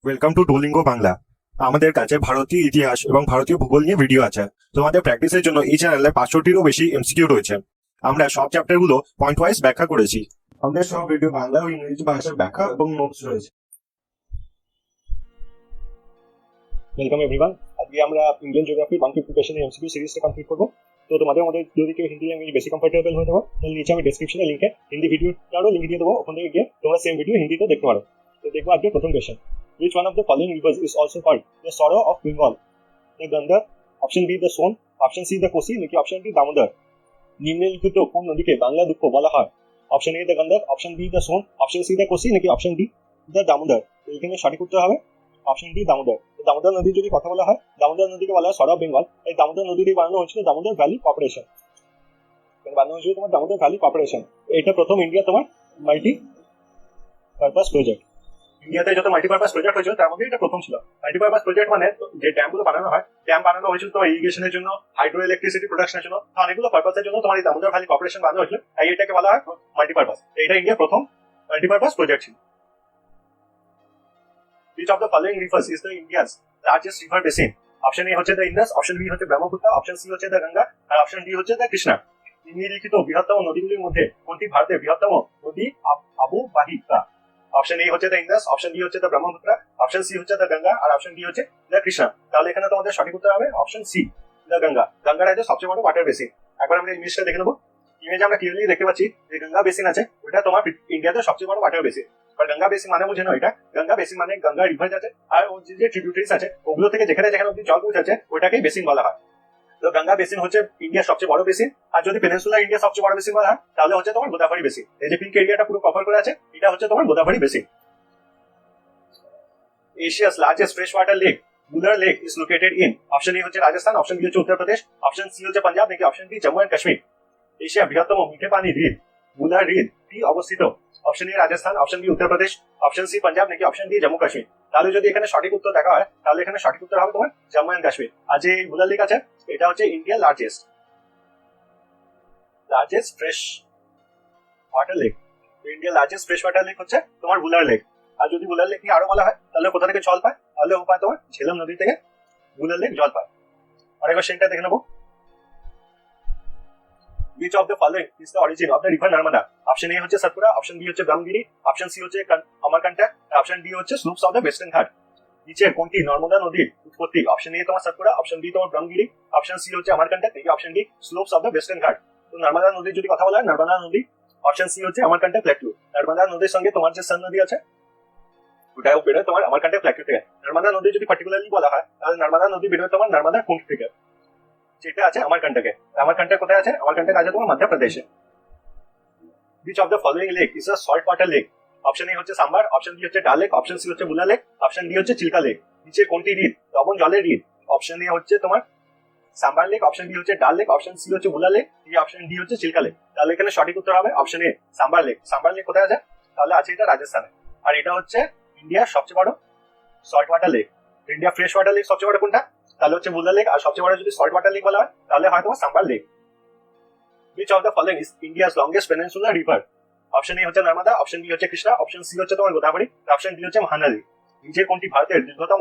Welcome to Duolingo Bangla. আমাদের কাছে ভারতীয় ইতিহাস এবং ভারতীয় ভূগোল নিয়ে ভিডিও আছে। তোমাদের প্র্যাকটিসের জন্য এই চ্যানেলে 500টিরও বেশি এমসিকিউ রয়েছে। আমরা সব চ্যাপ্টারগুলো পয়েন্ট ওয়াইজ ব্যাখ্যা করেছি। আমাদের সব ভিডিও বাংলা ও ইংরেজি ভাষার ব্যাখ্যা এবং নোটস রয়েছে। Welcome everyone. আজকে আমরা ইন্ডিয়ান জিওগ্রাফি 150 কোশ্চেনের এমসিকিউ সিরিজটা কমপ্লিট করবো। তো তোমাদের মধ্যে যদি কেউ হিন্দি ল্যাঙ্গুয়েজ বেশি কমফোর্টেবল হয়ে থাকো তাহলে নিচে আমি ডেসক্রিপশনে লিঙ্কে হিন্দি ভিডিওটারও লিঙ্ক দিয়ে দেবো, ওখান থেকে গিয়ে তোমরা সেম ভিডিও হিন্দিতেও দেখতে পারো। তো দেখবো আজকে প্রথম question, which one of the following rivers is also called the sorrow of Bengal? The Ganga, option B the Son, option C the Kosi, নাকি অপশন ডি দামোদর? নিম্নলিখিত কোন নদীকে বাংলা দুঃখ বলা হয়? Option A the Gandak, option B the Son, option C the Kosi, নাকি option D the Damodar? তো এখানে সঠিক উত্তর হবে অপশন ডি দামোদর। দামোদর নদীর যদি কথা বলা হয়, দামোদর নদীকে বলা হয় সর অফ বেঙ্গল। এই দামোদর নদীটি বানানো হয়েছিল দামোদর ভ্যালি কর্পোরেশন, বানানো হয়েছিল তোমার দামোদর ভ্যালি কর্পোরেশন। এটা প্রথম ইন্ডিয়া তোমার মাল্টি পারপাস প্রজেক্ট। ইন্ডিয়াতে যত মাল্টিপারপাস প্রজেক্ট হয়েছিল তার মধ্যে এটা প্রথম ছিল। মাল্টিপারপাস প্রজেক্ট মানে যে ড্যাম গুলো বানানো হয়, ড্যাম বানানো হয়েছিল তোমার ইরিগেশনের জন্য, হাইড্রো ইলেকট্রিসিটি প্রোডাকশনের জন্য, অনেকগুলো পারপাসের জন্য তোমার এই দামোদর ভ্যালি কর্পোরেশন বানানো হয়েছিল। তাই এটাকে বলা হয় মাল্টিপারপাস। এটা ইন্ডিয়ার প্রথম মাল্টিপারপাস প্রজেক্ট ছিল। Which of the following rivers is the India's largest river basin? Option A হচ্ছে দ্য ইন্দাস, অপশন বি হচ্ছে ব্রহ্মপুত্র, অপশন সি হচ্ছে দ্য গঙ্গা, আর অপশন ডি হচ্ছে দ্য কৃষ্ণা। নিম্নলিখিত বৃহত্তম নদীগুলির মধ্যে কোনটি ভারতের বৃহত্তম নদী অববাহিকা? অপশন এ হচ্ছে দ্য ইন্দাস, অপশন বি হচ্ছে দ্য ব্রহ্মপুত্র, অপশন সি হচ্ছে দ্য গঙ্গা, আর অপশন ডি হচ্ছে দ্য কৃষ্ণা। তাহলে এখানে তোমাদের সঠিক উত্তর হবে অপশন সি দ্য গঙ্গা। গঙ্গাটা হচ্ছে সবচেয়ে বড় ওয়াটার বেসিন। একবার আমরা ইমেজটা দেখে নেবো। ইমেজে আমরা ক্লিয়ারলি দেখতে পাচ্ছি যে গঙ্গা বেসিন আছে, ওটা তোমার ইন্ডিয়াতে সবচেয়ে বড় ওয়াটার বেসিন। গঙ্গা বেসিন মানে বুঝে নাও, এটা গঙ্গা বেসিন মানে গঙ্গা রিভার আছে, আর ওর যে ট্রিবিউটারিজ আছে ওগুলো থেকে যেখানে যেখানে অব্দি জল পৌঁছাচ্ছে ওটাকেই বেসিন বলা হয়। তো গঙ্গা বেসিন হচ্ছে ইন্ডিয়ার সবচেয়ে বড় বেসিন। আর যদি পেনিনসুলার ইন্ডিয়ার সবচেয়ে বড় বেসিন বলা হয় তাহলে হচ্ছে তোমার গোদাবরী বেসিন। এই যে পিঙ্ক এরিয়াটা পুরো কভার করে আছে এটা হচ্ছে তোমার Godavari basin. Asia's largest fresh water lake বুলার lake is located in? Option A হচ্ছে রাজস্থান, অপশন বি হচ্ছে উত্তরপ্রদেশ, অপশন সি হচ্ছে পাঞ্জাব, নাকি option D Jammu and Kashmir? এশিয়ার বৃহত্তম মিঠে পানি হ্রদ বুলার হ্রদটি অবস্থিত? Option A Rajasthan, option B Uttar Pradesh, option C Punjab, নাকি অপশন ডি জম্মু কাশ্মীর? তাহলে যদি এখানে সঠিক উত্তর দেখা হয় তাহলে এখানে সঠিক উত্তর হবে তোমার জম্মু এন্ড কাশ্মীর। আর যে বুলার লেক আছে এটা হচ্ছে ইন্ডিয়ার লার্জেস্ট ফ্রেশ ওয়াটার লেক। ইন্ডিয়ার লার্জেস্ট ফ্রেশ ওয়াটার লেক হচ্ছে তোমার বুলার লেক। আর যদি বুলার লেক নিয়ে আরো বলা হয় তাহলে কোথা থেকে জল পায়, তাহলে ও পায় তোমার ঝেলম নদী থেকে বুলার লেক জল পায়। আরেকবার সেটা দেখে নেবো। Which of the following is the origin of the river Narmada? Option A হচ্ছে সাতপুরা, অপশন বি হচ্ছে ব্রহ্মগিরি, অপশন সি হচ্ছে অমরকন্টক, অপশন ডি হচ্ছে স্লুপস অফ দ্য ওয়েস্টার্ন ঘাট। নিচের কোনটি নর্মদা নদীর উৎপত্তি? অপশন এ তোমার সাতপুরা, অপশন বি তোমার ব্রহ্মগিরি, অপশন সি হচ্ছে অমরকন্টক, নাকি option D slopes of the western ghat? তো নর্মদা নদীর যদি কথা বলা হয়, নর্মদা নদী অপশন সি হচ্ছে অমরকন্টক প্ল্যাটু। নর্মদা নদীর সঙ্গে তোমার যে সন নদী আছে ওটাও বেরোয় তোমার অমরকন্টক প্ল্যাটু থেকে। নর্মদা নদী যদি পার্টিকুলারলি বলা হয় তাহলে নর্মদা নদী বেরোয় তোমার নর্মদা কুণ্ড থেকে, যেটা আছে অমরকন্টকে। অমরকন্টক কোথায় আছে? অমরকন্টক আছে তোমার মধ্যপ্রদেশে। Which of the following lake is a salt water lake? Option A হচ্ছে সাম্বার, অপশন বি হচ্ছে ডাল লেক, অপশন সি হচ্ছে বুলা লেক, অপশন ডি হচ্ছে চিল্কা লেক। নিচে কোনটি হ্রদ লবণ জলের হ্রদ? অপশন এ হচ্ছে তোমার সাম্বার লেক, অপশন বি হচ্ছে ডাল লেক, অপশন সি হচ্ছে বুলা লেক, অপশন ডি হচ্ছে চিল্কা লেক। তাহলে এখানে সঠিক উত্তর হবে অপশন এ সাম্বার লেক। সাম্বার লেক কোথায় আছে? তাহলে আছে এটা রাজস্থানে। আর এটা হচ্ছে ইন্ডিয়ার সবচেয়ে বড় salt water lake. India fresh water lake সবচেয়ে বড় কোনটা? তাহলে হচ্ছে বুলা লেক। আর সবচেয়ে বড় যদি সল্ট ওয়াটার লেক বলা হয় তাহলে হয় তোমার sambar lake. Which of the following is India's longest peninsular river? Option A হচ্ছে নর্মদা, অপশন বি হচ্ছে কৃষ্ণা, অপশন সি হচ্ছে তোমার গোদাবরী, অপশন ডি হচ্ছে মহানদী। নিচের কোনটি ভারতের দীর্ঘতম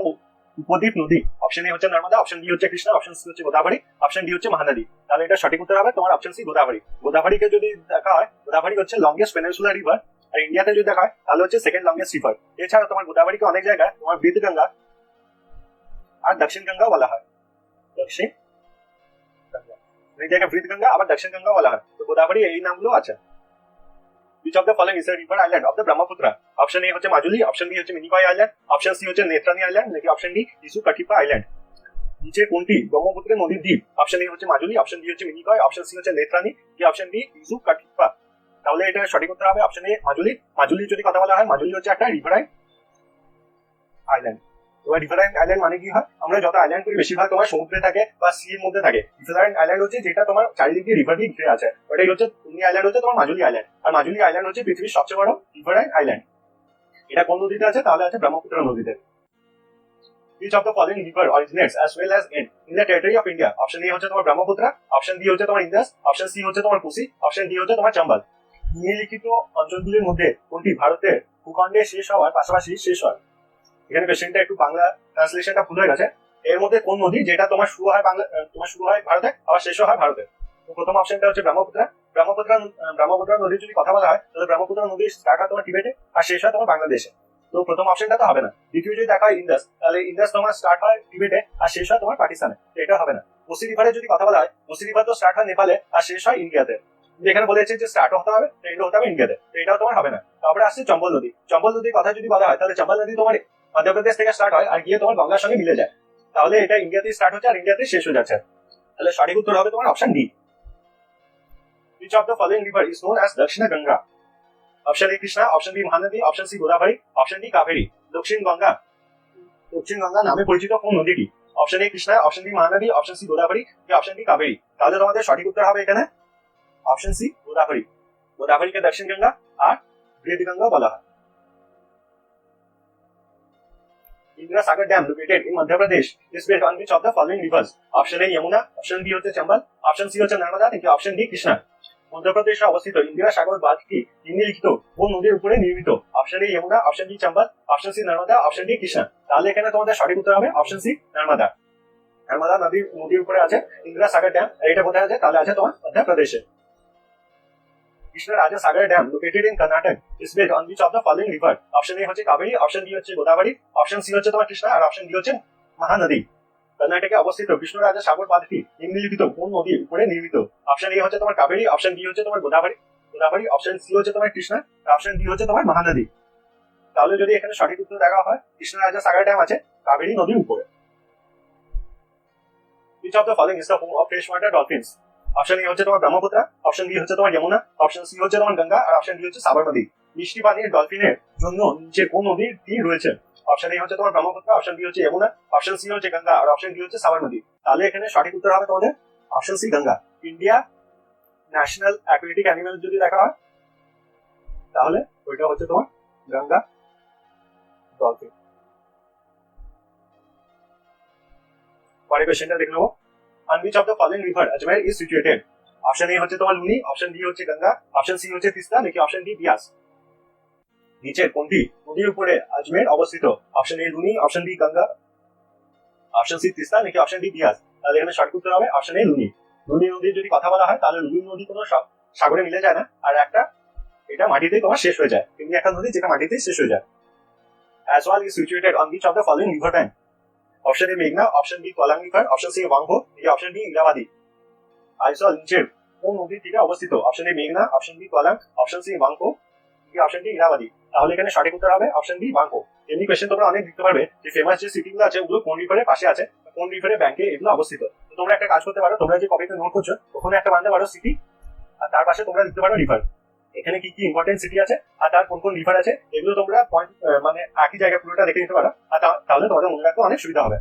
উপদ্বীপ নদী? অপশন এ হচ্ছে নর্মদা, অপশন বি হচ্ছে কৃষ্ণা, অপশন সি হচ্ছে গোদাবরী, অপশন ডি হচ্ছে মহানদী। তাহলে এটা সঠিক উত্তর হবে তোমার অপশন সি গোদাবরী। গোদাবরীকে যদি দেখা হয়, গোদাবরী হচ্ছে লংগেস্ট পেনিনসুলার রিভার। আর ইন্ডিয়াতে যদি দেখা হয় তাহলে হচ্ছে সেকেন্ড লংগেস্ট রিভার। এছাড়া তোমার গোদাবরীকে অনেক জায়গায় তোমার বৃদ্ধ গঙ্গা আর দক্ষিণ গঙ্গাও বলা হয়। দক্ষিণ অনেক জায়গায় বৃদ্ধ গঙ্গা আবার দক্ষিণ গঙ্গা বলা হয়। তো গোদাবরী এই নামগুলো আছে। Which of the following is a river island of the Brahmaputra? Option A হচ্ছে মাজুলি, অপশন বি হচ্ছে মিনিকয় আইল্যান্ড, অপশন সি হচ্ছে নেত্রানি আইল্যান্ড, নাকি অপশন ডি ইসু কাঠিপা আইল্যান্ড? নিচে কোনটি ব্রহ্মপুত্রের নদীর দ্বীপ? অপশন এ হচ্ছে মাজুলি, অপশন বি হচ্ছে মিনিকয়, অপশন সি হচ্ছে নেত্রানি, কি অপশন ডি ইসু কাঠিপা? তাহলে এটা সঠিক উত্তর হবে অপশন এ মাজুলি। মাজুলি যদি কথা বলা হয়, মাজুলি হচ্ছে একটা রিভারাইন আইল্যান্ড। তোমার রিভারাইন আইল্যান্ড মানে কি হয়? আমরা যত আইল্যান্ড করি বেশিরভাগ তোমার সমুদ্রে থাকে বা সি এর মধ্যে থাকে। রিভারাইন আইল্যান্ড হচ্ছে যেটা তোমার চারিদিক দিয়ে রিভার দিয়ে ঘিরে আছে, ওটাই হচ্ছে তুমি আইল্যান্ড হচ্ছে তোমার মাজুলি আইল্যান্ড। আর মাজুলি আইল্যান্ড হচ্ছে পৃথিবীর সবচেয়ে বড় রিভারাইন আইল্যান্ড। এটা কোন নদীতে আছে? তাহলে আছে ব্রহ্মপুত্র নদীতে। Which of the following river originates as well as in the territory of India? Option A হচ্ছে তোমার ব্রহ্মপুত্র, অপশন বি হচ্ছে তোমার ইন্দাস, অপশন সি হচ্ছে তোমার কোসি, অপশন ডি হচ্ছে তোমার চম্বল। নিম্নলিখিত অঞ্চলগুলির মধ্যে কোনটি ভারতের ভূখণ্ডে শেষ হওয়ার পাশাপাশি শেষ হয়? এখানে কোশ্চেনটা একটু বাংলা ট্রান্সলেশনটা ভুল হয়ে গেছে। এর মধ্যে কোন নদী যেটা তোমার শুরু হয় তোমার শুরু হয় ভারতে আবার শেষও হয় ভারতে? তো প্রথম অপশনটা হচ্ছে ব্রহ্মপুত্র। ব্রহ্মপুত্র নদীর যদি কথা বলা হয় তাহলে ব্রহ্মপুত্র নদী স্টার্ট হয় তোমার টিবেটে আর শেষ হয় তোমার বাংলাদেশে। তো প্রথম অপশনটা তো হবে না। দ্বিতীয় যদি দেখা হয় ইন্দাস, তাহলে ইন্দাস তোমার স্টার্ট হয় টিবেটে আর শেষ হয় তোমার পাকিস্তানে, তো এটা হবে না। কোসি রিভারের যদি কথা বলা হয়, কোসি রিভার তো স্টার্ট হয় নেপালে আর শেষ হয় ইন্ডিয়াতে। যেখানে বলেছে যে স্টার্ট হতে হবে এন্ড হতে হবে ইন্ডিয়াতে, তো এটাও তোমার হবে না। তারপরে আসছে চম্বল নদী। চম্বল নদীর কথা যদি বলা হয় তাহলে চম্বল নদী তোমার মধ্যপ্রদেশ থেকে স্টার্ট হয় আর গিয়ে তোমার গঙ্গার সঙ্গে মিলে যায়, তাহলে এটা ইন্ডিয়াতে স্টার্ট হচ্ছে আর ইন্ডিয়াতে শেষ হয়ে যাচ্ছে। তাহলে সঠিক উত্তর হবে তোমার option D. Which of the following river is known as Dakshina Ganga? Option A Krishna, option B Mahanadi, option C Godavari, option D Kaveri. Dakshina Ganga নামে পরিচিত কোন নদীটি? Option A Krishna, option B Mahanadi, option C Godavari, option D Kaveri. তাহলে তোমাদের সঠিক উত্তর হবে এখানে অপশন সি গোদাবরী। গোদাবরীকে দক্ষিণ গঙ্গা আর বৃহৎ গঙ্গা বলা হয়। Indira Sagar dam located in Madhya Pradesh is based on which of the following rivers? Option A Yamuna, option B होते चंबल, ऑप्शन सी होते नर्मदा নাকি অপশন ডি কৃষ্ণা। মধ্যপ্রদেশে অবস্থিত ইন্দিরা সাগর বাঁধটি নিম্নলিখিত কোন নদীর উপরে নির্মিত? Option A Yamuna, option B Chambal, option C Narmada, option D Krishna. তাহলে এখানে তোমাদের সঠিক উত্তর হবে অপশন সি নর্মদা। নর্মদা নদীর উপরে আছে ইন্দিরা সাগর ড্যাম, এটা কোথায় আছে? তাহলে আছে তোমার মধ্যপ্রদেশে। Krishna Raja Sagar dam located in Karnataka is based on which of the following river? Option A হচ্ছে কাবেরী, অপশন বি হচ্ছে গোদাবরী, অপশন সি হচ্ছে তোমার কৃষ্ণা আর অপশন ডি হচ্ছে মহানদী। কর্ণাটকে অবস্থিত কৃষ্ণ রাজা সাগর বাঁধটি নিম্নলিখিত কোন নদীর উপরে নির্মিত? অপশন এ হচ্ছে তোমার কাবেরী, অপশন বি হচ্ছে তোমার গোদাবরী, অপশন সি হচ্ছে তোমার কৃষ্ণা আর অপশন ডি হচ্ছে তোমার মহানদী। তাহলে যদি এখানে সঠিক উত্তর দেখা হয় কৃষ্ণ রাজা সাগর ড্যাম আছে কাবেরী নদীর উপরে। which of the following is the home of freshwater dolphins? Option A হচ্ছে তোমার ব্রহ্মপুত্র, অপশন বি হচ্ছে তোমার যমুনা, অপশন সি হচ্ছে তোমার গঙ্গা আর অপশন ডি হচ্ছে সাবরমতী। মিষ্টি পানির ডলফিনের জন্য নিচে কোন নদীর তীর রয়েছে? অপশন এ হচ্ছে তোমার ব্রহ্মপুত্র, অপশন বি হচ্ছে যমুনা, অপশন সি হচ্ছে গঙ্গা আর অপশন ডি হচ্ছে সাবরমতী। তাহলে এখানে সঠিক উত্তর হবে তোমাদের option C Ganga. India national aquatic animal যদি দেখা হয় তাহলে ওইটা হচ্ছে তোমার গঙ্গা ডলফিন। পরের কোশ্চেনটা দেখে নেবো। On which of the following river Ajmer is situated? Option A হচ্ছে তোমার লুনি, অপশন বি হচ্ছে গঙ্গা, অপশন সি হচ্ছে তিস্তা নাকি অপশন ডি বিয়াস। নিচের কোনটি নদীর উপরে আজমের অবস্থিত? Option A Luni, option B Ganga, option C Teesta নাকি অপশন ডি বিয়াস। তাহলে এখানে সঠিক উত্তর হবে অপশন এ লুনি। লুনি নদীর যদি কথা বলা হয় তাহলে লুনি নদী কোনো সাগরে মিলে যায় না, আর একটা এটা মাটিতেই তোমার শেষ হয়ে যায়, এমনি একটা নদী যেটা মাটিতেই শেষ হয়ে যায়। Aswal is situated on which of the following river bank? Option A মেঘনা, option B Kalang river, option C ওয়াংহো নাকি অপশন ডি ইরাবাদি। আইসওয়াল নিচের কোন নদীর তীরে অবস্থিত? অপশন এ মেঘনা, অপশন বি কলাং, অপশন সি ওয়াংহো নাকি অপশন ডি ইরাবাদি। তাহলে এখানে সঠিক উত্তর হবে অপশন ডি ওয়াংহো। এমনি কোয়েশ্চেন তোমরা অনেক লিখতে পারবে যে ফেমাস যে সিটি গুলো আছে ওগুলো কোন রিভারের পাশে আছে, কোন রিভারের ব্যাংকে এগুলো অবস্থিত। তো তোমরা একটা কাজ করতে পারো, তোমরা যে কপিতে নোট করছো ওখানে একটা বানাতে পারো সিটি আর তার পাশে তোমরা লিখতে পারো রিভার। এখানে কি কি ইম্পর্টেন্ট সিটি আছে আর তার কোন কোন রিভার আছে এগুলো তোমরা পয়েন্ট মানে একই জায়গায় পুরোটা দেখে নিতে পারো, আর তাহলে তোমাদের মনে রাখতে অনেক সুবিধা হবে।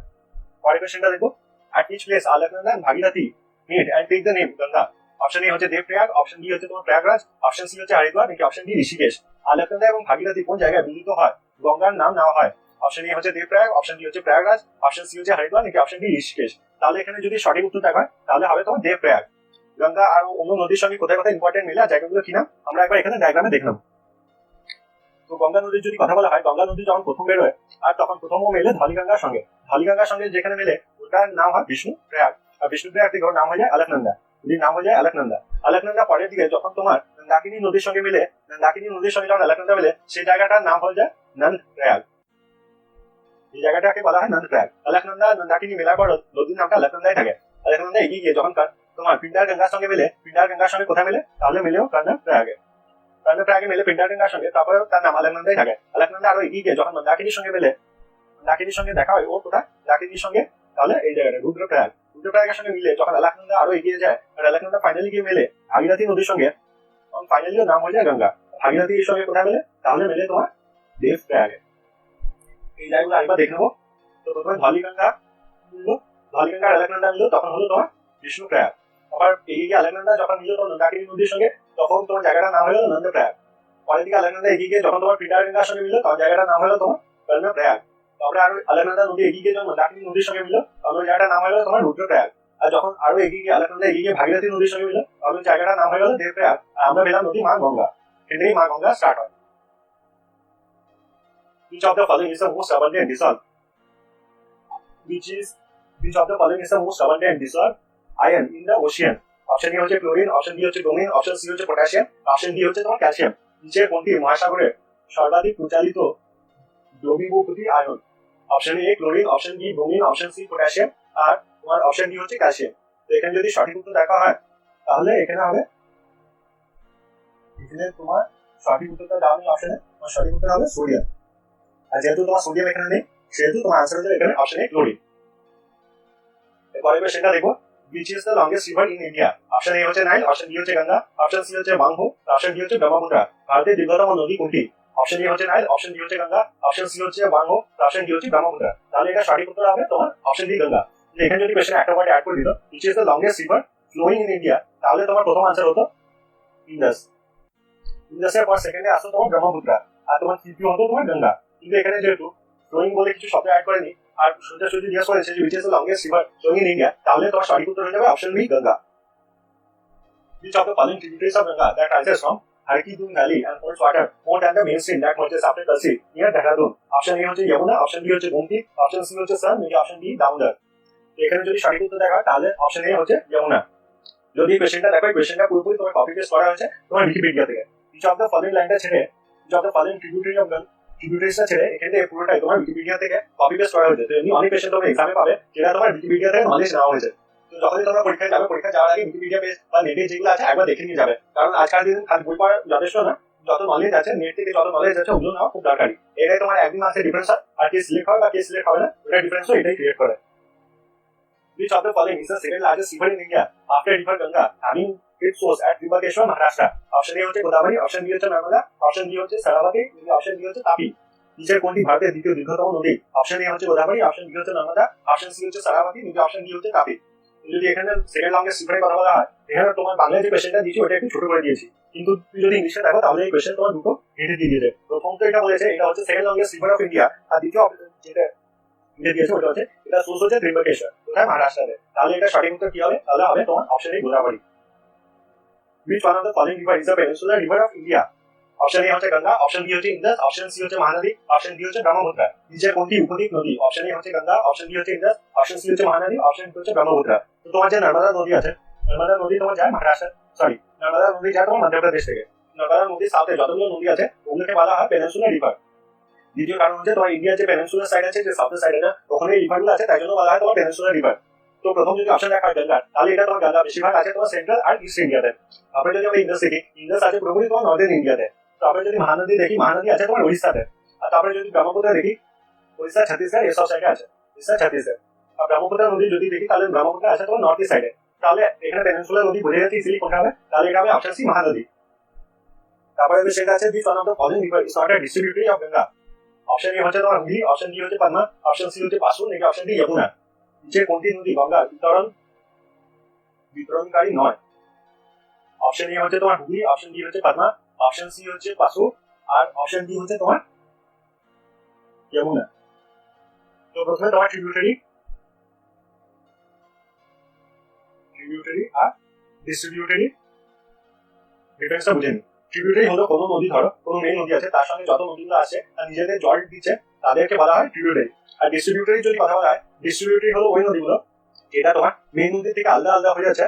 পরের কোশ্চেনটা দেখো। at which place Alaknanda and Bhagirathi meet and take the name Ganga? Option A হচ্ছে দেবপ্রয়াগ, অপশন বি হচ্ছে তোমার প্রয়াগরাজ, অপশন সি হচ্ছে হরিদ্বার নাকি অপশন ডি ঋষিকেশ। আলাকনন্দা এবং ভাগীরথী কোন জায়গায় মিলিত হয় গঙ্গার নাম নেওয়া হয়? অপশন এ হচ্ছে দেবপ্রয়াগ, অপশন বি হচ্ছে প্রয়াগরাজ, অপশন সি হচ্ছে হরিদ্বার নাকি অপশন ডি ঋষিকেশ। তাহলে এখানে যদি সঠিক উত্তর দেখা হয় তাহলে হবে তোমার দেবপ্রয়াগ। গঙ্গা আর অন্য নদীর সঙ্গে কোথায় কোথায় ইম্পর্টেন্ট মিলে আর জায়গাগুলো কি নাম আমরা একবার এখানে ডায়াগ্রামে দেখলাম। তো গঙ্গা নদীর যদি কথা বলা হয়, গঙ্গা নদী যখন প্রথম বেরোয় আর তখন প্রথমও মেলে ধলিগঙ্গার সঙ্গে, ধলিগঙ্গার সঙ্গে যেখানে মেলে ওটার নাম হয় বিষ্ণু প্রয়াগ, আর বিষ্ণু প্রয়াগ থেকে ওর নাম হয়ে যায় আলাকনন্দা, নদীর নাম হয়ে যায় আলাকনন্দা। আলাকনন্দা পরের দিকে যখন তোমার দাকিনী নদীর সঙ্গে মিলে, দাকিনী নদীর সঙ্গে যখন আলাকনন্দা মিলে সেই জায়গাটার নাম হয়ে যায় নন্দ প্রয়াগ। এই জায়গাটাকে বলা হয় নন্দ প্রয়াগ। আলাকনন্দা দাকিনী মেলার পর নদীর নামটা আলাকনন্দাই থাকে। আলাকনন্দা এগিয়ে গিয়ে যখন তোমার পিন্ডার গঙ্গার সঙ্গে মিলে, পিন্ডার গঙ্গার সঙ্গে কোথায় মেলে তাহলে মেলেও কর্ণ প্রয়াগে, কর্ণ প্রয়াগে মেলে পিন্ডার গঙ্গার সঙ্গে, তারপরে তার নাম আলাকনন্দাই থাকে। আলাকনন্দা আরো এগিয়ে গিয়ে যখন দাকিনীর সঙ্গে মেলে, দাকিনীর সঙ্গে দেখা হয় ও কোথায় দাকিনীর সঙ্গে, তাহলে এই জায়গাটা রুদ্রপ্রয়াগ। রুদ্রপ্রয়াগের সঙ্গে মিলে যখন আলাকনন্দা আরো এগিয়ে যায় আর আলাকনন্দা ফাইনালি গিয়ে মেলে ভাগীরথী নদীর সঙ্গে, ফাইনালি নাম হয়ে যায় গঙ্গা। ভাগীরথীর সঙ্গে কোথায় মেলে তাহলে মেলে তোমার দেবপ্রয়াগে। এই জায়গাগুলো আরেকবার দেখে নেবো। তো প্রথমে ধলিগঙ্গা মিললো, ধলিগঙ্গা আলাকনন্দা মিললো, তখন হলো তোমার বিষ্ণু প্রয়াগ। আবার এগিয়ে গিয়ে আলাকনন্দা যখন মিললো তখন দাকিনী নদীর সঙ্গে, তখন তোমার জায়গাটার নাম হলো নন্দ প্রয়াগ। পরের দিকে আলাকনন্দা এগিয়ে গিয়ে যখন তোমার পিন্ডার গঙ্গার সঙ্গে মিললো তখন জায়গাটার নাম হলো তোমার কর্ণ প্রয়াগ। তারপরে আরো আলাকনন্দা নদী এগিয়ে গিয়ে যখন দাকিনী নদীর সঙ্গে মিললো তখন জায়গাটার নাম হলো তোমার রুদ্রপ্রয়াগ। আর যখন আরো এগিয়ে গিয়ে আলাকনন্দা এগিয়ে গিয়ে ভাগীরথী নদীর সঙ্গে মিললো তখন জায়গাটার নাম হয়ে গেল দেবপ্রয়াগ। আর আমরা পেলাম নদী মা গঙ্গা, এটাই মা গঙ্গা স্টার্ট হয়। Which of the following is the most abundant dissolved? Which of the following is the most abundant dissolved iron in the ocean? Option A হচ্ছে ক্লোরিন, অপশন বি হচ্ছে ব্রোমিন, অপশন সি হচ্ছে potassium, option D হচ্ছে তোমার calcium. নিচের কোনটি মহাসাগরে সর্বাধিক প্রচালিত দ্রবীভূত ion? Option A chlorine, option B bromine, option C potassium, আর তোমার অপশন ডি হচ্ছে ক্যালসিয়াম। তো এখানে যদি সঠিক উত্তর দেখা হয় তাহলে এখানে হবে, এখানে তোমার সঠিক উত্তরটা দেওয়া নেই অপশনে, তোমার সঠিক উত্তর হবে সোডিয়াম। আর যেহেতু তোমার সোডিয়াম এখানে নেই সেহেতু তোমার আনসার হচ্ছে এখানে অপশন এ ক্লোরিন। এরপরে সেটা দেখো, which is the longest river in India? Option A হচ্ছে নাইল, অপশন বি হচ্ছে গঙ্গা, অপশন সি হচ্ছে মানহু, অপশন ডি হচ্ছে ব্রহ্মপুত্র। ভারতের দীর্ঘতম নদী কোনটি? অপশন এ হচ্ছে নাইল, অপশন বি হচ্ছে গঙ্গা, অপশন সি হচ্ছে মানহু, অপশন ডি হচ্ছে ব্রহ্মপুত্র। তাহলে এটা সঠিক উত্তর হবে তোমার অপশন ডি গঙ্গা। এখানে যদি কোশ্চেন একটা ওয়ার্ড অ্যাড করে দিল which is the longest river flowing in India, তাহলে তোমার প্রথম আনসার হতো ইন্দাস। ইন্দাসের পর সেকেন্ডে আসতো তোমার ব্রহ্মপুত্র, আর তোমার তৃতীয় হতো তোমার গঙ্গা। কিন্তু এখানে যেহেতু ফ্লোয়িং বলে কিছু শব্দ অ্যাড করেনি আর সোজাসুজি জিজ্ঞেস করেছে যে which is the longest river flowing in India, তাহলে তোমার সঠিক উত্তর হয়ে যাবে option B Ganga. Which of the following tributaries of Ganga that rises from Harki-Dun Valley and holds water more than the main stream that merges after Tulsi near Dehradun? Option A হচ্ছে Jamuna, option B হচ্ছে Gomti, option C হচ্ছে সন, নাকি option D Damodar. এখানে যদি সঠিক উত্তর দেখা হয় তাহলে অপশন এ হচ্ছে যমুনা। যদি কোশ্চেনটা দেখো, কোশ্চেনটা পুরোপুরি তোমার কপি পেস্ট করা হয়েছে তোমার উইকিপিডিয়া থেকে। Which of the following লাইনটা ছেড়ে, which of the following tributaries ছেড়ে এখানে পুরোটাই তোমার উইকিপিডিয়া থেকে কপি পেস্ট করা হয়েছে। তো এমনি অনেক কোশ্চেন তোমরা এক্সামে পাবে যেটা তোমার উইকিপিডিয়া থেকে নলেজ নেওয়া হয়েছে। তো যখনই তোমরা পরীক্ষায় যাবে, পরীক্ষা যাওয়ার আগে উইকিপিডিয়া পেজ বা নেটে যেগুলো আছে একবার দেখে নিয়ে যাবে, কারণ আজকাল দিন খালি বই পড়া যথেষ্ট না, যত নলেজ আছে নেট থেকে যত নলেজ আছে ওগুলো নেওয়া খুব দরকারি। এটাই তোমার একদিন মাসে ডিফারেন্স হয়, আর কে সিলেক্ট হয় বা কে সিলেক্ট হবে না এটা ডিফারেন্সও এটাই ক্রিয়েট করে। Which of the following is the second largest river in India after river Ganga, having its source at Trimbakeshwar, Maharashtra? Option A হচ্ছে গোদাবরী, অপশন বি হচ্ছে নর্মদা, অপশন ডি হচ্ছে সারাভাতি, অপশন ডি হচ্ছে তাপি। নিচের কোনটি ভারতের দ্বিতীয় দীর্ঘতম নদী? অপশন এ হচ্ছে গোদাবরী, অপশন বি হচ্ছে নর্মদা, অপশন সি হচ্ছে সারাভাতি, অপশন ডি হচ্ছে তাপি। যদি এখানে সেকেন্ড লংগেস্ট রিভারের কথা বলা হয়, এখানে তোমার বাংলায় যে কোশ্চেনটা দিয়েছি ওটা একটু ছোট করে দিয়েছি, কিন্তু তুমি যদি ইংলিশে দেখো তাহলে এই কোশ্চেন তোমার দুটো হেঁটে দিয়ে দিয়েছে। প্রথম তো এটা বলেছে এটা হচ্ছে second longest river of India, আর দ্বিতীয় যেটা দিয়েছে ওটা হচ্ছে এটা সোর্স হচ্ছে ত্রিম্বকেশ্বর, কোথায়? মহারাষ্ট্রে। তাহলে এটা সঠিক উত্তর কি হবে? তাহলে হবে তোমার option A Godavari. Which one of the following river is a peninsular river of India? Option A হচ্ছে গঙ্গা, অপশন বি হচ্ছে ইন্দাস, অপশন সি হচ্ছে মহানদী, অপশন ডি হচ্ছে ব্রহ্মপুত্র। নিচের কোনটি উপদ্বীপ নদী? অপশন এ হচ্ছে গঙ্গা, অপশন বি হচ্ছে ইন্দাস, অপশন সি হচ্ছে মহানদী, অপশন ডি হচ্ছে ব্রহ্মপুত্র। তো তোমার যে নর্মদা নদী আছে, নর্মদা নদী তোমার যায় মহারাষ্ট্র, নর্মদা নদী যায় তোমার মধ্যপ্রদেশ থেকে। নর্মদা নদীর সাথে যতগুলো নদী আছে ওগুলোকে বলা হয় পেনিনসুলার রিভার। দ্বিতীয় কারণ হচ্ছে তোমার ইন্ডিয়ার যে পেনিনসুলার সাইড আছে, যে সাউথের সাইডে না, ওখানে এই রিভারগুলো আছে, তাই জন্য বলা হয় তোমার পেনিনসুলার রিভার। তো প্রথম যদি অপশন দেখা হয় গঙ্গা, তাহলে এটা তোমার গঙ্গা বেশিরভাগ আছে তোমার সেন্ট্রাল আর ইস্ট ইন্ডিয়াতে। তারপরে যদি আমরা ইন্দাস দেখি, ইন্দাস আছে পুরোপুরি তোমার নর্দার্ন ইন্ডিয়াতে। তারপরে যদি মহানদী দেখি, মহানদী আছে তোমার উড়িষ্যাতে। আর তারপরে যদি ব্রহ্মপুত্র দেখি, উড়িষ্যা, ছত্তিশগড় এসব সাইডে আছে, উড়িষ্যা ছত্তিশগড়। আর ব্রহ্মপুত্র নদী যদি দেখি তাহলে ব্রহ্মপুত্র আছে তোমার নর্থ ইস্ট সাইডে। তাহলে এখানে পেনিনসুলার নদী বোঝা যাচ্ছে ইজিলি কোনটা হবে, তাহলে এটা হবে অপশন সি মহানদী। তারপরে সেটা আছে which one of the following river is not a distributary of Ganga? Option A হচ্ছে তোমার হুগলি, অপশন ডি হচ্ছে পদ্মা, অপশন সি হচ্ছে পাসু, নাকি অপশন ডি যমুনা। নিচে কোনটি নদী গঙ্গা বিতরণকারী নয়? অপশন এ হচ্ছে তোমার হুগলি, অপশন ডি হচ্ছে পদ্মা, অপশন সি হচ্ছে পাসু, আর অপশন ডি হচ্ছে তোমার যমুনা। তো প্রথমে তোমার ট্রিবিউটারি আর ডিস্ট্রিবিউটারি ডিফারেন্সটা বুঝে নিই। ট্রিবিউটারি হলো কোনো নদী, ধরো কোনো মেইন নদী আছে, তার সঙ্গে যত নদীগুলো আছে আর নিজেদের জল দিচ্ছে তাদেরকে বলা হয় ট্রিবিউটারি। আর ডিস্ট্রিবিউটারি যদি কথা বলা হয়, ডিস্ট্রিবিউটারি হলো ওই নদীগুলো যেটা তোমার মেইন নদী থেকে আলাদা আলাদা হয়ে যাচ্ছে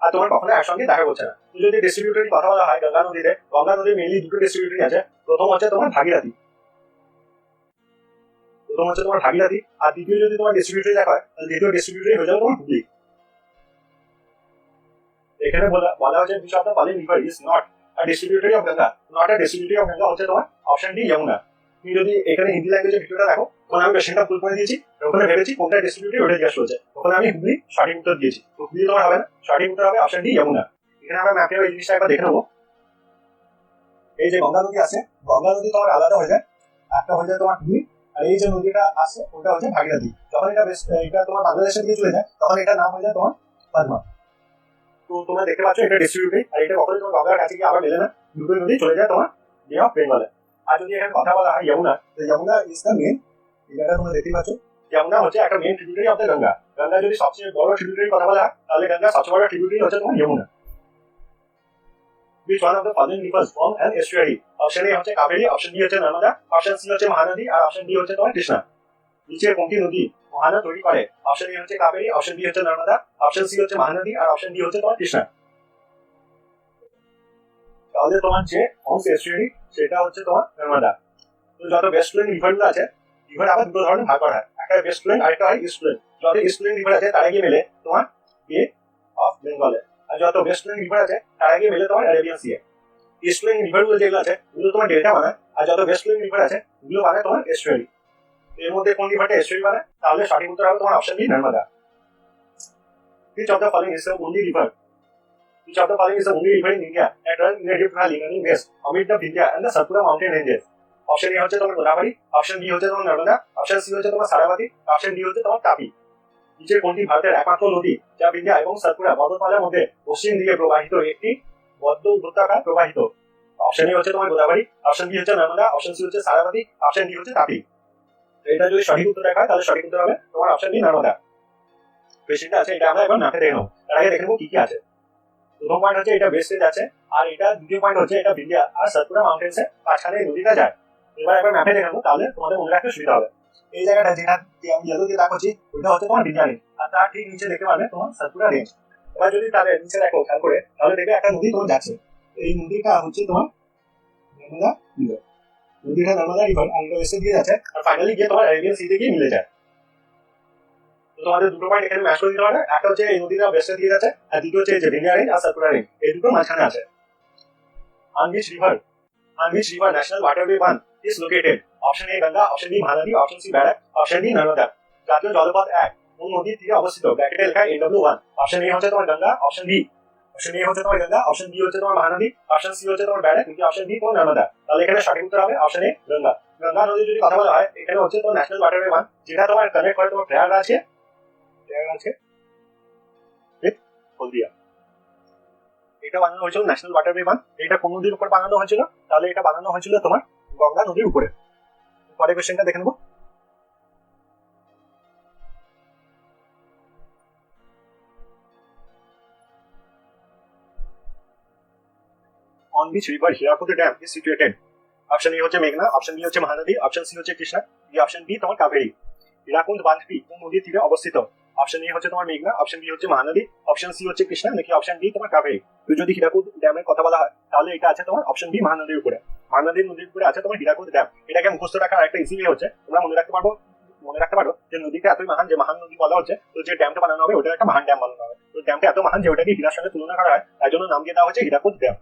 আর তোমার কখনো একসঙ্গে দেখা করছে না। যদি ডিস্ট্রিবিউটারি কথা বলা হয় গঙ্গা নদীতে, গঙ্গা নদীর মেইনলি দুটো ডিস্ট্রিবিউটারি আছে। প্রথম হচ্ছে তোমার ভাগীরথী, আর দ্বিতীয় যদি তোমার ডিস্ট্রিবিউটারি দেখা হয় তাহলে দ্বিতীয় ডিস্ট্রিবিউটারি হয়ে যাবে তোমার হুগলি। এখানে বলা হচ্ছে which of the following river is not a distributary of Ganga? Not a distributary of Ganga হচ্ছে তোমার অপশন ডি যমুনা। তুমি যদি এখানে হিন্দি ল্যাঙ্গুয়েজের ভিডিওটা দেখো, ওখানে আমি কোশ্চেনটা ফুল করে দিয়েছি, ওখানে ভেবেছি কোনটা ডিস্ট্রিবিউটরি ওটা জিজ্ঞাসা করছে, ওখানে আমি হুগলি সঠিক উত্তর দিয়েছি। তো হুগলি তোমার হবে না, সঠিক উত্তর হবে অপশন ডি যমুনা। এখানে আমরা ম্যাপে ওই জিনিসটা একবার দেখে নেবো। এই যে গঙ্গা নদী আছে, গঙ্গা নদী তোমার আলাদা হয়ে যায়, একটা হয়ে যায় তোমার হুগলি, আর এই যে নদীটা আছে ওটা হচ্ছে ভাগীরথী। যখন এটা তোমার বাংলাদেশের দিকে চলে যায় তখন এটার নাম হয়ে যায় তোমার পদ্মা। তো তোমরা দেখতে পাচ্ছ এটা ডিস্ট্রিবিউটরি, আর এটা কখনোই তোমার গঙ্গার কাছে গিয়ে আবার মেলে না, দুটো নদী চলে যায় তোমার বে অফ বেঙ্গলে। আর যদি এখানে কথা বলা হয় যমুনা, তো যমুনা ইজ দ্য মেন, এটা তোমরা দেখতে পাচ্ছ যমুনা হচ্ছে একটা main tributary of the Ganga. Ganga যদি সবচেয়ে বড় ট্রিবিউটারি কথা বলা হয় তাহলে গঙ্গা সবচেয়ে বড় ট্রিবিউটারি হচ্ছে তোমার Yamuna. which one of the following rivers form an estuary? Option A হচ্ছে কাবেরী, অপশন বি হচ্ছে নর্মদা, অপশন সি হচ্ছে মহানদী, আর অপশন ডি হচ্ছে তোমার কৃষ্ণা। নিচে কোনটি নদী মহানদ তৈরি করে? অপশন এ হচ্ছে কাবেরী, অপশন বি হচ্ছে নর্মদা, অপশন সি হচ্ছে মহানদী, আর অপশন ডি হচ্ছে তোমার কৃষ্ণা। তাহলে তোমার যে ফর্মস এস্টুয়ারি সেটা হচ্ছে তোমার নর্মদা। তো যত বেস্ট ফ্লোয়িং রিভার গুলো আছে, রিভার আবার দুটো ধরনের ভাগ করা হয়, একটা বেস্ট ফ্লোয়িং আর একটা হয় ইস্ট ফ্লোয়িং। যত ইস্ট ফ্লোয়িং রিভার আছে তারা গিয়ে মেলে তোমার বে অফ বেঙ্গলে, আর যত বেস্ট ফ্লোয়িং রিভার আছে তারা গিয়ে মেলে তোমার অ্যারাবিয়ান সি এ। ইস্ট ফ্লোয়িং রিভার গুলো যেগুলো আছে ওগুলো তোমার ডেল্টা বানায়, আর যত বেস্ট ফ্লোয়িং রিভার আছে ওগুলো বানায় তোমার এস্টুয়ারি। এর মধ্যে কোন রিভারটা এস্টুয়ারি বানায়? তাহলে সঠিক উত্তর হবে তোমার option B Narmada. Which of the following is the only river? Which of the following is the only river in India that runs in a deep valley running west amid the Vindhya and the Satpura mountain ranges? Option A হচ্ছে তোমার Godavari, option B হচ্ছে তোমার Narmada, option C হচ্ছে তোমার সারাবতী, option D হচ্ছে তোমার তাপি। নিচের কোনটি ভারতের একমাত্র নদী যা বিন্ধ্যা এবং সাতপুরা পর্বতমালার মধ্যে পশ্চিম দিকে প্রবাহিত একটি বদ্ধ উপত্যকায় প্রবাহিত? অপশন এ হচ্ছে তোমার গোদাবরী, অপশন বি হচ্ছে নর্মদা, অপশন সি হচ্ছে সারাবতী, অপশন ডি হচ্ছে তাপি। এটা যদি সঠিক উত্তর দেখা হয় তাহলে সঠিক উত্তর হবে তোমার অপশন বি নর্মদা। বেশিটা আছে এটা আমরা এবার নাকে দেখে নেবো, তার আগে দেখে নেবো কি কি আছে। প্রথম পয়েন্ট হচ্ছে এটা বেস্ট আছে, আর এটা দ্বিতীয় পয়েন্ট হচ্ছে এটা বিন্ধ্যা আর সাতপুরা মাউন্টেন্স এর মাঝখানে এই নদীটা যায়। এবার একবার ম্যাপে দেখে নেবো, তাহলে তোমাদের মনে রাখতে সুবিধা হবে। এই জায়গাটা যেটা আমি ইয়েলো দিয়ে দেখাচ্ছি ওটা হচ্ছে তোমার বিন্ধ্যা রেঞ্জ, আর তার ঠিক নিচে দেখতে পারবে তোমার সাতপুরা রেঞ্জ। এবার যদি তাদের নিচে দেখো খেয়াল করে, তাহলে দেখবে একটা নদী তোমার যাচ্ছে, এই নদীটা হচ্ছে তোমার নর্মদা রিভার। নদীটা নর্মদা রিভার আর এটা ওয়েস্টে দিয়ে যাচ্ছে, আর ফাইনালি গিয়ে তোমার অ্যারাবিয়ান সিতে গিয়ে মিলে যায়। তো তোমাদের দুটো পয়েন্ট এখানে ম্যাচ করে দিতে পারে, একটা হচ্ছে এই নদীটা ওয়েস্টে দিয়ে যাচ্ছে, আর দ্বিতীয় হচ্ছে যে বিন্ধ্যা রেঞ্জ আর সাতপুরা রেঞ্জ, এই দুটো মাঝখানে আছে। On which river national waterway one is located? Option A Ganga, option B Mahanadi, option C Barak, option D Narmada. জাতীয় জলপথ 1 কোন নদীর তীরে অবস্থিত? ব্র্যাকেটে লেখা NW1। অপশন এ হচ্ছে তোমার গঙ্গা, অপশন বি হচ্ছে তোমার গঙ্গা, অপশন বি হচ্ছে তোমার মহানদী, অপশন সি হচ্ছে তোমার ব্যারাক, নাকি অপশন ডি তোমার নর্মদা। তাহলে এখানে সঠিক উত্তর হবে অপশন এ গঙ্গা। গঙ্গা নদী যদি কথা বলা হয় এখানে হচ্ছে তোমার ন্যাশনাল ওয়াটারওয়ে 1, যেটা তোমার কানেক্ট করে তোমার প্রয়াগরাজকে with হলদিয়া। এটা বানানো হয়েছিল ন্যাশনাল ওয়াটারওয়ে 1। এটা কোন নদীর উপর বানানো হয়েছিল? তাহলে এটা বানানো হয়েছিল তোমার গঙ্গা নদীর উপরে। পরের কোশ্চেনটা দেখে নেবো। On which river Hirakud Dam is situated? Option A হচ্ছে মেঘনা, অপশন বি হচ্ছে মহানদী, অপশন সি হচ্ছে কৃষ্ণা, অপশন ডি তোমার কাবেরী। হীরাকুদ বাঁধটি কোন নদীর তীরে অবস্থিত? অপশন এ হচ্ছে তোমার মেঘনা, অপশন বি হচ্ছে মহানদী, অপশন সি হচ্ছে কৃষ্ণা, নাকি অপশন ডি তোমার কাবেরী। তো যদি হীরাকুদ ড্যামের কথা বলা হয় তাহলে এটা আছে তোমার অপশন বি মহানদীর উপরে। মহানদীর নদীর উপরে আছে তোমার হীরাকুদ ড্যাম। এটাকে মুখস্থ রাখার একটা ইজি ওয়ে হচ্ছে তোমরা মনে রাখতে পারো যে নদীটা এতই মহান যে মহান নদী বলা হচ্ছে, তো যে ড্যামটা বানানো হবে ওটা একটা মহান ড্যাম বানানো হবে। তো ড্যামটা এত মহান যে ওটাকে হীরার সঙ্গে তুলনা করা হয়, তাই জন্য নাম দিয়ে দেওয়া হচ্ছে Hirakud dam.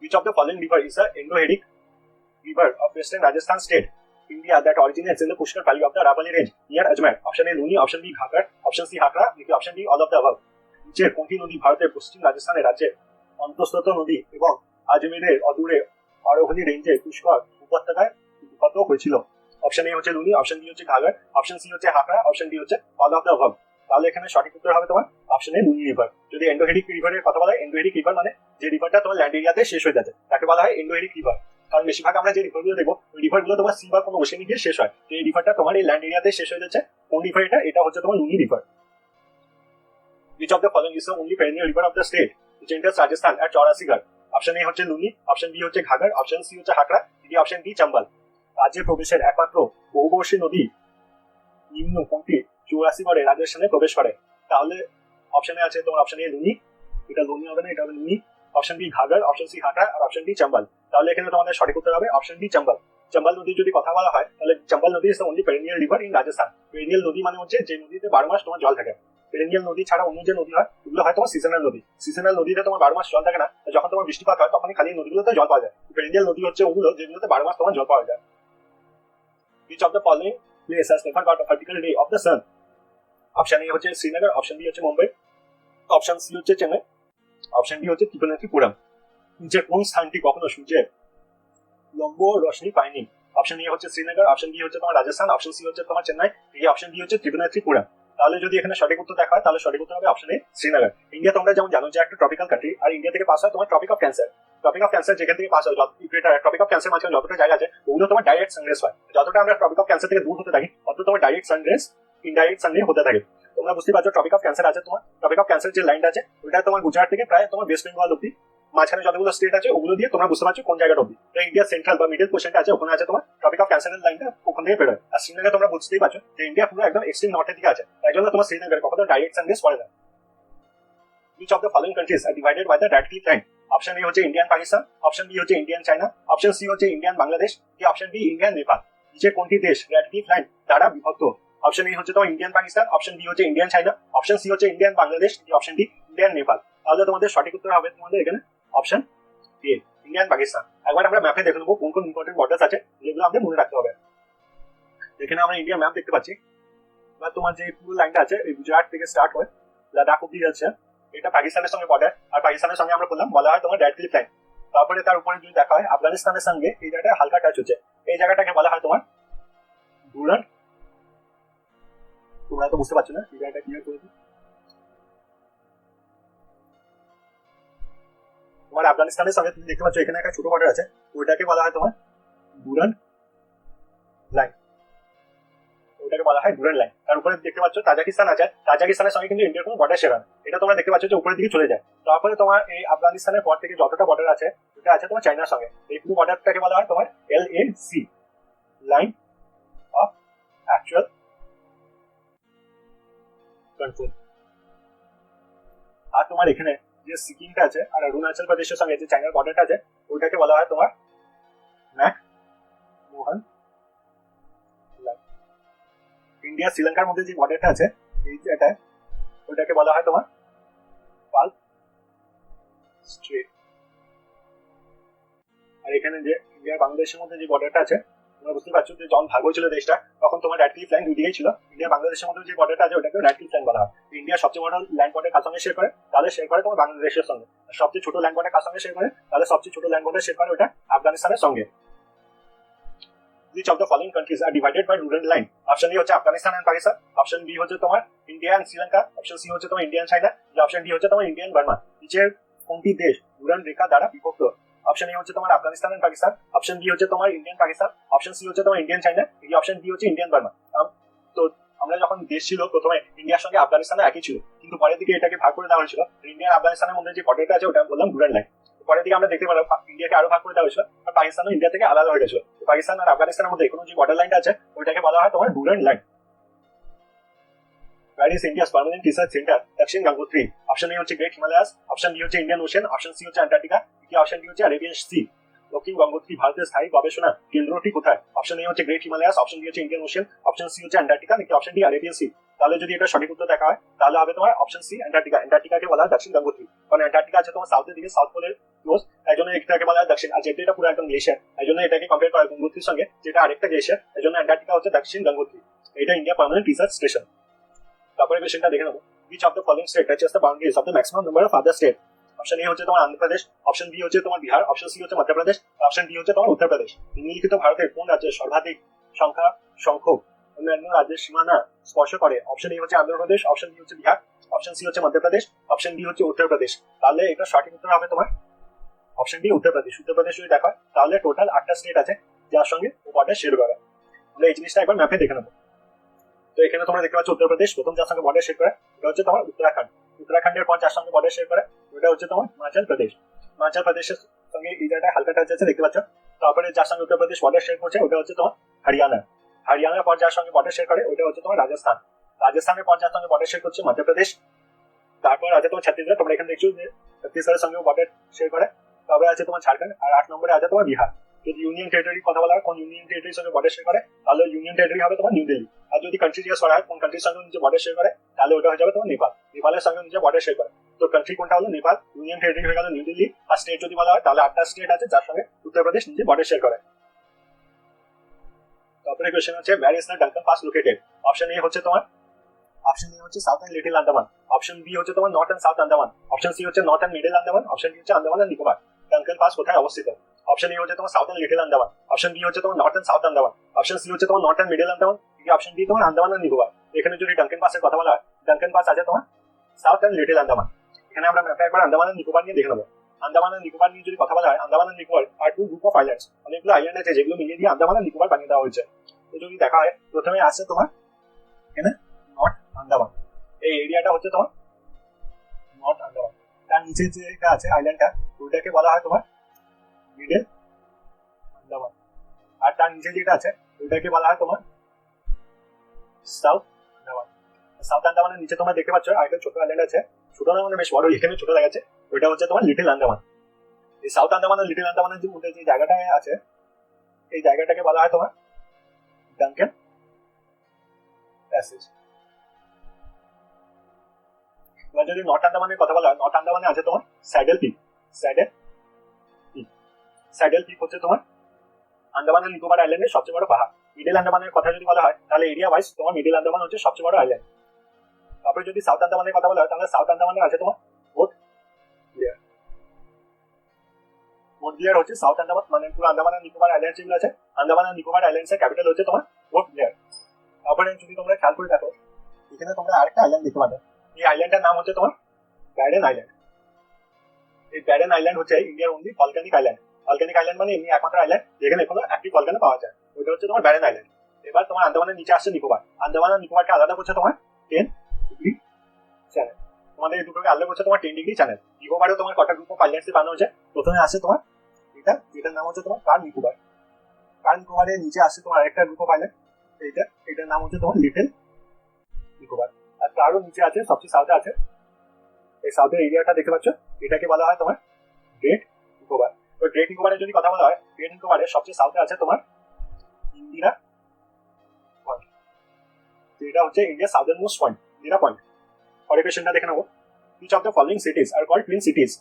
Which of the following river is the Indo-Heric river of western Rajasthan state, India, that originates in the Pushkar Valley of the Aravalli Range near Ajmer? Option A Luni, option B Ghakar, option C Hakra, নাকি option D all of the above? নিচের কোনটি নদী ভারতের পশ্চিম রাজস্থানের রাজ্যের অন্তঃস্থ নদী এবং আজমেরের অদূরে আরোহণী রেঞ্জের পুষ্কর উপত্যকায় উৎপন্ন হয়েছিল? অপশন এ হচ্ছে লুনি, অপশন বি হচ্ছে ঘাগর, অপশন সি হচ্ছে হাকড়া, অপশন ডি হচ্ছে অল অফ দ্য অ্যাবভ। তাহলে এখানে সঠিক উত্তর হবে তোমার অপশন এ লুনি রিভার। যদি এন্ডোহেরিক রিভারের কথা বলা হয়, এন্ডোহেরিক রিভার মানে যে রিভারটা তোমার ল্যান্ড এরিয়াতে শেষ হয়ে যাচ্ছে তাকে বলা হয় এন্ডোহেরিক রিভার। কারণ বেশিরভাগ আমরা যে রিভারগুলো দেখবো ওই রিভারগুলো তোমার সি বা কোনো ওশেনে গিয়ে শেষ হয়, এই রিভারটা তোমার এই ল্যান্ড এরিয়াতে শেষ হয়ে যাচ্ছে। কোন রিভার এটা? এটা হচ্ছে তোমার Luni river. Which of the following is the only perennial river of the state which enters Rajasthan at Chaurasigarh? Option A হচ্ছে লুনি, অপশন বি হচ্ছে ঘাগর, অপশন সি হচ্ছে হাকড়া, নাকি অপশন ডি চম্বল। রাজ্যে প্রবেশের একমাত্র বহুবর্ষী নদী নিম্ন কোনটি 84 গড়ে রাজস্থানে প্রবেশ করে? তাহলে অপশনে আছে তোমার অপশন এ লুনি, এটা লুনি হবে না, এটা হবে Luni, option B Ghaggar, option C Hakra, আর অপশন ডি চম্বল। তাহলে এখানে তোমাদের সঠিক উত্তর হবে অপশন ডি চম্বল। চম্বল নদীর যদি কথা বলা হয় তাহলে চম্বল নদী is the only perennial river in Rajasthan. Perennial নদী মানে হচ্ছে যে নদীতে 12 মাস তোমার জল থাকে। পেরেনিয়াল নদী ছাড়া অন্য যে নদী হয় ওগুলো হয় তোমার সিজনাল নদী। সিজনাল নদীতে তোমার 12 মাস জল থাকে না, যখন তোমার বৃষ্টিপাত হয় তখনই খালি নদীগুলোতে জল পাওয়া যায়। পেরেনিয়াল নদী হচ্ছে ওগুলো যেগুলোতে 12 মাস তোমার জল পাওয়া যায়। Which of the following place has never got a vertical ray of the sun? Option A হচ্ছে শ্রীনগর, অপশন বি হচ্ছে মুম্বাই, অপশন সি হচ্ছে চেন্নাই, অপশন ডি হচ্ছে ত্রিপুরাপুরম। নিচের কোন স্থানটি কখনো সূর্যের লম্ব রশ্মি পায়নি? অপশন এ হচ্ছে শ্রীনগর, অপশন বি হচ্ছে তোমার রাজস্থান, অপশন সি হচ্ছে তোমার চেন্নাই, এই অপশন ডি হচ্ছে ত্রিপুরাপুরম। তাহলে যদি এখানে সঠিক উত্তর দেখা হয় তাহলে সঠিক উত্তর হবে অপশন এ শ্রীনগর। ইন্ডিয়া তোমরা যেমন জানো যে একটা ট্রপিক্যাল কান্ট্রি, আর ইন্ডিয়া থেকে পাস হয় তোমার tropic of cancer. Tropic of cancer যেখান থেকে পাস হয়, ট্রপিক অফ ক্যান্সার মাঝখানে যতটা জায়গা আছে ওগুলো তোমার ডাইরেক্ট সানরেস হয়। যতটা আমরা ট্রপিক অফ ক্যান্সার থেকে দূর হতে থাকি তত তোমার ডাইরেক্ট সানরেস ইনডাইরেক্ট সানরে হতে থাকে। তোমরা বুঝতে পারছো ট্রপিক অফ ক্যান্সার আছে, তোমার ট্রপিক অফ ক্যান্সার যে লাইনটা আছে ওইটা তোমার গুজরাট থেকে প্রায় তোমার ওয়েস্ট বেঙ্গল অব্দি মাঝখানে যতগুলো স্টেট আছে ওগুলো দিয়ে তোমরা বুঝতে পারছো কোন জায়গাটা অব্দি। ইন্ডিয়া সেন্ট্রাল বা মিডল পোর্শনটা আছে, ওখানে আছে তোমার টপিক অফ ক্যান্সারের লাইনটা ওখান থেকে বেরোয়। আর শ্রীনগর তোমরা বুঝতেই পারছো যে ইন্ডিয়া পুরো একদম এক্সট্রিম নর্থের দিকে আছে, তাই জন্য তোমার শ্রীনগর কখনো ডাইরেক্ট সানরাইজ পড়ে না। Which of the following countries are divided by the Radcliffe line? Option A হচ্ছে ইন্ডিয়ান পাকিস্তান, অপশন বি হচ্ছে ইন্ডিয়ান চায়না, অপশন সি হচ্ছে Indian Bangladesh, option D Indian Nepal. নিচে কোনটি দেশ র্যাডক্লিফ লাইন দ্বারা বিভক্ত? অপশন এ হচ্ছে তোমার ইন্ডিয়ান পাকিস্তান, অপশন বি হচ্ছে ইন্ডিয়ান চায়না, অপশন সি হচ্ছে Indian Bangladesh, option D Indian Nepal. তাহলে তোমাদের সঠিক উত্তর হবে তোমাদের এখানে অপশন এ ইন্ডিয়ান পাকিস্তান। একবার আমরা ম্যাপে দেখে নেবো কোন কোন ইম্পর্টেন্ট বর্ডার্স আছে যেগুলো আমাদের মনে রাখতে হবে। এখানে আমরা ইন্ডিয়ান ম্যাপ দেখতে পাচ্ছি, বা তোমার যে পুরো লাইনটা আছে এই গুজরাট থেকে স্টার্ট হয় লাদাখ অব্দি যাচ্ছে, এটা পাকিস্তানের সঙ্গে বর্ডার। আর পাকিস্তানের সঙ্গে আমরা বললাম বলা হয় তোমার র্যাডক্লিফ লাইন। তারপরে তার উপরে যদি দেখা হয় আফগানিস্তানের সঙ্গে এই জায়গাটা হালকা টাচ হচ্ছে, এই জায়গাটাকে বলা হয় তোমার ডুরান্ড। তোমরা তো বুঝতে পারছো না এই জায়গাটা ক্লিয়ার করে দিই। তোমার আফগানিস্তানের সঙ্গে তুমি দেখতে পাচ্ছ এখানে একটা ছোট বর্ডার আছে, ওইটাকে বলা হয় তোমার ডুরান্ড লাইন, ওটাকে বলা হয় ডুরান্ড লাইন। তার উপরে দেখতে পাচ্ছ তাজিকিস্তান আছে, তাজিকিস্তানের সঙ্গে কিন্তু ইন্ডিয়ার কোনো বর্ডার শেয়ার না, এটা তোমরা দেখতে পাচ্ছ যে উপরের দিকে চলে যায়। তারপরে তোমার এই আফগানিস্তানের পর থেকে যতটা বর্ডার আছে এটা আছে তোমার চায়নার সঙ্গে, এই পুরো বর্ডারটাকে বলা হয় তোমার LAC line of actual control. আর তোমার এখানে যে সিকিমটা আছে আর অরুণাচল প্রদেশের সঙ্গে যে চায়নার বর্ডারটা আছে ওইটাকে বলা হয় তোমার ম্যাক মোহন। ইন্ডিয়া শ্রীলঙ্কার মধ্যে যে বর্ডারটা আছে এই জায়গায় ওইটাকে বলা হয় তোমার পাল স্ট্রেট। আর এখানে যে ইন্ডিয়া বাংলাদেশের মধ্যে যে বর্ডারটা আছে তোমরা বুঝতে পারছো যে যখন ভাগ হয়েছিল দেশটা তখন তোমার র্যাডক্লিফ লাইন দুই দিকেই ছিল। ইন্ডিয়া বাংলাদেশের মধ্যে যে বর্ডারটা আছে ওটাকে র্যাডক্লিফ লাইন বলা হয়। ইন্ডিয়া সবচেয়ে বড় ল্যান্ড বর্ডার কার সঙ্গে শেয়ার করে? তাহলে শেয়ার করে তোমার বাংলাদেশের সঙ্গে। আর সবচেয়ে ছোট ল্যান্ড বর্ডার কার সঙ্গে শেয়ার করে? তাহলে সবচেয়ে ছোট ল্যান্ড বর্ডার শেয়ার করে ওটা আফগানিস্তানের সঙ্গে। Which of the following countries are divided by Durand line? Option A হচ্ছে Afghanistan and Pakistan, option B হচ্ছে তোমার India and Sri Lanka, option C হচ্ছে তোমার ইন্ডিয়ান চায়না, অপশন ডি হচ্ছে তোমার ইন্ডিয়ান বার্মা। নিচের কোনটি দেশ ডুরান্ড রেখা দ্বারা বিভক্ত? অপশন এ হচ্ছে তোমার Afghanistan and Pakistan, option B হচ্ছে তোমার ইন্ডিয়ান পাকিস্তান, অপশন সি হচ্ছে তোমার ইন্ডিয়ান চায়না, অপশন ডি হচ্ছে ইন্ডিয়ান বার্মা। তো আমরা যখন দেশ ছিল প্রথমে ইন্ডিয়ার সঙ্গে আফগানিস্তানে একই ছিল, কিন্তু পরের দিকে এটাকে ভাগ করে দেওয়া হয়েছিল। ইন্ডিয়া আর আফগানিস্তানের মধ্যে যে বর্ডারটা আছে ওটা বললাম ডুরান্ড লাইন। পরের দিকে আমরা দেখতে পেলাম ইন্ডিয়াকে আরো ভাগ করে দেওয়া হয়েছিল আর পাকিস্তানও ইন্ডিয়া থেকে আলাদা হয়ে গেছিল। পাকিস্তান আর আফগানিস্তানের মধ্যে কোনো যে বর্ডার লাইনটা আছে ওইটাকে বলা হয় তোমার Durand line. Where is India's permanent research center? দক্ষিণ গঙ্গোত্রী। অপশন এ হচ্ছে গ্রেট হিমালয়াস, অপশন বি হচ্ছে ইন্ডিয়ান ওশেন, অপশন সি হচ্ছে অ্যান্টার্কটিকা, অপশন ডি হচ্ছে আরেবিয়ান সি। দক্ষিণ গঙ্গোত্রী ভারতের স্থায়ী গবেষণা কেন্দ্রটি কোথায়? অপশন এ হচ্ছে গ্রেট হিমালয়াস, অপশন বি হচ্ছে ইন্ডিয়ান ওশেন, অপশন সি হচ্ছে Antarctica, option D Arabian Sea. তাহলে যদি এটা সঠিক উত্তর দেখা হয় তাহলে হবে তোমার অপশন সি অ্যান্টার্কটিকা। অ্যান্টার্কটিকাকে বলা হয় দক্ষিণ গঙ্গোত্রী, কারণ অ্যান্টার্কটিকা আছে তোমার সাউথের দিকে, সাউথ পোলের ক্লোজ, তাই জন্য এটাকে বলা হয় দক্ষিণ। আর যেটা এটা পুরো একদম গ্লেশিয়ার, তাই জন্য এটাকে কম্পেয়ার করা হয় গঙ্গোত্রীর সঙ্গে, যেটা আরেকটা গ্লেশিয়ার, তাই জন্য অ্যান্টার্কটিকা হচ্ছে দক্ষিণ গঙ্গোত্রী। এটা ইন্ডিয়া পার্মানেন্ট রিসার্চ স্টেশন। তারপরে কোশ্চেনটা দেখে নেবো, which of the following state touches the boundaries of the maximum number of other states? Option A হচ্ছে তোমার অন্ধ্রপ্রদেশ, অপশন বি হচ্ছে তোমার বিহার, অপশন সি হচ্ছে মধ্যপ্রদেশ, অপশন ডি হচ্ছে তোমার উত্তরপ্রদেশ। নিম্নলিখিত ভারতের কোন রাজ্যের সর্বাধিক সংখ্যক অন্যান্য রাজ্যের সীমানা স্পর্শ করে? অপশন এ হচ্ছে অন্ধ্রপ্রদেশ, অপশন বি হচ্ছে বিহার, অপশন সি হচ্ছে মধ্যপ্রদেশ, অপশন ডি হচ্ছে উত্তরপ্রদেশ। তাহলে এটা সঠিক উত্তর হবে তোমার অপশন ডি উত্তরপ্রদেশ। উত্তরপ্রদেশ যদি দেখা হয় তাহলে টোটাল 8টা স্টেট আছে যার সঙ্গে বর্ডার শেয়ার করে। আমরা এই জিনিসটা একবার ম্যাপে দেখে নেবো। তো এখানে তোমরা দেখতে পাচ্ছ উত্তরপ্রদেশ প্রথম যার সঙ্গে বর্ডার শেয়ার করে এটা হচ্ছে তোমার উত্তরাখণ্ড। উত্তরাখণ্ডের পর যার সঙ্গে বর্ডার শেয়ার করে ওটা হচ্ছে তোমার হিমাচল প্রদেশ। হিমাচল প্রদেশের সঙ্গে এই জায়গাটা হালকা টাচ আছে দেখতে পাচ্ছ। তারপরে যার সঙ্গে উত্তরপ্রদেশ বর্ডার শেয়ার করছে ওটা হচ্ছে তোমার হরিয়ানা। হরিয়ানার পর যার সঙ্গে বর্ডার শেয়ার করে ওটা হচ্ছে তোমার রাজস্থান। রাজস্থানের পর যার সঙ্গে বর্ডার শেয়ার করছে মধ্যপ্রদেশ। তারপর আছে তোমার ছত্তিশগড়, তোমরা এখানে দেখছো যে ছত্তিশগড়ের সঙ্গে বর্ডার শেয়ার করে। তারপরে আছে তোমার ঝাড়খণ্ড, আর 8 নম্বরে আছে তোমার বিহার। যদি ইউনিয়ন টেরিটরির কথা বলা হয় কোন ইউনিয়ন টেরিটরির সঙ্গে বর্ডার শেয়ার করে তাহলে ইউনিয়ন টেরিটরি হবে তোমার নিউ দিল্লি। আর যদি কান্ট্রি জিজ্ঞেস করা হয় কোন কান্ট্রির সঙ্গে নিজে বর্ডার শেয়ার করে তাহলে ওটা হয়ে যাবে তোমার নেপাল। নেপালের সঙ্গে নিজে বর্ডার শেয়ার করে। তো কান্ট্রি কোনটা হলো নেপাল, ইউনিয়ন টেরিটরি হয়ে গেল নিউ দিল্লি। আর স্টেট যদি বলা হয় তাহলে 8টা স্টেট আছে যার সঙ্গে উত্তরপ্রদেশ নিজে বর্ডার শেয়ার করে। তারপরে কোশ্চেন হচ্ছে where is the Duncan Pass located? Option A হচ্ছে তোমার south and little Andaman, option B হচ্ছে তোমার north and south Andaman, option C হচ্ছে north and middle Andaman, option D হচ্ছে Andaman and Nicobar. Duncan pass কোথায় অবস্থিত? অপশন এ হচ্ছে তোমার south and little Andaman, option B হচ্ছে তোমার north and south Andaman, option C হচ্ছে তোমার north and middle Andaman, option D তোমার আন্দামান এন্ড নিকোবর। এখানে যদি ডাঙ্কান পাসের কথা বলা হয় ডাঙ্কান পাস আছে তোমার সাউথ এন্ড লিটল আন্দামান। এখানে আমরা ম্যাপে একবার আন্দামান এন্ড নিকোবর নিয়ে দেখে নেবো। আন্দামান এন্ড নিকোবর নিয়ে যদি কথা বলা হয় আন্দামান এন্ড নিকোবর আর টু গ্রুপ অফ আইল্যান্ডস, অনেকগুলো আইল্যান্ড আছে যেগুলো মিলিয়ে দিয়ে আন্দামান এন্ড নিকোবর বানিয়ে দেওয়া হয়েছে। তো যদি দেখা হয় প্রথমে আসছে তোমার এখানে নর্থ আন্দামান, এই এরিয়াটা হচ্ছে তোমার নর্থ আন্দামান। তার নিচে যেটা আছে আইল্যান্ডটা, ওইটাকে বলা হয় তোমার মিডল আন্দামান। আর তার নিচে যেটা আছে ওইটাকে বলা হয় তোমার সাউথ আন্দামান। সাউথ আন্দামানের নিচে তোমরা দেখতে পাচ্ছ আরেকটা ছোট আইল্যান্ড আছে, ছোট না মানে বেশ বড়, এখানে ছোট লাগাচ্ছে, ওইটা হচ্ছে তোমার লিটল আন্দামান। এই সাউথ আন্দামান আর লিটল আন্দামানের যে মধ্যে যে জায়গাটা আছে, এই জায়গাটাকে বলা হয় তোমার ডানকান প্যাসেজ। এবার যদি নর্থ আন্দামানের কথা বলা হয়, নর্থ আন্দামানে আছে তোমার স্যাডেল পিক। স্যাডেল পিক হচ্ছে তোমার আন্দামান আর নিকোবর আইল্যান্ডের সবচেয়ে বড় পাহাড়। মিডল আন্দামানের কথা যদি বলা হয় তাহলে এরিয়া ওয়াইজ তোমার মিডল আন্দামান হচ্ছে সবচেয়ে বড় আইল্যান্ড। তারপরে যদি সাউথ আন্দামানের কথা বলা হয় তাহলে সাউথ আন্দামানে আছে তোমার পোর্ট ব্লেয়ার হচ্ছে সাউথ আন্দামান, মানে পুরো আন্দামান আর নিকোবর আইল্যান্ড যেগুলো আছে, আন্দামান আর নিকোবর আইল্যান্ডস এর ক্যাপিটাল হচ্ছে তোমার পোর্ট ব্লেয়ার। তারপরে যদি তোমরা খেয়াল করে দেখো, এখানে তোমরা আরেকটা আইল্যান্ড দেখতে পাবে, এই আইল্যান্ডটার নাম হচ্ছে তোমার ব্যারেন আইল্যান্ড। এই ব্যারেন আইল্যান্ড হচ্ছে ইন্ডিয়ার only volcanic island. Volcanic island মানে এমনি একমাত্র আইল্যান্ড যেখানে কোনো অ্যাক্টিভ ভলকানো পাওয়া যায়, ওইটা হচ্ছে তোমার ব্যারেন আইল্যান্ড। এবার তোমার আন্দামানের নিচে আসছে নিকোবর। আন্দামান আর নিকোবরকে আলাদা করছে তোমার 10 ডিগ্রি চ্যানেল। তোমাদের এই দুটোকে আলাদা করছে তোমার 10 ডিগ্রি চ্যানেল। নিকোবরেও তোমার কটা গ্রুপ অফ আইল্যান্ডস বানানো হচ্ছে। প্রথমে আসছে তোমার এটা, যেটার নাম হচ্ছে তোমার কার নিকোবর। কার নিকোবরের নিচে আসছে তোমার আরেকটা গ্রুপ অফ আইল্যান্ড, এটার নাম হচ্ছে তোমার লিটল নিকোবর। আর তারও নিচে আছে, সবচেয়ে সাউথে আছে, এই সাউথের এরিয়াটা দেখতে পাচ্ছ, এটাকে বলা হয় তোমার গ্রেট নিকোবর। তো গ্রেট নিকোবরের যদি কথা বলা হয়, গ্রেট নিকোবরের সবচেয়ে সাউথে আছে তোমার ইন্দিরা পয়েন্ট, যেটা হচ্ছে India southern most point, Indira point. পরের কোয়েশ্চেনটা দেখে নেবো, which of the following cities are called twin cities?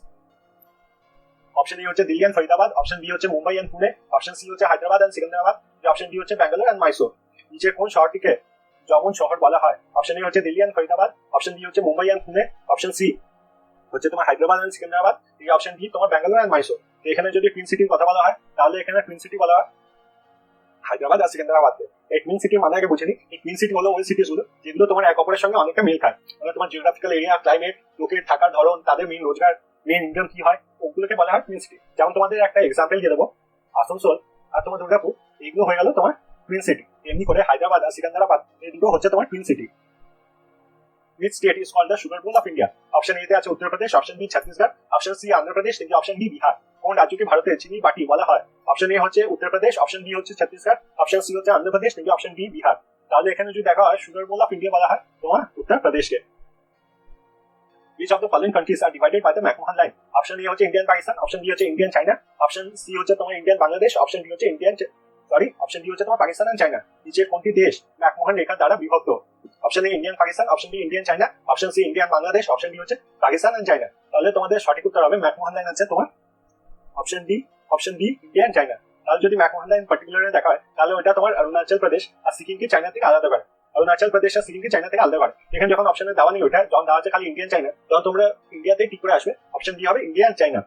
Option A হচ্ছে Delhi and Faridabad, option B হচ্ছে Mumbai and Pune, option C হচ্ছে Hyderabad and Secunderabad, option D হচ্ছে ব্যাঙ্গালোর এন্ড মাইসোর। নিচে কোন শহরটিকে যমুন শহর বলা হয়? অপশন এ হচ্ছে Delhi and Faridabad, option B হচ্ছে Mumbai and Pune, option C হচ্ছে তোমার হায়দ্রাবাদ এন্ড সিকান্দ্রাবাদ, এই অপশন ডি তোমার ব্যাঙ্গালোর এন্ড মাইসোর। তো এখানে যদি টুইন সিটির কথা বলা হয় তাহলে এখানে টুইন সিটি বলা হয় হায়দ্রাবাদ আর সিকান্দ্রাবাদকে। এই টুইন সিটি মানে আগে বুঝে নি, এই টুইন সিটি হলো ওই সিটিস গুলো যেগুলো তোমার এক অপরের সঙ্গে অনেকটা মিল খায়, মানে তোমার জিওগ্রাফিক্যাল এরিয়া, ক্লাইমেট, লোকের থাকার ধরন, তাদের মেইন রোজগার, মেইন ইনকাম কি হয়, ওগুলোকে বলা হয় টুইন সিটি। যেমন তোমাদের একটা এক্সাম্পল দিয়ে দেবো, আসানসোল আর তোমার দুর্গাপুর, এইগুলো হয়ে গেল তোমার টুইন সিটি। এমনি করে হায়দ্রাবাদ আর সিকান্দ্রাবাদ এই দুটো হচ্ছে তোমার twin city. Which state is called the sugar bowl of India? Option A তে আছে Uttar Pradesh, option B Chhattisgarh, option C Andhra Pradesh, নাকি অপশন ডি বিহার। কোন রাজ্যকে ভারতের চিনি বাটি বলা হয়? অপশন এ হচ্ছে উত্তরপ্রদেশ, অপশন বি হচ্ছে ছত্তিশগড়, অপশন সি হচ্ছে অন্ধ্রপ্রদেশ, নাকি অপশন ডি বিহার। তাহলে এখানে যদি দেখা হয় সুগার বোল অফ ইন্ডিয়া বলা হয় তোমার উত্তরপ্রদেশকে। Which of the following countries are divided by the McMahon line? Option A হচ্ছে ইন্ডিয়ান পাকিস্তান, অপশন বি হচ্ছে ইন্ডিয়ান চাইনা, অপশন সি হচ্ছে তোমার ইন্ডিয়ান বাংলাদেশ, অপশন ডি হচ্ছে অপশন ডি হচ্ছে তোমার পাকিস্তান এন্ড চাইনা। নিচের কোনটি দেশ ম্যাকমোহন রেখা দ্বারা বিভক্ত? Option A Indian Pakistan, option B Indian China, option C Indian Bangladesh, option D হচ্ছে পাকিস্তান এন্ড চাইনা। তাহলে তোমাদের সঠিক উত্তর হবে ম্যাকমোহন লাইন আছে তোমার অপশন ডি ইন্ডিয়ান চাইনা। তাহলে যদি ম্যাকমোহন লাইন পার্টিকুলারে দেখা হয় তাহলে ওটা তোমার অরুণাচল প্রদেশ আর সিকিমকে চাইনা থেকে আলাদা করে। অরুণাচল প্রদেশ আর সিকিমকে চাইনা থেকে আলাদা করে। এখানে যখন অপশনে দেওয়া নেই ওটা, যখন দেওয়া আছে খালি ইন্ডিয়ান চাইনা, তখন তোমরা ইন্ডিয়াতেই ঠিক করে আসবে, অপশন ডি হবে ইন্ডিয়ান চাইনা।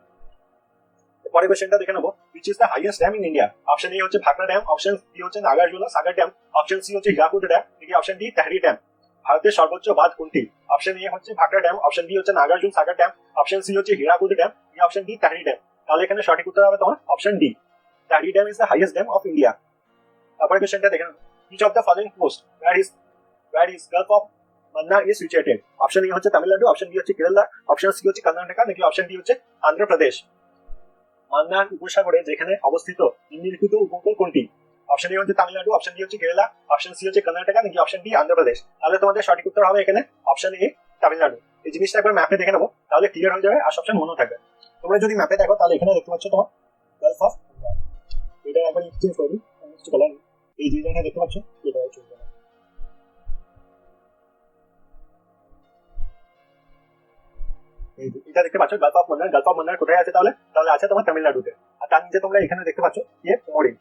পরের কোশ্চেনটা দেখে নেবো, which is the highest dam in India? Option A হচ্ছে ভাকরা ড্যাম, অপশন বি হচ্ছে নাগার্জুনা সাগর ড্যাম, অপশন সি হচ্ছে হীরাকুদ ড্যাম, নাকি অপশন ডি তেহরি ড্যাম। ভারতের সর্বোচ্চ বাঁধ কোনটি? অপশন এ হচ্ছে ভাকরা ড্যাম, অপশন বি হচ্ছে Nagarjuna Sagar dam, option C হচ্ছে হীরাকুদ ড্যাম, নাকি অপশন ডি তেহরি ড্যাম। তাহলে এখানে সঠিক উত্তর হবে তোমার option D, Tehri dam is the highest dam of India. তারপরে কোশ্চেনটা দেখে নেবো, which of the following coast where is Gulf of Mannar is situated? Option A হচ্ছে তামিলনাড়ু, অপশন বি হচ্ছে কেরালা, অপশন সি হচ্ছে কর্ণাটক, নাকি অপশন ডি হচ্ছে অন্ধ্রপ্রদেশ। মান্নার উপসাগরে যেখানে অবস্থিত নিম্নলিখিত উপকূল কোনটি? অপশন এ হচ্ছে তামিলনাড়ু, অপশন বি হচ্ছে কেরালা, অপশন সি হচ্ছে কর্ণাটক, নাকি অপশন ডি অন্ধ্রপ্রদেশ। তাহলে তোমাদের সঠিক উত্তর হবে এখানে অপশন এ তামিলনাড়ু। এই জিনিসটা একবার ম্যাপে দেখে নেবো তাহলে ক্লিয়ার হয়ে যাবে আর সবসময় মনে থাকবে। তোমরা যদি ম্যাপে দেখো তাহলে এখানে দেখতে পাচ্ছ তোমার গালফ অফ বেঙ্গল, এটা একবার এক্সচেঞ্জ করে দিই, কালার এই যে জায়গাটা দেখতে পাচ্ছ এটা হচ্ছে এটা দেখতে পাচ্ছ gulf of Mannar. Gulf of Mannar কোথায় আছে? তাহলে আছে তোমার তামিলনাড়ুতে। আর তার নিচে তোমরা এখানে দেখতে পাচ্ছ কেপ কোমোরিন।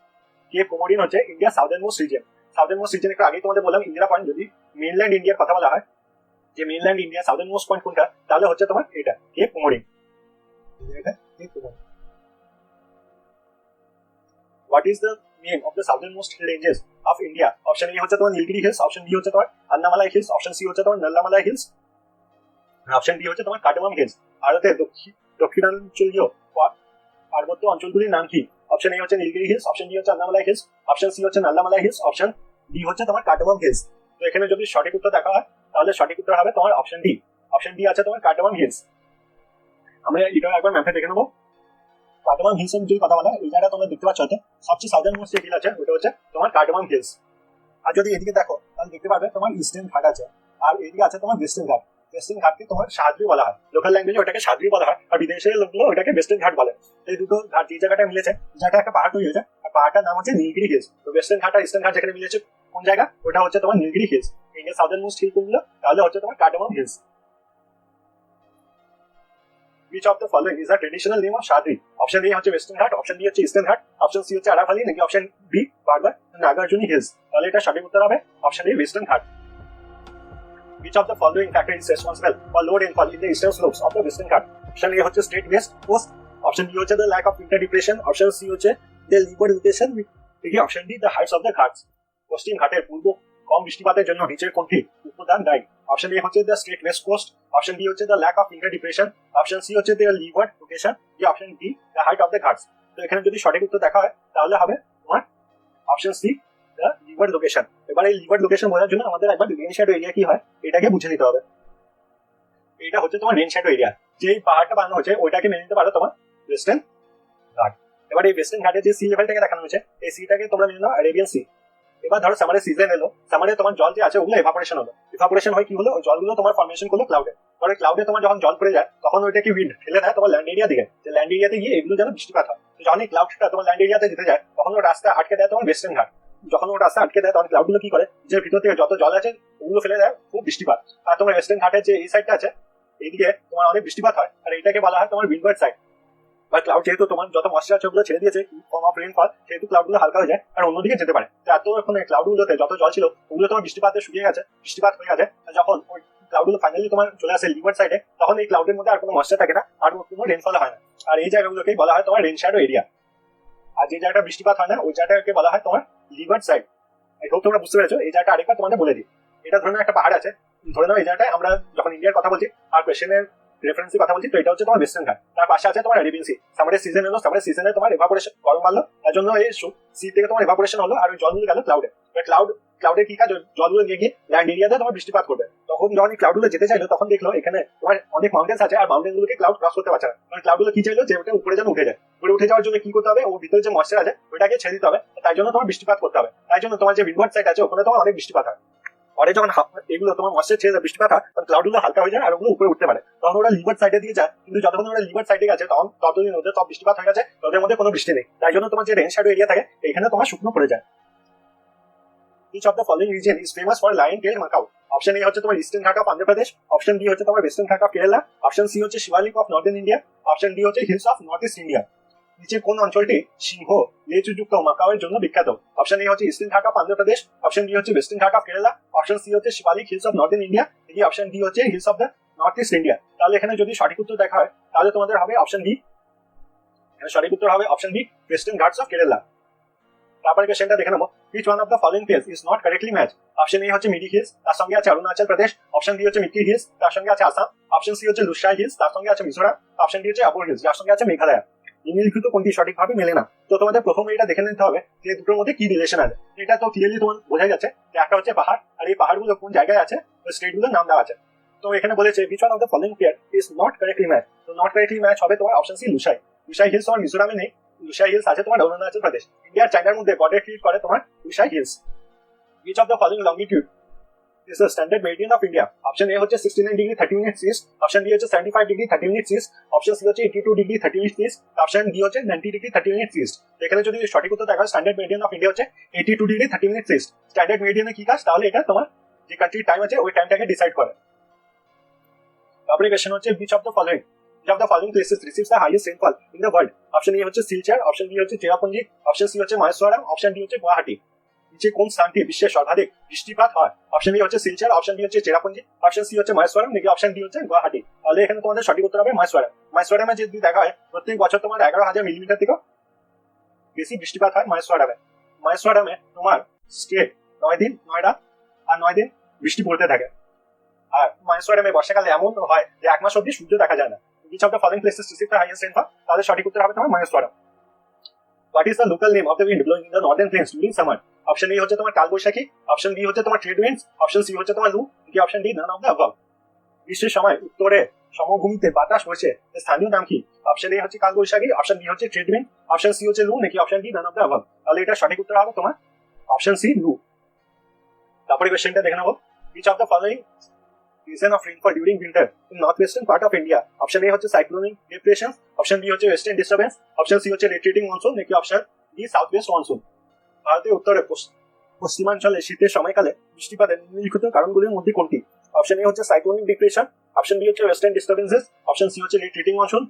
কেপ কোমোরিন হচ্ছে India southern most reason. Southern most reason একটু আগেই তোমাদের বললাম ইন্দিরা পয়েন্ট। যদি মেইনল্যান্ড ইন্ডিয়ার কথা বলা হয়, যে mainland India southern most point কোনটা, তাহলে হচ্ছে তোমার এটা cape Comorin. What is the name of the southernmost ranges of India? Option A হচ্ছে তোমার নীলগিরি হিলস, অপশন বি হচ্ছে তোমার আন্নামালাই হিলস, অপশন সি হচ্ছে তোমার নল্লামালাই হিলস, অপশন ডি হচ্ছে তোমার কার্ডামাম হিলস। ভারতের দক্ষিণাঞ্চলীয় পার্বত্য অঞ্চলগুলির নাম কি? অপশন এ হচ্ছে নীলগিরি হিলস, অপশন বি হচ্ছে আন্নামালাই হিলস, অপশন সি হচ্ছে নল্লামালাই হিলস, অপশন ডি হচ্ছে তোমার কার্ডামাম হিলস। তো এখানে যদি সঠিক উত্তর দেখা হয় তাহলে সঠিক উত্তর হবে তোমার অপশন ডি। অপশন ডি আছে তোমার কার্ডামাম হিলস। আমরা এটা একবার ম্যাপে দেখে নেবো। কার্ডামাম হিলস এর যদি কথা বলা হয়, এই জায়গাটা তোমরা দেখতে পাচ্ছ হয়তো সবচেয়ে সাউদার্ন মোস্ট যে হিল আছে ওটা হচ্ছে তোমার কার্ডামাম হিলস। আর যদি এদিকে দেখো তাহলে দেখতে পাবে তোমার ইস্টার্ন ঘাট আছে, আর এদিকে আছে তোমার ওয়েস্টার্ন ঘাট। ওয়েস্টার্ন ঘাটকে তোমার সাহাদ্রি বলা হয়, লোকাল ল্যাঙ্গুয়েজে ওটাকে সাহাদ্রি বলা হয়, আর বিদেশের লোকগুলো ওটাকে ওয়েস্টার্ন ঘাট বলে। এই দুটো ঘাট যে জায়গাটা মিলেছে, জায়গাটা একটা পাহাড় তৈরি হয়েছে, আর পাহাড়টার নাম হচ্ছে নীলগিরি হিলস। তো ওয়েস্টার্ন ঘাট আর ইস্টার্ন ঘাট যেখানে মিলেছে কোন জায়গা, ওটা হচ্ছে তোমার Nilgiri hills. India southern most hill কোনগুলো, তাহলে হচ্ছে তোমার cardamom hills. Which of the following is the traditional name of Shadri? Option A হচ্ছে Western Ghat, option B হচ্ছে Eastern Ghat, option C হচ্ছে Aravalli, নাকি option B বারবার Nagarjuni Hills? তাহলে এটা সঠিক উত্তর হবে option A Western Ghat. Which of the following factor is responsible for low rainfall in the eastern slopes of the Western Ghat? Option A হচ্ছে straight west coast, option B হচ্ছে the lack of winter depression, option C হচ্ছে the leeward location, নাকি option D the heights of the ghats? পশ্চিম ঘাটের পূর্ব কম বৃষ্টিপাতের জন্য নিচের কোনটি উপাদান দায়ী? অপশন এ হচ্ছে the straight west coast, option B হচ্ছে the lack of winter depression, option C হচ্ছে the leeward location, option D the height of the ghats. তো এখানে যদি সঠিক উত্তর দেখা হয় তাহলে হবে তোমার option C the leeward location. এবার এই লিভার্ড লোকেশন বোঝার জন্য আমাদের একবার রেন শ্যাডো এরিয়া কি হয় এটাকে বুঝে নিতে হবে। এটা হচ্ছে তোমার রেন শ্যাডো এরিয়া, যে পাহাড়টা বানানো হচ্ছে ওইটাকে মেনে নিতে পারো তোমার ওয়েস্টার্ন ঘাট। এবার এই ওয়েস্টার্ন ঘাটের যে সি লেভেলটাকে দেখানো হয়েছে, এই সিটাকে তোমরা মেনে নাও অ্যারেবিয়ান সি। এবার ধরো সামারের সিজন এলো, সামারে তোমার জল যে আছে ওগুলো এভাপোরেশন হলো, এভাপোরেশন হয় কি হলো, ওই জলগুলো তোমার ফর্মেশন করলো ক্লাউডে। পরে ক্লাউডে তোমার যখন জল পড়ে যায় তখন ওইটাকে উইন্ড ফেলে দেয় তোমার ল্যান্ড এরিয়া দিকে, যে ল্যান্ড এরিয়াতে গিয়ে এগুলো যেন বৃষ্টিপাত হয়। তো যখন এই ক্লাউডটা তোমার ল্যান্ড এরিয়াতে যেতে যায় তখন ও রাস্তা আটকে দেয় তোমার ওয়েস্টার্ন ঘাট। যখন ও রাস্তা আটকে দেয় তখন ক্লাউডগুলো কি করে, যে ভিতর থেকে যত জল আছে ওগুলো ফেলে দেয়, খুব বৃষ্টিপাত। আর তোমার ওয়েস্টার্ন ঘাটের যে এই সাইডটা আছে এইদিকে তোমার অনেক বৃষ্টিপাত হয়, আর এটাকে বলা হয় তোমার উইন্ডওয়ার্ড সাইড। বা ক্লাউড যেহেতু তোমার যত ময়েশ্চার আছে ওগুলো ছেড়ে দিয়েছে ফর্ম অফ রেইনফল, সেহেতু ক্লাউড গুলো হালকা হয়ে যায় আর অন্যদিকে যেতে পারে। তো এতক্ষণ ক্লাউড গুলোতে যত জল ছিল ওগুলো তোমার বৃষ্টিপাতে শুকিয়ে গেছে, বৃষ্টিপাত হয়ে গেছে। যখন ওই ক্লাউড গুলো ফাইনালি তোমার চলে আসে লিভার সাইডে, তখন এই ক্লাউডের মধ্যে আর কোনো ময়েশ্চার থাকে না, আর কোনো রেইনফল হয় না। আর এই জায়গাগুলোকেই বলা হয় তোমার রেন শ্যাডো এরিয়া। আর যে জায়গাটা বৃষ্টিপাত হয় না ওই জায়গাটাকে বলা হয় তোমার লিভার সাইড। এই হোক তোমরা বুঝতে পেরেছো। এই জায়গাটা আরেকবার তোমাদের বলে দিই, এটা ধরে নাও একটা পাহাড় আছে, ধরে নাও এই জায়গাটায় আমরা যখন ইন্ডিয়ার কথা বলছি আর কোয়েশ্চেনের রেফারেন্সের কথা বলছি, তো এটা হচ্ছে তোমার ওয়েস্টার্ন ঘাট। তার পাশে আছে তোমার অ্যারেবিয়ান সি। সামারের সিজন এলো, সামারের সিজনে তোমার এভাপোরেশন গরম মারলো, তার জন্য এই সি থেকে তোমার এভাপোরেশন হলো, আর ওই জলগুলো গেল ক্লাউডে। ক্লাউডের কি কাজ, জলগুলো নিয়ে গিয়ে ল্যান্ড এরিয়াতে তোমার বৃষ্টিপাত করবে। তখন যখন এই ক্লাউডগুলো যেতে চাইলো তখন দেখলো এখানে তোমার অনেক মাউন্টেন্স আছে, আর মাউন্টেন গুলোকে ক্লাউড ক্রস করতে পারছে না। কারণ ক্লাউডগুলো কি চাইলো, যে ওটা উপরে যেন উঠে যায়। উপরে উঠে যাওয়ার জন্য কি করতে হবে, ওর ভিতরে যে ময়েশ্চার আছে ওটাকে ছেড়ে দিতে হবে, তাই জন্য তোমার বৃষ্টিপাত করতে হবে। তাই জন্য তোমার যে উইন্ডওয়ার্ড সাইড আছে ওখানে তোমার অনেক বৃষ্টিপাত হয়। পরে যখন এগুলো তোমার ময়েশ্চার ছেড়ে বৃষ্টিপাত হয় তখন ক্লাউডগুলো হালকা হয়ে যায় আর ওগুলো উপরে উঠতে পারে, তখন ওরা লিভার সাইডে দিয়ে যায়। কিন্তু যতক্ষণ ওরা লিভার সাইডে গেছে তখন ততদিন ওদের সব বৃষ্টিপাত হয়ে গেছে, ওদের মধ্যে কোনো বৃষ্টি নেই। তাই জন্য তোমার যে রেন শ্যাডো এরিয়া থাকে এখানে তোমার শুকনো পড়ে যায়। Each of the following region is famous for lion-tailed macaw? Option A হচ্ছে তোমার ইস্টার্ন ঘাট অফ অন্ধ্রপ্রদেশ, অপশন বি হচ্ছে তোমার ওয়েস্টার্ন ঘাট অফ কেরালা, অপশন সি হচ্ছে Shivalik of northern India, option D হচ্ছে hills of north east India. নিচে কোন অঞ্চলটি সিংহ লেজযুক্ত মাকাওয়ের জন্য বিখ্যাত? অপশন এ হচ্ছে ইস্টার্ন ঘাট অফ অন্ধ্রপ্রদেশ, অপশন বি হচ্ছে ওয়েস্টার্ন ঘাট অফ কেরালা, অপশন সি হচ্ছে Shivalik hills of northern India, নাকি অপশন ডি হচ্ছে hills of the north east India. তাহলে এখানে যদি সঠিক উত্তর দেখা হয় তাহলে তোমাদের হবে অপশন বি। এখানে সঠিক উত্তর হবে option B, Western Ghats of Kerala. তারপরে কোশ্চেনটা দেখে নেবো, which one of the following place is not correctly matched? Option A হচ্ছে মিডি হিলস, তার সঙ্গে আছে অরুণাচল প্রদেশ, অপশন বি হচ্ছে মিকি হিলস, তার সঙ্গে আছে আসাম, অপশন সি হচ্ছে লুসাই হিলস, তার সঙ্গে আছে মিজোরাম, অপশন ডি হচ্ছে আবুর হিলস, যার সঙ্গে আছে মেঘালয়। নিম্নলিখিত কোনটি সঠিকভাবে মেলে না? তো তোমাদের প্রথমে এটা দেখে নিতে হবে যে দুটোর মধ্যে কি রিলেশন আছে। এটা তো ক্লিয়ারলি তোমার বোঝা যাচ্ছে যে একটা হচ্ছে পাহাড়, আর এই পাহাড়গুলো কোন জায়গায় আছে ওই স্টেটগুলোর নাম দেওয়া আছে। তো এখানে বলেছে which one of the following pair is not correctly matched? তো নট কারেক্টলি ম্যাচ হবে তোমার option C Lushai. Lushai hills তোমার মিজোরামে নেই, লুসাই হিলস আছে তোমার অরুণাচল প্রদেশ। ইন্ডিয়ার চায়নার মধ্যে বর্ডার ক্রিয়েট করে তোমার Lushai hills. Which of the following longitude is the standard meridian of India? Option A হচ্ছে 69 degree 30 minutes east, option B হচ্ছে 75 degree 30 minutes east, option C হচ্ছে 82 degree 30 minutes east, option D হচ্ছে 90 degree 30 minutes east. এখানে যদি সঠিক উত্তর দেখা হয় স্ট্যান্ডার্ড মেরিডিয়ান অফ ইন্ডিয়া হচ্ছে 82 ডিগ্রি 30 মিনিটস ইস্ট। স্ট্যান্ডার্ড মেরিডিয়ানে কি কাজ, তাহলে এটা তোমার যে কান্ট্রির টাইম আছে ওই টাইমটাকে ডিসাইড করে। তারপরে কোশ্চেন হচ্ছে which of the following places receives the highest rainfall in the world? Option A হচ্ছে সিলচার, অপশন বি হচ্ছে চেরাপুঞ্জি, অপশন সি হচ্ছে মাহেশ্বরম, অপশন ডি হচ্ছে গুয়াহাটি। নিচে কোন স্থানটি বিশ্বের সর্বাধিক বৃষ্টিপাত হয়? অপশন এ হচ্ছে সিলচার, অপশন বি হচ্ছে চেরাপুঞ্জি, অপশন সি হচ্ছে মাহেশ্বরম, নাকি অপশন ডি হচ্ছে গুয়াহাটি। তাহলে এখানে তোমাদের সঠিক উত্তর হবে মাহেশ্বরম। মাহেশ্বরমে যদি দেখা হয় প্রত্যেক বছর তোমার 11,000 মিলিমিটার থেকে বেশি বৃষ্টিপাত হয় মাহেশ্বরমে। মাহেশ্বরমে তোমার স্টেট 9 দিন নয়ডা আর 9 দিন বৃষ্টি পড়তে থাকে। আর মাহেশ্বরমে বর্ষাকালে এমন হয় যে 1 মাস অব্দি সূর্য দেখা যায় না। Which of the following places receive the highest rainfall? তাহলে সঠিক উত্তর হবে তোমার মাহেশ্বরম। What is the local name of the wind blowing in the northern plains during summer? Option A হচ্ছে তোমার কালবৈশাখী, অপশন বি হচ্ছে তোমার ট্রেড উইন্ডস, অপশন সি হচ্ছে তোমার লু, নাকি option D none of the above. গ্রীষ্মের সময় উত্তরে সমভূমিতে বাতাস বইছে এর স্থানীয় নাম কি? অপশন এ হচ্ছে কালবৈশাখী, অপশন বি হচ্ছে ট্রেড উইন্ড, অপশন সি হচ্ছে লু, নাকি option D none of the above. তাহলে এটা সঠিক উত্তর হবে তোমার অপশন সি লু। তারপরে কোশ্চেনটা দেখে নেবো, which of the following season of rainfall during winter in northwestern part of India? Option A হচ্ছে সাইক্লোনিক ডিপ্রেশন, অপশন বি হচ্ছে ওয়েস্টার্ন ডিস্টারবেন্স, অপশন সি হচ্ছে রিট্রিটিং মনসুন, নাকি option D south West monsoon. ভারতের উত্তরে পশ্চিমাঞ্চলে শীতের সময়কালে বৃষ্টিপাতের নিম্নলিখিত কারণগুলির মধ্যে কোনটি? অপশন এ হচ্ছে সাইক্লোনিক ডিপ্রেশন, অপশন বি হচ্ছে ওয়েস্টার্ন ডিস্টারবেন্সেস, অপশন সি হচ্ছে রিট্রিটিং মনসুন,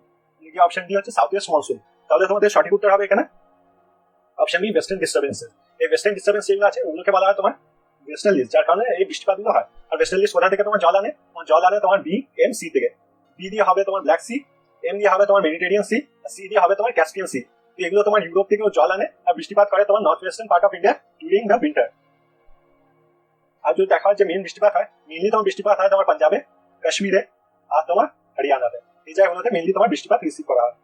নাকি অপশন ডি হচ্ছে সাউথ ওয়েস্ট মনসুন। তাহলে তোমাদের সঠিক উত্তর হবে এখানে অপশন বি ওয়েস্টার্ন ডিস্টারবেন্সেস। এই ওয়েস্টার্ন ডিস্টারবেন্স যেগুলো আছে ওগুলোকে বলা হয় তোমার ওয়েস্টার্লিস, যার কারণে এই বৃষ্টিপাতগুলো হয়। আর ওয়েস্টার্লিস কোথা থেকে তোমার জল আনে তোমার বি এম সি থেকে। বি দিয়ে হবে তোমার ব্ল্যাক সি, এম দিয়ে হবে তোমার মেডিটেরিয়ান সি, সি দিয়ে হবে তোমার ক্যাসপিয়ান সি। এগুলো তোমার ইউরোপ থেকেও জল আনে আর বৃষ্টিপাত করে তোমার north western part of India during the winter. আর যদি দেখা হয় যে মেইন বৃষ্টিপাত হয়, মেইনলি তোমার বৃষ্টিপাত হয় তোমার পাঞ্জাবে, কাশ্মীরে আর তোমার হরিয়ানাতে। এই জায়গাগুলোতে মেইনলি তোমার বৃষ্টিপাত রিসিভ করা হয়।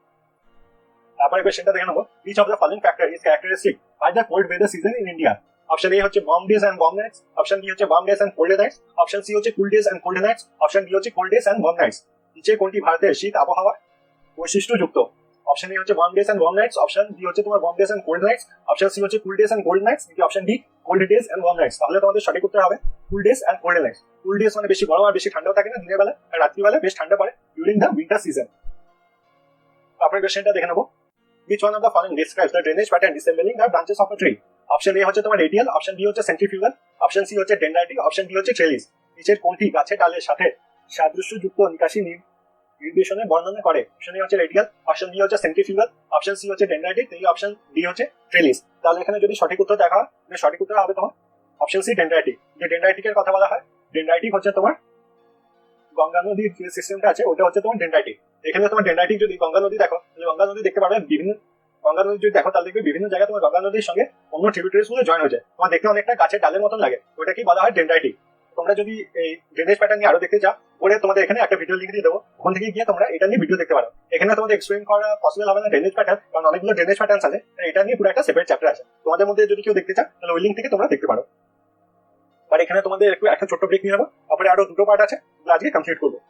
তারপরে কোশ্চেনটা দেখে নেবো, which of the following factor is characteristic by the cold weather season in India? Option A হচ্ছে warm days and warm nights, option B হচ্ছে warm days and cold nights, option C হচ্ছে cool days and cold nights, option D হচ্ছে cold days and warm nights। নিচে কোনটি ভারতের শীত আবহাওয়া বৈশিষ্ট্যযুক্ত? অপশন এ হচ্ছে warm days and warm nights, option B হচ্ছে তোমার warm days and cold nights, option C হচ্ছে cool days and cold nights, নাকি option D cold days and warm nights। তাহলে তোমাদের সঠিক উত্তর হবে cool days and cold nights। cool days মানে বেশি গরম আর বেশি ঠান্ডাও থাকে না দিনের বেলা, আর রাত্রিবেলা বেশ ঠান্ডা পড়ে ডিউরিং দ্য উইন্টার সিজন। তারপরে কোশ্চেনটা দেখে নেবো, which one of the following describes the drainage pattern resembling the branches of a tree? Option A হচ্ছে তোমার রেডিয়াল, অপশন বি হচ্ছে সেন্ট্রিফিউগাল, অপশন সি হচ্ছে ডেন্ড্রাইটিক, অপশন ডি হচ্ছে ট্রেলিস। নিচের কোনটি গাছের ডালের সাথে সাদৃশ্যযুক্ত নিকাশি নির্দেশনে বর্ণনা করে? অপশন এ হচ্ছে রেডিয়াল, অপশন বি হচ্ছে সেন্ট্রিফিউগাল, অপশন সি হচ্ছে ডেন্ড্রাইটিক, এই অপশন ডি হচ্ছে ট্রেলিস। তাহলে এখানে যদি সঠিক উত্তর দেখা হয়, সঠিক উত্তর হবে তোমার অপশন সি ডেন্ড্রাইটিক। যে ডেন্ড্রাইটিকের কথা বলা হয়, ডেন্ড্রাইটিক হচ্ছে তোমার গঙ্গা নদীর যে সিস্টেমটা আছে ওটা হচ্ছে তোমার ডেন্ড্রাইটিক। এখানে তোমার ডেন্ড্রাইটিক যদি গঙ্গা নদী দেখো, তাহলে গঙ্গা নদী দেখতে পারবে বিভিন্ন, গঙ্গা নদী যদি দেখো তাহলে দেখবে বিভিন্ন জায়গায় তোমার গঙ্গা নদীর সঙ্গে অন্য ট্রিবিউটারিজ গুলো জয়েন হয়েছে, তোমার দেখতে অনেকটা গাছের ডালের মতন লাগে, ওটা কি বলা হয় ডেন্ড্রাইটিক। তোমরা যদি এই ড্রেনেজ প্যাটার্ন নিয়ে আরো দেখতে চাও, ওরে তোমাদের এখানে একটা ভিডিও লিঙ্ক দিয়ে দেবো, ওখান থেকে গিয়ে তোমরা এটা নিয়ে ভিডিও দেখতে পারো। এখানে তোমাদের এক্সপ্লেন করা পসিবল হবে না ড্রেনেজ প্যাটার্ন, কারণ অনেকগুলো ড্রেনেজ প্যাটার্ন আছে, এটা নিয়ে পুরো একটা সেপারেট চ্যাপ্টার আছে। তোমাদের মধ্যে যদি কেউ দেখতে চাও তাহলে ওই লিঙ্ক থেকে তোমরা দেখতে পারো। বাট এখানে তোমাদের একটু একটা ছোট্ট ব্রেক নিয়ে নেবো, তারপরে আরো দুটো পার্ট আছে আজকে কমপ্লিট করবো।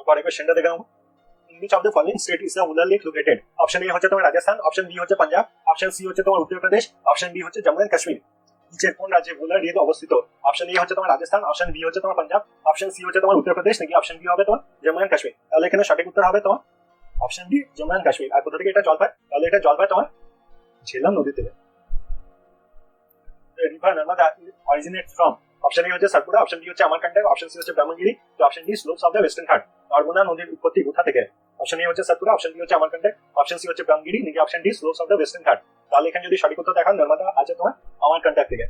পরে কোশ্চেনটা দেখে নেবো, which of the following state is the Ular Lake located? Option A হচ্ছে তোমার রাজস্থান, অপশন বি হচ্ছে পাঞ্জাব, অপশন সি হচ্ছে তোমার উত্তরপ্রদেশ, অপশন ডি হচ্ছে জম্মু এন্ড কাশ্মীর। নিচের কোন রাজ্যে উলার হ্রদ অবস্থিত? অপশন এ হচ্ছে তোমার রাজস্থান, অপশন বি হচ্ছে তোমার পাঞ্জাব, অপশন সি হচ্ছে তোমার উত্তরপ্রদেশ, নাকি অপশন ডি হবে তোমার জম্মু এন্ড কাশ্মীর। তাহলে এখানে সঠিক উত্তর হবে তোমার option D Jammu and Kashmir. আর কোথা থেকে এটা জল পায়? তাহলে এটা জল পায় তোমার ঝেলাম নদী থেকে। River Narmada originate from, option A হচ্ছে সাতপুরা, অপশন বি হচ্ছে আমারকান্টক, অপশন সি হচ্ছে ব্রাহ্মণগিরি, তো option D slopes of the western ঘাট। নর্মদা নদীর উৎপত্তি কোথা থেকে? অপশন এ হচ্ছে সাতপুরা, অপশন বি হচ্ছে আমারকান্টক, অপশন সি হচ্ছে ব্রাহ্মণগিরি, নাকি option D slopes of the western ঘাট। তাহলে এখানে যদি সঠিক উত্তর দেখা, নর্মদা আছে তোমার আমারকান্টক থেকে।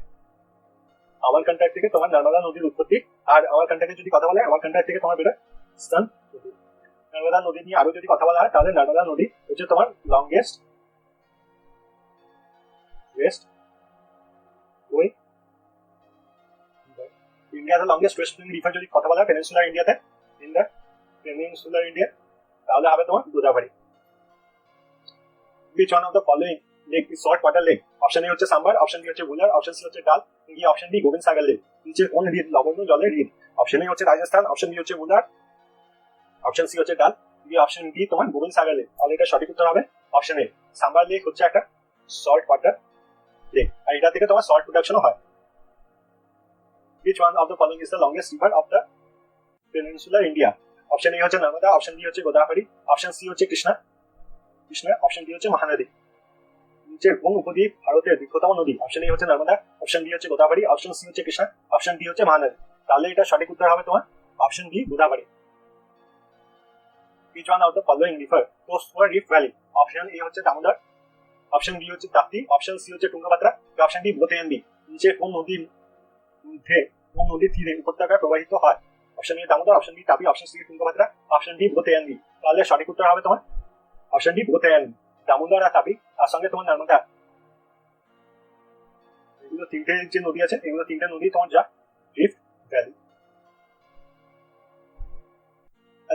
আমারকান্টক থেকে তোমার নর্মদা নদীর উৎপত্তি। আর আমারকান্টকের যদি কথা বলে, আমারকান্টক থেকে তোমার বেরোয় স্তন নদী। নর্মদা নদী নিয়ে আরো যদি কথা বলা হয়, তাহলে নর্মদা নদী হচ্ছে তোমার লংগেস্ট ওয়েস্ট ওয়ে, ইন্ডিয়াতে লংগেস্ট ওয়েস্ট রিভার যদি কথা বলা হয় পেনিনসুলার ইন্ডিয়াতে, ইন দ্য পেনিনসুলার ইন্ডিয়া, তাহলে হবে তোমার Godavari. which one of the following lake is salt water lake? Option A হচ্ছে সাম্বার, অপশন বি হচ্ছে বুলার, অপশন সি হচ্ছে ডাল, নাকি অপশন ডি গোবিন্দ সাগর লেক। নিচের কোন হ্রদ লবণ জলের হ্রদ? অপশন এ হচ্ছে রাজস্থান, অপশন বি হচ্ছে বুলার, অপশন সি হচ্ছে ডাল, নাকি অপশন ডি তোমার গোবিন্দ সাগর লেক। তাহলে এটা সঠিক উত্তর হবে অপশন এ সাম্বার লেক হচ্ছে একটা সল্ট ওয়াটার লেক, আর এটা থেকে তোমার সল্ট প্রোডাকশনও হয়। which one of the following is the longest river of the peninsular India? Option A হচ্ছে নর্মদা, অপশন বি হচ্ছে গোদাবরী, অপশন সি হচ্ছে কৃষ্ণা, অপশন ডি হচ্ছে মহানদী। নিচের কোন উপদ্বীপ ভারতের দীর্ঘতম নদী? অপশন এ হচ্ছে নর্মদা, অপশন বি হচ্ছে গোদাবরী, অপশন সি হচ্ছে কৃষ্ণা, অপশন ডি হচ্ছে মহানদী। তাহলে এটা সঠিক উত্তর হবে তোমার option B Godavari. which one of the following river flows through a rift valley? Option A হচ্ছে দামোদর, অপশন বি হচ্ছে তাপ্তি, অপশন সি হচ্ছে তুঙ্গভদ্রা, অপশন ডি ব্রহ্মপুত্র। নিচের কোন নদীর মধ্যে কোন নদীর তীরে উপত্যকা প্রবাহিত হয়? Option A Damodar, option B Tapi, option C Tungabhadra, option D Brahmaputra. তাহলে সঠিক উত্তর হবে তোমার অপশন ডি ব্রহ্মপুত্র। দামোদর আর তাপি, তার সঙ্গে তোমার নর্মদা, এগুলো তিনটে যে নদী আছে, এগুলো তিনটে নদী তোমার যা rift valley.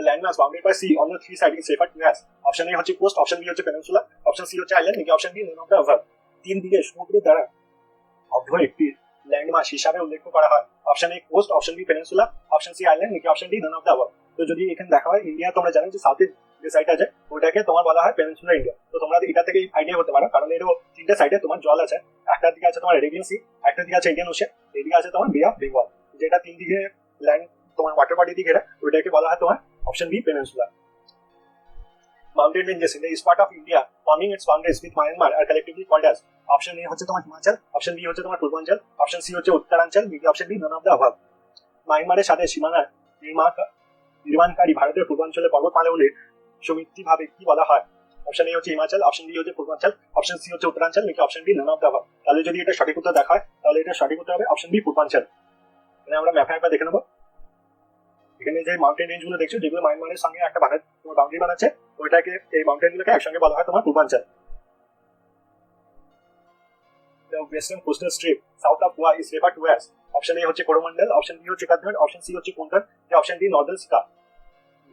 Landmarks bounded by sea on the three side is referred to as. Option A হচ্ছে কোস্ট, অপশন বি হচ্ছে পেনিনসুলা, অপশন সি হচ্ছে আইল্যান্ড, নাকি option D none of the above. তিন দিকে সমুদ্রের দ্বারা অব্ধ একটি ল্যান্ডমার্ক হিসাবে উল্লেখ করা হয়। Option A coast, option B peninsula, option C island, নাকি option D none of the above. তো যদি এখানে দেখা হয় ইন্ডিয়া, তোমরা জানো যে সাউথের যে সাইড আছে ওইটাকে তোমার বলা হয় পেনিনসুলা ইন্ডিয়া। তো তোমরা এটা থেকে আইডিয়া করতে পারো, কারণ এরও তিনটে সাইডে তোমার জল আছে। একটা দিকে আছে তোমার অ্যারেবিয়ান সি, একটা দিকে আছে ইন্ডিয়ান ওশেন, এইদিকে আছে তোমার বে অফ বেঙ্গল। যেটা তিন দিকে ল্যান্ড তোমার ওয়াটার বডি দিয়ে ঘেরা, ওইটাকে বলা হয় তোমার option B peninsula. Mountain ranges in the east part of India forming its boundaries with Myanmar are collectively called as। Option A হচ্ছে তোমার হিমাচল, অপশন বি হচ্ছে তোমার পূর্বাঞ্চল, অপশন সি হচ্ছে উত্তরাঞ্চল, নাকি option D none of the অ্যাভাব। মায়ানমারের সাথে সীমানা নির্মাণকারী ভারতের পূর্বাঞ্চলে পর্বতমালাগুলির সমিতিভাবে কি বলা হয়? অপশন এ হচ্ছে হিমাচল, অপশন বি হচ্ছে পূর্বাঞ্চল, অপশন সি হচ্ছে উত্তরাঞ্চল, নাকি option D none of the অ্যাভাব। তাহলে যদি এটা সঠিক উত্তর দেখা হয় তাহলে এটা সঠিক উত্তর হবে অপশন বি পূর্বাঞ্চল। এখানে আমরা ম্যাপে একবার দেখে নেবো। এখানে যে মাউন্টেন রেঞ্জ গুলো দেখছো, যেগুলো মায়ানমারের সঙ্গে একটা বাউন্ডারি বানাচ্ছে, ওইটাকে এই মাউন্টেন গুলোকে একসঙ্গে বলা হয় তোমার পূর্বাঞ্চল। The western coastal strip south of Goa is referred to as। Option A হচ্ছে করোমন্ডল, অপশন বি হচ্ছে কাদমান্ড, অপশন সি হচ্ছে কোঙ্কন, অপশন ডি নর্দার্ন সিকা।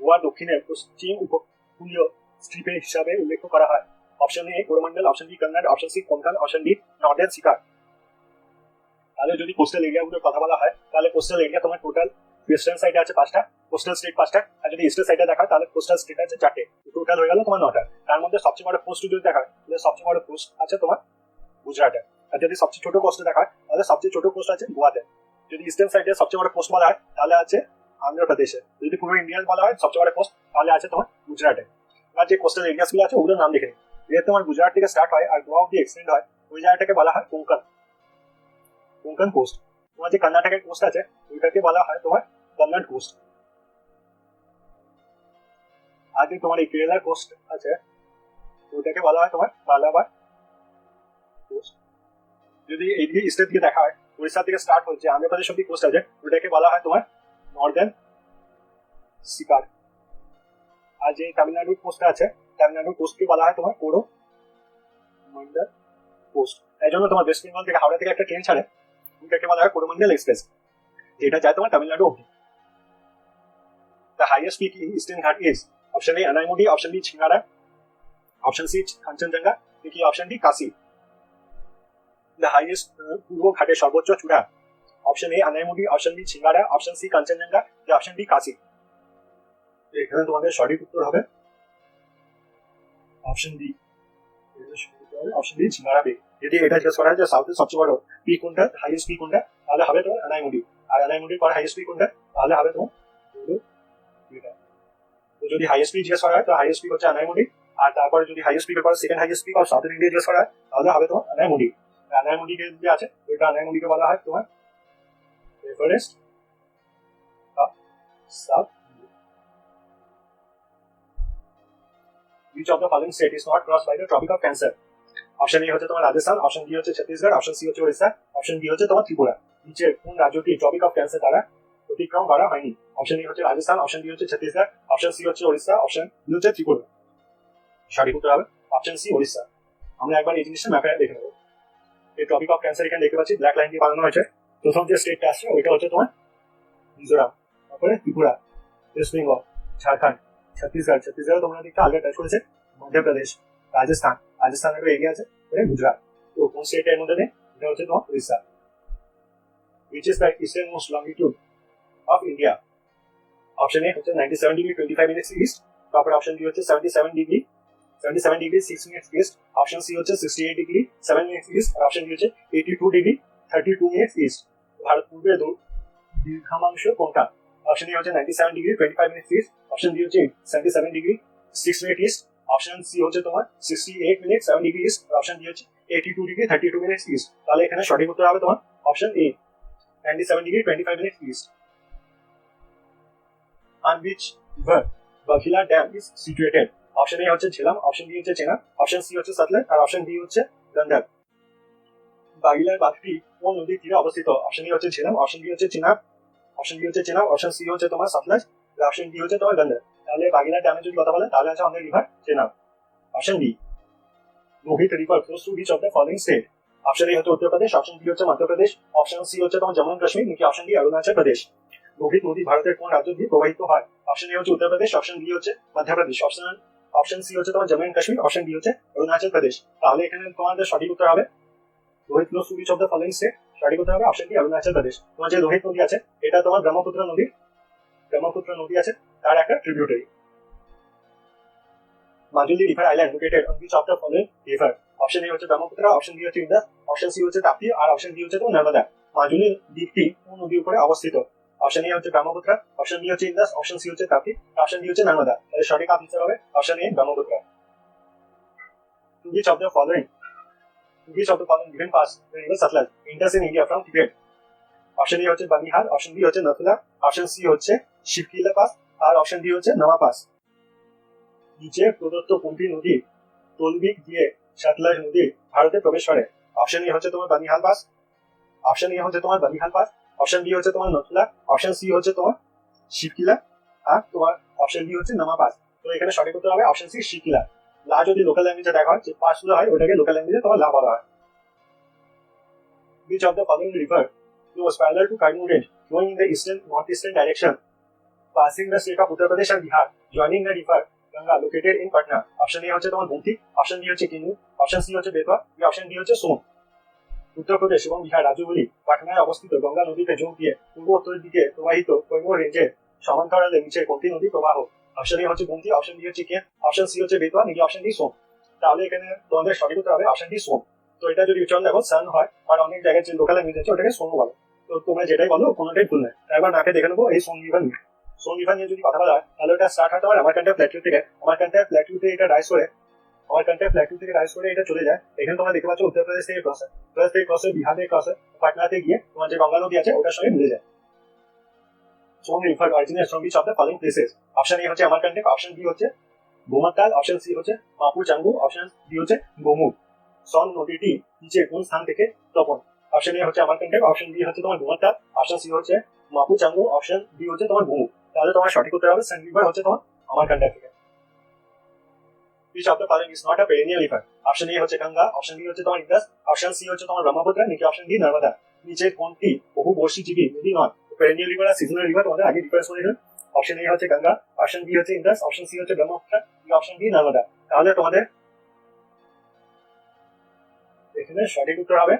গোয়া দক্ষিণের পশ্চিম উপকূলীয় স্ট্রিপে হিসাবে উল্লেখ করা হয়। Option A Coromandel, option B Kannad, option C Konkan, option D northern সিকা। তাহলে যদি কোস্টাল এরিয়াগুলোর কথা বলা হয় তাহলে কোস্টাল এরিয়া তোমার টোটাল ওয়েস্টার্ন সাইডে আছে 5টা, কোস্টাল স্টেট 5টা, আর যদি ইস্টার্ন সাইডে দেখা তাহলে কোস্টাল স্টেট আছে 4টে। টোটাল হয়ে গেল তোমার 9টা। তার মধ্যে সবচেয়ে বড় কোস্ট যদি দেখা তাহলে সবচেয়ে বড় কোস্ট আছে তোমার গুজরাটে। আর যদি সবচেয়ে ছোট কোস্ট দেখা তাহলে সবচেয়ে ছোট কোস্ট আছে গোয়াতে। যদি ইস্টার্ন সাইডে সবচেয়ে বড় কোস্ট বলা হয় তাহলে আছে আন্ধ্রপ্রদেশে। যদি পূর্ব ইন্ডিয়ান বলা হয় সবচেয়ে বড় কোস্ট তাহলে আছে তোমার গুজরাটে। আর যে কোস্টাল এরিয়াস গুলো আছে ওগুলোর নাম দেখে নিই। যেহেতু তোমার গুজরাট থেকে স্টার্ট হয় আর গোয়া অব্দি এক্সটেন্ড হয়, ওই জায়গাটাকে বলা হয় কোঙ্কন, কোঙ্কন কোস্ট। তোমার যে কর্ণাটকের কোস্ট আছে ওইটাকে বলা হয় তোমার কন্নড় কোস্ট। আর যে তোমার এই কেরালার কোস্ট আছে ওটাকে বলা হয় তোমার মালাবার কোস্ট। যদি এইদিকে ইস্টের দিকে দেখা হয়, উড়িষ্যা থেকে স্টার্ট হচ্ছে আন্ধ্রপ্রদেশ অব্দি কোস্ট আছে, ওটাকে বলা হয় তোমার নর্দার্ন সিকার। আর যে তামিলনাড়ুর কোস্ট আছে তামিলনাড়ুর কোস্টকে বলা হয় তোমার কোরোমন্ডল কোস্ট। এই জন্য তোমার ওয়েস্ট বেঙ্গল থেকে হাওড়া থেকে একটা ট্রেন ছাড়ে, ওটাকে বলা হয় কোরোমন্ডল এক্সপ্রেস, যেটা যায় তোমার তামিলনাড়ু অব্দি। The highest peak in Eastern Ghat is option A Anaimudi, option B Chingara, option C Kanchenjunga, নাকি option D Kasi। The highest পূর্ব ঘাটের সর্বোচ্চ চূড়া option A Anaimudi, option B Chhingara, option C Kanchenjunga, option D Kashi. এখানে তোমাদের সঠিক উত্তর হবে option D, option D Chhingara peak. যদি এটা জিজ্ঞেস করা হয় যে সাউথের সবচেয়ে বড় পিক কোনটা, হাইয়েস্ট পিক কোনটা, তাহলে হবে তোমার আনাইমুডি। আর আনাইমুডির পর হাইয়েস্ট পিক কোনটা, তাহলে হবে তোমার এটা। তো যদি হাইয়েস্ট পিক জিজ্ঞেস করা হয় তো হাইয়েস্ট পিক হচ্ছে আনাইমুডি। আর তারপরে যদি হাইয়েস্ট পিকের পর সেকেন্ড হাইয়েস্ট পিক আর সাউথ ইন্ডিয়া জিজ্ঞেস করা হয় তাহলে হবে তোমার আনাইমুডি। আনাইমুডিকে যে আছে ওইটা আনাইমুডিকে বলা হয় তোমার Everest of south. Which of the following state is not crossed by the Tropic of Cancer? Option A হচ্ছে তোমার রাজস্থান, অপশন বি হচ্ছে ছত্তিশগড়, অপশন সি হচ্ছে উড়িষ্যা, অপশন ডি হচ্ছে তোমার ত্রিপুরা। নিচে কোন রাজ্যটি ট্রপিক অফ ক্যান্সার দ্বারা অতিক্রম করা হয়নি? অপশন এ হচ্ছে রাজস্থান, অপশন বি হচ্ছে ছত্তিশগড়, অপশন সি হচ্ছে উড়িষ্যা, অপশন ডি হচ্ছে ত্রিপুরা। সঠিক উত্তর হবে অপশন সি উড়িষ্যা। আমরা একবার এই জিনিসটা ম্যাপে দেখে নেবো। এই ট্রপিক অফ ক্যান্সার এখানে দেখতে পাচ্ছি ব্ল্যাক লাইন দিয়ে বানানো হয়েছে। প্রথম যে স্টেটটা আসছে ওইটা হচ্ছে তোমার মিজোরাম, তারপরে ত্রিপুরা, ওয়েস্ট বেঙ্গল, ঝাড়খণ্ড, ছত্তিশগড়, ছত্তিশগড় তোমরা দেখতে আগে টাচ করেছে, মধ্যপ্রদেশ, রাজস্থান, রাজস্থানের এগিয়ে আছে, গুজরাট। তো কোন স্টেটের মধ্যে নেই, এটা হচ্ছে তোমার উড়িষ্যা। Which is the eastern most longitude of India? Option A হচ্ছে 97 ডিগ্রি 25 মিনিটস ইস্ট, তারপরে অপশন বি হচ্ছে 77 degree 6 minutes east, option C হচ্ছে 68 ডিগ্রি 7 মিনিটস ইস্ট, আর অপশন ডি হচ্ছে 82 ডিগ্রি 32 মিনিটস ইস্ট। ভারত পূর্বের দীর্ঘাংশ কোনটা? অপশন এ হচ্ছে 97 degree 25 minutes east, option B হচ্ছে 77 degree 6 minute east, option C হচ্ছে তোমার 68 minute 7 degree east, option D হচ্ছে 82 ডিগ্রি 32 মিনিটস ইস্ট। তাহলে এখানে সঠিক উত্তর হবে তোমার option A 97 degree 25 minutes east. On which river Baghila Dam is situated? Option A হচ্ছে ঝেলাম, অপশন বি হচ্ছে চেনাব, অপশন সি হচ্ছে সতলেজ, আর অপশন ডি হচ্ছে গন্ডক। বাগিলার বাঁধটি কোন নদীর তীরে অবস্থিত? অপশন এ হচ্ছে ঝেলাম, অপশন বি হচ্ছে চেনাব, অপশন বি হচ্ছে চেনাব, অপশন সি হচ্ছে তোমার সতলেজ, আর অপশন ডি হচ্ছে তোমার গন্ডক। তাহলে বাগিলার ড্যামের যদি কথা বলেন তাহলে আছে আমাদের river Chenab. Option D Lohit river flows through which of the following state? Option A হচ্ছে উত্তরপ্রদেশ, অপশন বি হচ্ছে মধ্যপ্রদেশ, অপশন সি হচ্ছে তোমার জম্মু কাশ্মীর, নাকি অপশন ডি অরুণাচল প্রদেশ। লোহিত নদী ভারতের কোন রাজ্য দিয়ে প্রবাহিত হয়? অপশন এ হচ্ছে উত্তরপ্রদেশ, অপশন বি হচ্ছে মধ্যপ্রদেশ, অপশন সি হচ্ছে তোমার Jammu and Kashmir, option D হচ্ছে অরুণাচল প্রদেশ। তাহলে এখানে তোমাদের সঠিক উত্তর হবে Lohit flows through which of the following state? সঠিক উত্তর হবে অপশন ডি অরুণাচল প্রদেশ। তোমার যে লোহিত নদী আছে এটা তোমার ব্রহ্মপুত্র নদী আছে তার একটা tributary. Majuli river island located on which of the following river? Option A হচ্ছে ব্রহ্মপুত্র, অপশন বি হচ্ছে ইন্দাস, অপশন সি হচ্ছে তাপ্তি আর অপশন ডি হচ্ছে তোমার নর্মদা। মাজুলি দ্বীপটি কোন নদীর উপরে অবস্থিত? অপশন এ হচ্ছে ব্রহ্মপুত্র, অপশন বি হচ্ছে ইন্দাস, অপশন সি হচ্ছে তাপ্তি, অপশন ডি হচ্ছে নর্মদা। তাহলে সঠিক আনসার হবে option A Brahmaputra. Which of the following given pass the river Satluj enters in India from Tibet? Option A হচ্ছে বানিহাল, অপশন বি হচ্ছে নথুলা, অপশন সি হচ্ছে শিবকিলা পাস আর অপশন ডি হচ্ছে নামা পাস। নিচে প্রদত্ত কোনটি নদী তলবিক দিয়ে সাতলাজ নদী ভারতে প্রবেশ করে? অপশন এ হচ্ছে তোমার বানিহাল পাস, অপশন এ হচ্ছে তোমার বানিহাল পাস, অপশন বি হচ্ছে তোমার নথুলা, অপশন সি হচ্ছে তোমার শিবকিলা আর তোমার অপশন ডি হচ্ছে নামা পাস। তো এখানে সঠিক উত্তর হবে অপশন সি শিবকিলা। লা যদি লোকাল ল্যাঙ্গুয়েজে দেখা হয় যে পাসগুলো হয় ওটাকে লোকাল ল্যাঙ্গুয়েজে তোমার লা বলা হয়। Which of the following river flows parallel to Karnu Range flowing in the northeastern direction passing the state of Uttar Pradesh and Bihar joining the river Ganga located in Patna? Option A হচ্ছে তোমার Gomti, option B হচ্ছে কিনু, option C হচ্ছে Betwa, option D হচ্ছে সোন। উত্তরপ্রদেশ এবং বিহার রাজ্যগুলি পাটনায় অবস্থিত গঙ্গা নদীতে যোগ দিয়ে পূর্ব উত্তরের দিকে প্রবাহিত কৈমুর রেঞ্জের সমান্তরালে নিচের কোনটি নদী প্রবাহ? অপশন এ হচ্ছে গোমতী, অপশন বি হচ্ছে কেন, অপশন সি হচ্ছে বেতওয়া, নাকি অপশন ডি সোন। তাহলে এখানে তোমাদের সঠিক উত্তর হবে অপশন ডি সোন। তো এটা যদি উচ্চারণ দেখো সান হয় আর অনেক জায়গায় যে লোকাল ল্যাঙ্গুয়েজ আছে ওটাকে সোন বলে। তো তোমরা যেটাই বলো কোনোটাই ভুল নয়। একবার নাকে দেখে নেবো এই সোন রিভার নিয়ে। সোন রিভার নিয়ে যদি কথা বলা হয় তাহলে এটা স্টার্ট হয় তোমার আমারকান্টা প্ল্যাটু থেকে। আমারকান্টা প্ল্যাটুতে এটা রাইজ করে, আমারকান্টা প্ল্যাটু থেকে রাইজ করে এটা চলে যায়। এখানে তোমরা দেখতে পাচ্ছ উত্তরপ্রদেশ থেকে ক্রস হয়, উত্তরপ্রদেশ থেকে ক্রস হয়, বিহার থেকে ক্রস হয়, পাটনাতে গিয়ে তোমার যে গঙ্গা নদী আছে ওটার সঙ্গে মিলে যায়। Son river originates from which of the following places? Option A হচ্ছে আমারকান্টক, অপশন বি হচ্ছে গোমাতাল, অপশন সি হচ্ছে মাপুর চাঙ্গু, অপশন ডি হচ্ছে গোমুখ। সন নদীটি নিচে কোন স্থান থেকে তপন? অপশন এ হচ্ছে আমারকান্টক, অপশন বি হচ্ছে তোমার গোমাতাল, অপশন সি হচ্ছে মাপু চাঙ্গু, অপশন ডি হচ্ছে তোমার গোমুখ। তাহলে তোমার সঠিক উত্তর হবে সন রিভার হচ্ছে তোমার আমারকান্টক থেকে। Which of the following is not a perennial river? Option A হচ্ছে গঙ্গা, অপশন বি হচ্ছে তোমার ইন্দাস, অপশন সি হচ্ছে তোমার ব্রহ্মপুত্র, নাকি অপশন ডি নর্মদা। নিচের কোনটি বহু বর্ষীজীবী নদী নয়? পেরেনিয়াল রিভার আর সিজনাল রিভার তোমাদের আগে ডিফারেন্স করে দিলাম। অপশন এ হচ্ছে গঙ্গা, অপশন বি হচ্ছে ইন্দাস, অপশন সি হচ্ছে ব্রহ্মপুত্র, অপশন ডি নর্মদা। তাহলে তোমাদের এখানে সঠিক উত্তর হবে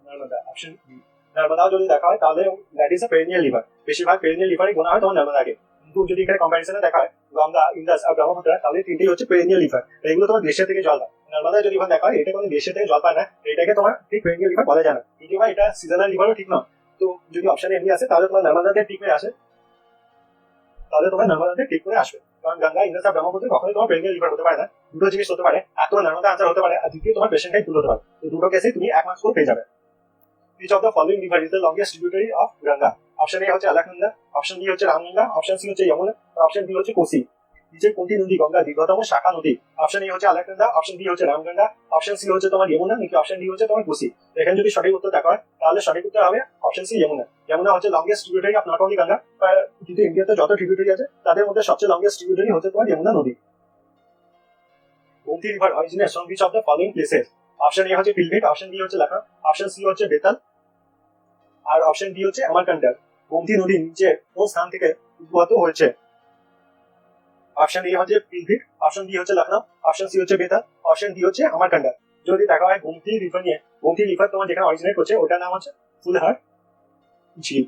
নর্মদা, অপশন বি। নর্মদাও যদি দেখা হয় তাহলে that is a perennial river. বেশিরভাগ পেরেনিয়াল রিভারই গোনা হয় তোমার নর্মদাকে। কিন্তু যদি এখানে কম্পারিজনে দেখা হয় গঙ্গা, ইন্দাস আর ব্রহ্মপুত্র তাহলে তিনটেই হচ্ছে পেরেনিয়াল রিভার। এগুলো তোমার গ্লেশিয়ার থেকে জল পায়। নর্মদা যদি দেখা হয় এটা কোনো গ্লেশিয়ার থেকে জল পায় না, এটাকে তোমার ঠিক পেরেনিয়াল রিভার বলা যায় না। যদিও এটা সিজনাল রিভারও ঠিক নয়। তো যদি অপশন এমনি আসে তাহলে তোমার নর্মদাতে ঠিক হয়ে আসে, তাহলে তোমার নর্মদাতে ঠিক করে আসবে। কারণ গঙ্গা, ইন্দাস আর ব্রহ্মপুত্র কখনোই তোমার পেরেনিয়াল রিভার হতে পারে না। দুটো জিনিস হতে পারে, এক তোমার নর্মদা আনসার হতে পারে আর দ্বিতীয় তোমার পেশেন্টাই ভুল হতে পারে। তো দুটো কেসে তুমি 1 মার্কস করে পেয়ে যাবে। Which of the following river is the longest tributary of Ganga? Option A হচ্ছে আলাকনন্দা, অপশন বি হচ্ছে রামগঙ্গা, অপশন সি হচ্ছে যমুনা, অপশন ডি হচ্ছে কোসি। নিচে কোনটি নদী গঙ্গা দীর্ঘতম শাখা নদী? অপশন এ হচ্ছে আলাকনন্দা, অপশন বি হচ্ছে রামগঙ্গা, অপশন সি হচ্ছে তোমার যমুনা, নাকি অপশন ডি হচ্ছে তোমার কোসি। এখানে যদি সঠিক উত্তর দেখা হয় তাহলে সঠিক উত্তর হবে অপশন সি যমুনা। যমুনা হচ্ছে longest tributary of not only Ganga, কিন্তু ইন্ডিয়াতে যত ট্রিবিউটারি আছে তাদের মধ্যে সবচেয়ে লংগেস্ট ট্রিবিউটারি হচ্ছে তোমার যমুনা নদী। Gomti river originates from which of the following places? Option A হচ্ছে পিলভিট, অপশন বি হচ্ছে লখনউ, অপশন সি হচ্ছে বেতাল আর অপশন ডি হচ্ছে আমারকান্টক। গোমতী নদী নিচে কোন স্থান থেকে উদ্ভূত হয়েছে? অপশন এ হচ্ছে পিলভিট, অপশন বি হচ্ছে লখনউ, অপশন সি হচ্ছে বেতাল, অপশন ডি হচ্ছে আমারকান্টক। যদি দেখা হয় গোমতী রিভার নিয়ে, গোমতী রিভার তোমার যেখানে অরিজিনেট করছে ওটার নাম হচ্ছে ফুলহার ঝিল।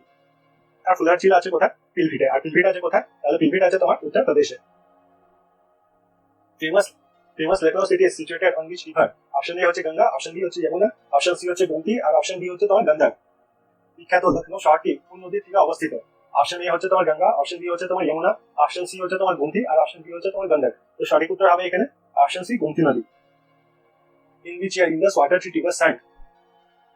আর ফুলহার ঝিল আছে কোথায়? পিলভিটে। আর পিলভিট আছে কোথায়? তাহলে পিলভিট আছে তোমার উত্তরপ্রদেশে। Famous Lucknow city is situated on which river? Option A হচ্ছে গঙ্গা, অপশন বি হচ্ছে যমুনা, অপশন সি হচ্ছে গোমতী আর অপশন ডি হচ্ছে তোমার গঙ্গা। বিখ্যাত লখনউ শহরটি কোন নদীর তীরে অবস্থিত? অপশন এ হচ্ছে তোমার গঙ্গা, অপশন বি হচ্ছে তোমার যমুনা, অপশন সি হচ্ছে তোমার গোমতী আর অপশন ডি হচ্ছে তোমার গঙ্গা। তো সঠিক উত্তর হবে এখানে অপশন সি গোমতী নদী। In which year Indus water treaty was signed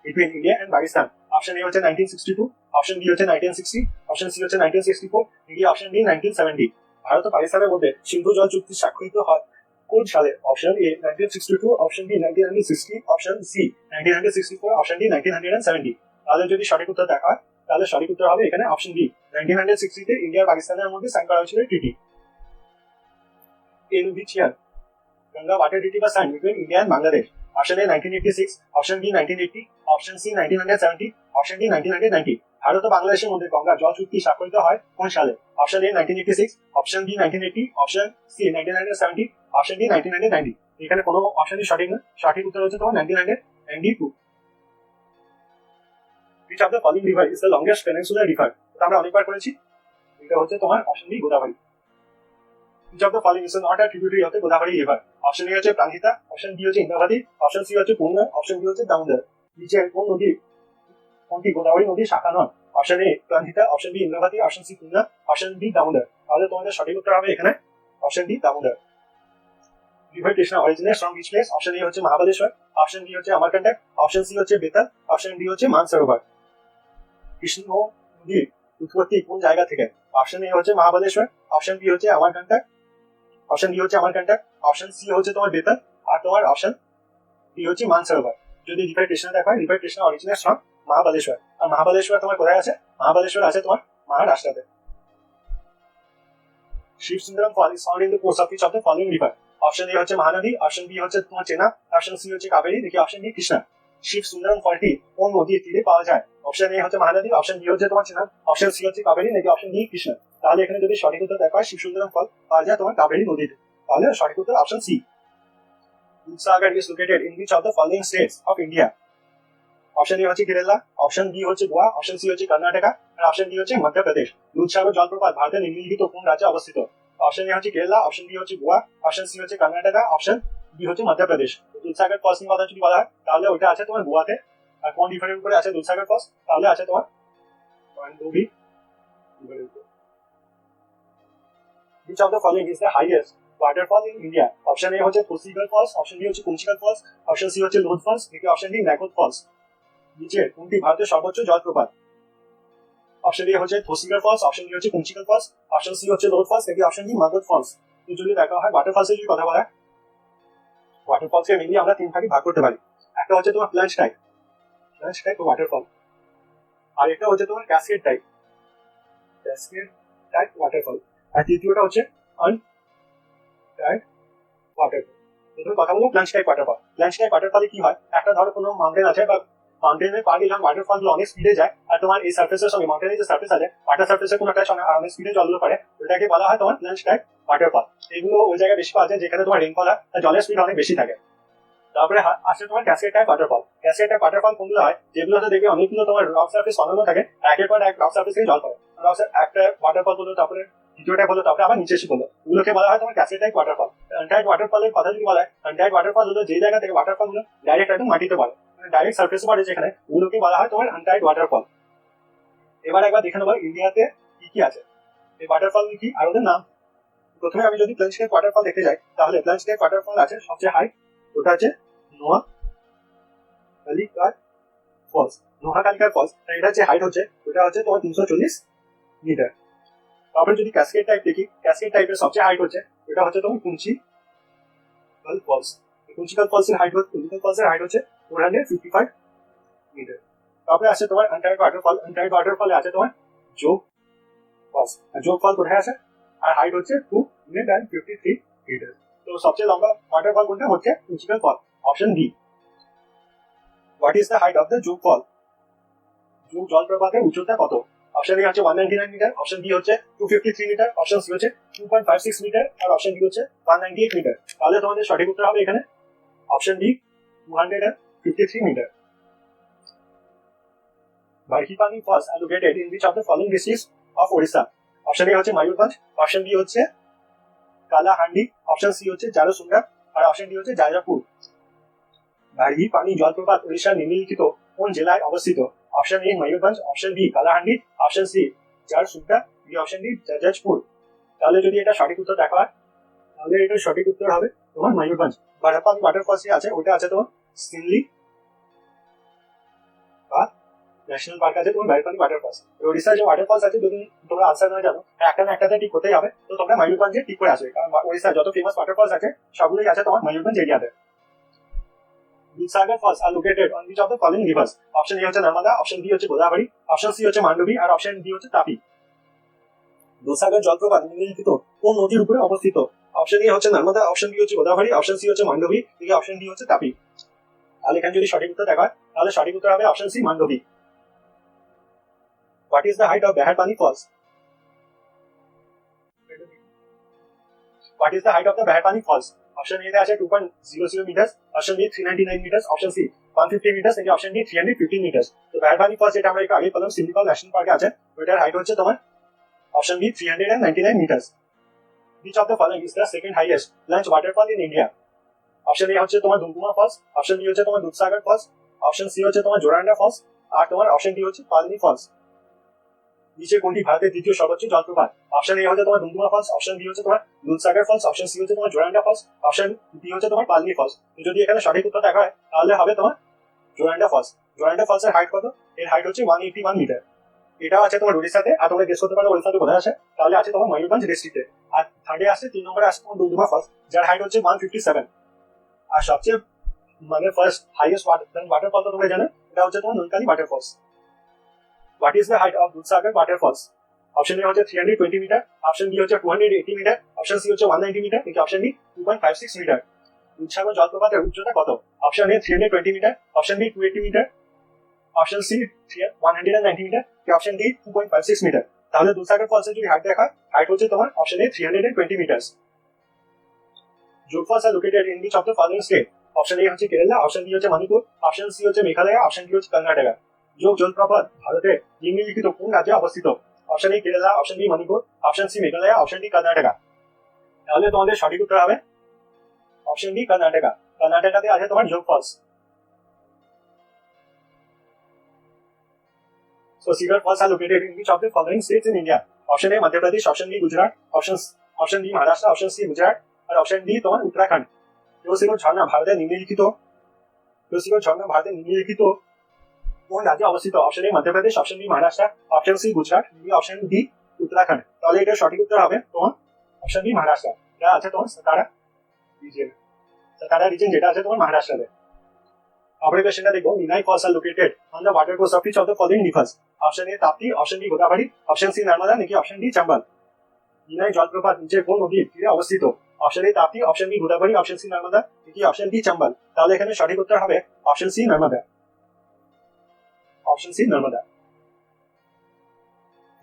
between India and Pakistan? Option A হচ্ছে 1962, অপশন বি হচ্ছে 1960, অপশন সি হচ্ছে 1964, নাকি অপশন ডি 1970। ভারত ও পাকিস্তানের মধ্যে সিন্ধু জল চুক্তি স্বাক্ষরিত হয় কোন সালে? Option A 1962, option B 1960, option C 1964, option D 1970। তাহলে যদি সঠিক উত্তর দেখা হয় তাহলে সঠিক উত্তর হবে এখানে অপশন বি 1960 তে ইন্ডিয়া পাকিস্তানের মধ্যে সাইন করা হয়েছিল treaty. In which year Ganga water treaty was signed between India and Bangladesh? Option A 1986, option B 1980, option C 1970, option D 1990। Bharat ও বাংলাদেশের মধ্যে গঙ্গা জল চুক্তি স্বাক্ষরিত হয় কোন সালে? Option A 1986, option B 1980, option C 1970, option D 1990। এখানে কোনো অপশনই সঠিক না, সঠিক উত্তর হচ্ছে তোমার 1992। Which of the following river is the longest peninsular river? এটা আমরা অনেকবার করেছি, এটা হচ্ছে তোমার option B Godavari. Which of the following is not a tributary of the Godavari river? Option A হচ্ছে প্রাণহিতা, অপশন বি হচ্ছে ইন্দ্রাবতী, অপশন সি হচ্ছে পূর্ণা, অপশন ডি হচ্ছে দামোদর। নিচে কোন নদী কোনটি গোদাবরী নদীর শাখা নয়? Option A Pranhita, option B Indravati, option C Purna, option D Damodar. তাহলে তোমাদের সঠিক উত্তর হবে এখানে option D Damodar. River Krishna originates from which place? Option A হচ্ছে মহাবলেশ্বর, অপশন বি হচ্ছে অমরকন্টক, অপশন সি হচ্ছে বেতাল, অপশন ডি হচ্ছে মানসরোবর। কৃষ্ণ নদীর উৎপত্তি কোন জায়গা থেকে? অপশন এ হচ্ছে মহাবলেশ্বর, অপশন বি হচ্ছে অমরকন্টক, অপশন ডি হচ্ছে অমরকন্টক, অপশন সি হচ্ছে তোমার বেতাল, আর তোমার অপশন ডি হচ্ছে মানসরোবর। যদি রিভার কৃষ্ণা দেখা হয়, river Krishna originates from Mahabaleshwar. আর মহাবলেশ্বর তোমার কোথায় আছে? মহাবলেশ্বর আছে তোমার মহারাষ্ট্রতে। Shiv Sundaram fall is found in the course of which of the following river? Option A হচ্ছে মহানদী, অপশন বি হচ্ছে তোমার চেনা, অপশন সি হচ্ছে কাবেরী, দেখি অপশন ডি কৃষ্ণা। শিব সুন্দরম ফলটি কোন নদীর তীরে পাওয়া যায়? অপশন এ হচ্ছে মহানদী, অপশন বি হচ্ছে তোমার চেনা, অপশন সি হচ্ছে কাবেরী, নাকি অপশন ডি কৃষ্ণা। তাহলে এখানে যদি সঠিক উত্তর দেখা হয় শিব সুন্দরম ফল পাওয়া যায় তোমার কাবেরী নদীতে, তাহলে সঠিক উত্তর option C. Dudhsagar is located in which of the following states of India? Option A হচ্ছে কেরালা, অপশন বি হচ্ছে গোয়া, অপশন সি হচ্ছে কর্ণাটকা, আর অপশন ডি হচ্ছে মধ্যপ্রদেশ। দুধসাগর জলপ্রপাত ভারতের নিম্নলিখিত কোন রাজ্যে অবস্থিত? অপশন এ হচ্ছে কেরালা, অপশন বি হচ্ছে গোয়া, অপশন সি হচ্ছে কর্ণাটকা, অপশন ডি হচ্ছে মধ্যপ্রদেশ। দুধসাগর ফলস নিয়ে কথা যদি বলা হয় তাহলে ওটা আছে তোমার গোয়াতে। আর কোন রিভারের উপরে আছে দুধসাগর ফলস? তাহলে আছে তোমার মান্ডোভি রিভারের উপরে। Which of the following is the highest waterfall in India? Option A হচ্ছে থোসিগড় ফলস, অপশন বি হচ্ছে কুঞ্চিকাল ফলস, অপশন সি হচ্ছে লোধ ফলস, নাকি অপশন ডি নাগদ ফলস। নিচে কোনটি ভারতের সর্বোচ্চ জলপ্রপাত? অপশন এ হচ্ছে থোসিগড় ফলস, অপশন বি হচ্ছে কুঞ্চিকাল ফলস, অপশন সি হচ্ছে লোধ ফলস, নাকি অপশন ডি মাগদ ফলস। তো যদি দেখা হয় ওয়াটারফলসের যদি কথা বলা হয়, ওয়াটারফলসকে মেনলি আমরা তিন ভাগে ভাগ করতে পারি। একটা হচ্ছে তোমার plunge type, plunge type waterfall, আর একটা হচ্ছে তোমার cascade type, cascade type waterfall, আর তৃতীয়টা হচ্ছে আন টাইপ ওয়াটারফল। প্রথমে কথা বলবো plunge type waterfall. Plunge type ওয়াটারফলে কি হয়, একটা ধরো কোনো মাউন্টেন আছে বা মাউন্টেনের পাড়ে যখন ওয়াটারফল গুলো অনেক স্পিডে যায়, আর তোমার এই সার্ফেসের সঙ্গে মাউন্টেনের যে সার্ফেস আছে ওয়াটার সার্ফেসের কোনো একটা সঙ্গে অনেক স্পিডে জলগুলো পড়ে, ওটাকে বলা হয় তোমার প্লাঞ্চ টাইপ ওয়াটারফল। এগুলো ওই জায়গায় বেশি পাওয়া যায় যেখানে তোমার রেনফল হয়, জলের স্পিড অনেক বেশি থাকে। তারপরে আসছে তোমার cascade type waterfall. Cascade type waterfall কোনগুলো হয়, যেগুলোতে দেখবে অনেকগুলো তোমার রক সার্ফেস বানানো থাকে, একের পর এক রক সার্ফেস থেকে জল পড়ে। একটা ওয়াটারফল বললো, তারপরে দ্বিতীয়টা বললো, তারপরে আবার নিচে এসে বললো, ওগুলোকে বলা হয় তোমার ক্যাসকেড টাইপ ওয়াটারফল। আনটাইড ওয়াটারফলের কথা যদি বলা হয়, আনটাইড ওয়াটারফল হলো যে জায়গা থেকে ওয়াটারফল গুলো ডাইরেক্ট একদম মাটিতে পড়ে, ডাইরেক্ট সার্ফেসে পড়ে যেখানে, ওগুলোকে বলা হয় তোমার আনটাইড ওয়াটারফল। এবার একবার দেখে নেবো ইন্ডিয়াতে কি কি আছে, এই ওয়াটারফল কি আর ওদের নাম। প্রথমে আমি যদি প্লাঞ্চ টাইপ ওয়াটারফল দেখতে যাই, তাহলে প্লাঞ্চ টাইপ ওয়াটারফল আছে সবচেয়ে হাই, ওটা আছে নোয়াকালিকার ফলস। নোয়াকালিকার ফলস, এটা যে হাইট হচ্ছে ওটা হচ্ছে তোমার 340 মিটার। তারপরে যদি ক্যাসকেড টাইপ দেখি, ক্যাসকেড টাইপের সবচেয়ে হাইট হচ্ছে ওটা হচ্ছে তোমার কুঞ্চিকাল ফলস। কুঞ্চিকাল ফলসের হাইট হচ্ছে 455 মিটার। তারপরে আছে তোমার আনটাইড ওয়াটারফল। আনটাইড ওয়াটারফলে আছে তোমার যোগ ফলস, আর যোগ ফল কোথায় আছে, আর হাইট হচ্ছে 253 মিটার। তো সবচেয়ে লম্বা ওয়াটারফল কোনটা হচ্ছে Kunchikal fall, option D. What is the height of the Jog fall? যোগ জলপ্রপাতের উচ্চতা কত? অপশন এ হচ্ছে 199 মিটার, অপশন বি হচ্ছে 253 মিটার, অপশন সি হচ্ছে 2.56 মিটার, আর অপশন ডি হচ্ছে 198 মিটার। তাহলে তোমাদের সঠিক উত্তর হবে এখানে option D 253 metre. Barehipani falls are located in which of the following districts of Odisha? Option A হচ্ছে ময়ূরভঞ্জ, অপশন বি হচ্ছে কালাহান্ডি, অপশন সি হচ্ছে জারসুন্ডা, আর অপশন ডি হচ্ছে জায়রাপুর। বারহিপানি জলপ্রপাত ওড়িশার নিম্নলিখিত কোন জেলায় অবস্থিত? Option A Mayurbhanj, option B Kalahandi, option C Jharsuguda, option D Jajpur. তাহলে যদি এটা সঠিক উত্তর দেখা হয়, তাহলে এটা সঠিক উত্তর হবে তোমার ময়ূরভঞ্জ। বারহিপানি ওয়াটারফলস আছে, ওটা আছে তোমার সিমলি ন্যাশনাল পার্ক আছে তোমার বারহিপানি ওয়াটারফলস। ওড়িশার যে ওয়াটারফলস আছে, যদি তোমরা আনসার না জানো, একটা না একটাতে ঠিক হতেই হবে, তো তোমরা ময়ূরভঞ্জে ঠিক করে আসবে, কারণ ওড়িশার যত ফেমাস ওয়াটারফলস আছে সবগুলোই আছে তোমার ময়ূরভঞ্জ এরিয়াতে। Dudhsagar falls are located on which of the following rivers? Option A হচ্ছে নর্মদা, অপশন বি হচ্ছে গোদাবরী, অপশন সি হচ্ছে মান্ডবী, আর অপশন ডি হচ্ছে তাপি। দুধসাগর জলপ্রপাত নিম্নলিখিত কোন নদীর উপরে অবস্থিত? অপশন এ হচ্ছে নর্মদা, অপশন বি হচ্ছে গোদাবরী, অপশন সি হচ্ছে মান্ডবী, অপশন ডি হচ্ছে তাপি। তাহলে এখানে যদি সঠিক উত্তর দেখা হয়, তাহলে সঠিক উত্তর হবে option C Mandovi. What is the height of Beharpani Falls? What is the height of the Beharpani Falls? Option A তে আছে 2.00 meters, option B 399 meters, option C 150 meters, নাকি option D 315 meters। তো Beharpani Falls যেটা আমরা একটু আগে বললাম Similipal national পার্কে আছে, ওটার হাইট হচ্ছে তোমার option B 399 meters। Which of the following is the second highest plunge waterfall in India? Option A হচ্ছে তোমার দুমদুমা ফলস, option B হচ্ছে তোমার দুধসাগর ফলস, option C হচ্ছে তোমার জোরান্ডা ফলস, আর তোমার option D হচ্ছে পালনি ফলস। নিচে কোনটি ভারতের দ্বিতীয় সর্বোচ্চ জলপ্রপাত? অপশন এ হচ্ছে তোমার দুমদুমা ফলস, অপশন বি হচ্ছে তোমার দুধসাগর ফলস, অপশন সি হচ্ছে তোমার জোরান্ডা ফলস, অপশন ডি হচ্ছে তোমার পালনি ফলস। যদি এখানে সঠিক উত্তর দেখা হয় তাহলে হবে তোমার জোরান্ডা ফলস। জোরান্ডা ফলসের হাইট কত? এর হাইট হচ্ছে 181 মিটার। এটাও আছে তোমার উড়িষ্যাতে। আর তোমরা গেস করতে পারো উড়িষ্যাতে কোথায় আছে, তাহলে আছে তোমার ময়ূরভঞ্জ ডিস্ট্রিক্টে। আর থার্ডে আসছে 3 নম্বরে আসছে তোমার দুমদুমা ফলস, যার হাইট হচ্ছে 157। আর সবচেয়ে মানে ফার্স্ট হাইয়েস্ট ওয়াটারফল তো তোমরা জানো, এটা হচ্ছে তোমার নুনকালি waterfalls. What is the height of Dudhsagar waterfalls? Option A হচ্ছে 320 মিটার, অপশন বি হচ্ছে 280 মিটার, অপশন সি হচ্ছে 190 মিটার, নাকি অপশন ডি 2.56 মিটার। দুধসাগর জলপ্রপাতের উচ্চতা কত? Option A 320 metre, option B 280 metre, option C 190 metre, নাকি অপশন ডি 2.56 মিটার। তাহলে দুধসাগর ফলসের যদি হাইট দেখা, হাইট হচ্ছে তোমার option A 320 metre. Jog falls are located in which of the following state? Option A হচ্ছে কেরালা, অপশন বি হচ্ছে মণিপুর, অপশন সি হচ্ছে মেঘালয়, অপশন ডি হচ্ছে কর্ণাটক। যোগ জলপ্রপাত ভারতের নিম্নলিখিত কোন রাজ্যে অবস্থিত? Option A Kerala, option B Manipur, option C Meghalaya, option D Karnataka. তাহলে তোমাদের সঠিক উত্তর হবে অপশন ডি কর্ণাটক। কর্ণাটকাতে আছে তোমার যোগ false. So several falls are located in which of the following states in India? Option A Madhya Pradesh, option B Gujarat, option D Maharashtra, option C Gujarat, R option D তোমার উত্তরাখণ্ড। তুলসীগড় ঝর্ণা ভারতের নিম্নলিখিত কোন রাজ্যে অবস্থিত? Option A Madhya Pradesh, option B Maharashtra, option C Gujarat, option D Uttarakhand. তাহলে এটা সঠিক উত্তর হবে তোমার অপশন বি মহারাষ্ট্র। এটা আছে তোমার সাতারা রিজন, যেটা আছে তোমার মহারাষ্ট্রে। পরের কোশ্চেনটা দেখো, Ninai falls are located on the water course of which of the following rivers? Option A Tapti, option B Godavari, option C Narmada, নাকি অপশন ডি চম্বল। নিনাই জলপ্রপাত নিচে কোন নদীর তীরে অবস্থিত? Option A Tapti, option B Godavari, option C Narmada, নাকি অপশন ডি চম্বল। তাহলে এখানে সঠিক উত্তর হবে option C Narmada. Option C, Narmada.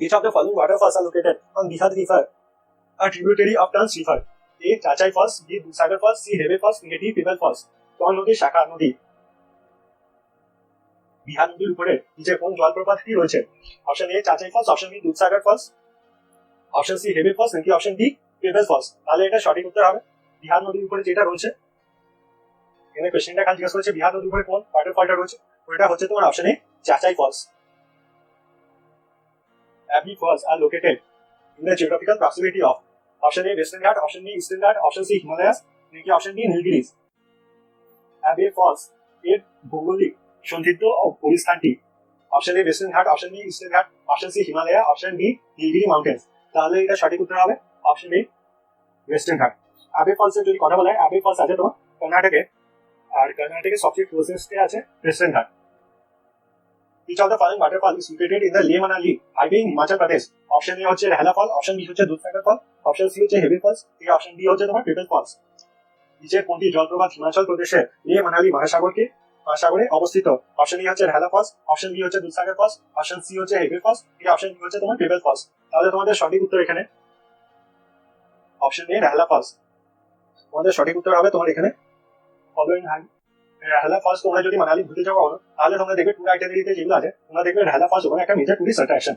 Which of the following waterfalls are located on Bihar River, a tributary of Trans River? A. Chachai Falls, B. Dudhsagar Falls, C. Hebe Falls, D. Pibel Falls. কোন নদীর শাখা নদী বিহার নদীর উপরে নিচে কোন জলপ্রপাতটি রয়েছে? Option A Chachai falls, option B Dudhsagar falls, option C Hebbe falls, নাকি অপশন ডি পেবেল ফলস। তাহলে এটা সঠিক উত্তর হবে বিহার নদীর উপরে যেটা রয়েছে। এখানে কোশ্চেনটা খালি জিজ্ঞাসা করেছে বিহার নদীর উপরে কোন ওয়াটারফলটা রয়েছে, ওটা হচ্ছে তোমার option A Chachai falls. Abbey Falls are located in the geographical proximity of option A Western Ghat, option B Eastern Ghat, option C Himalayas, নাকি option D Nilgiris। Abbey Falls এর ভৌগোলিক সন্নিহিত অবস্থানটি অপশন এ ওয়েস্টার্ন ঘাট, option B Eastern Ghat, option C Himalaya, option D Nilgiri mountains. তাহলে এটা সঠিক উত্তর হবে অপশন এ ওয়েস্টার্ন ঘাট। আবে ফলস এর যদি কথা বলা হয়, আবে ফলস আছে তোমার কর্ণাটকে, আর কর্ণাটকের সবচেয়ে ক্লোজেস্টে আছে ওয়েস্টার্ন ঘাট। Which of the following waterfall is located in the Leh Manali highway in Himachal Pradesh? Option A হচ্ছে রেহলা ফল, অপশন বি হচ্ছে দুধসাগর ফল, অপশন সি হচ্ছে হেভি ফলস, এই অপশন ডি হচ্ছে তোমার পিপল ফলস। নিচের কোনটি জলপ্রপাত হিমাচল প্রদেশের লে মানালি মহাসাগরে অবস্থিত? অপশন ই হচ্ছে রেহলা ফলস, অপশন বি হচ্ছে দুধসাগর ফলস, অপশন সি হচ্ছে হেভি ফলস, এই অপশন ডি হচ্ছে তোমার পিপল ফলস। তাহলে তোমাদের সঠিক উত্তর এখানে অপশন এ রেহলা ফলস। তোমাদের সঠিক উত্তর হবে তোমার এখানে ফলোইং হাই রেহলা ফলস। তোমরা যদি মানালি ঘুরতে যাও তাহলে তোমরা দেখবে ট্যুর আইটেনারিতে যেগুলো আছে তোমরা দেখবে রেহলা ফলস ওখানে একটা মেজর টুরিস্ট অ্যাট্রাকশন।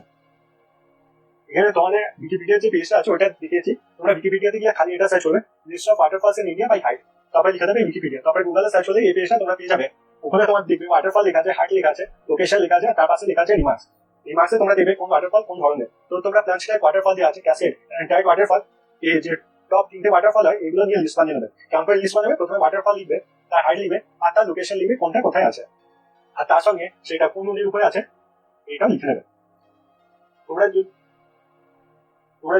এখানে তোমাদের উইকিপিডিয়ার যে পেজটা আছে ওটা দেখিয়েছি, তোমরা উইকিপিডিয়াতে গিয়ে খালি এটা সার্চ করবে list of waterfalls in India by height, তারপরে লিখে দেবে উইকিপিডিয়া, তারপরে গুগলে সার্চ করলে এই পেজটা তোমরা পেয়ে যাবে। ওখানে তোমার দেখবে ওয়াটারফল লেখা আছে, হাইট লেখা আছে, লোকেশন লেখা আছে, তার পাশে লেখা আছে রিমার্কসে তোমরা দেখবে কোন ওয়াটারফল কোন ধরনের। তো তোমরা প্ল্যান টাইপ ওয়াটারফল যে আছে ক্যাসেড টাইপ ওয়াটারফল, এই যে টপ 3টে ওয়াটারফল হয় এগুলো নিয়ে লিস্ট বানিয়ে নেবে। কেমন করে লিস্ট বানাবে? প্রথমে ওয়াটারফল লিখবে, তার হাইট লিখবে, আর তার লোকেশন লিখবে কোনটা কোথায় আছে, আর তার সঙ্গে সেটা কোন নদীর উপরে আছে এইটাও লিখে নেবে। তোমরা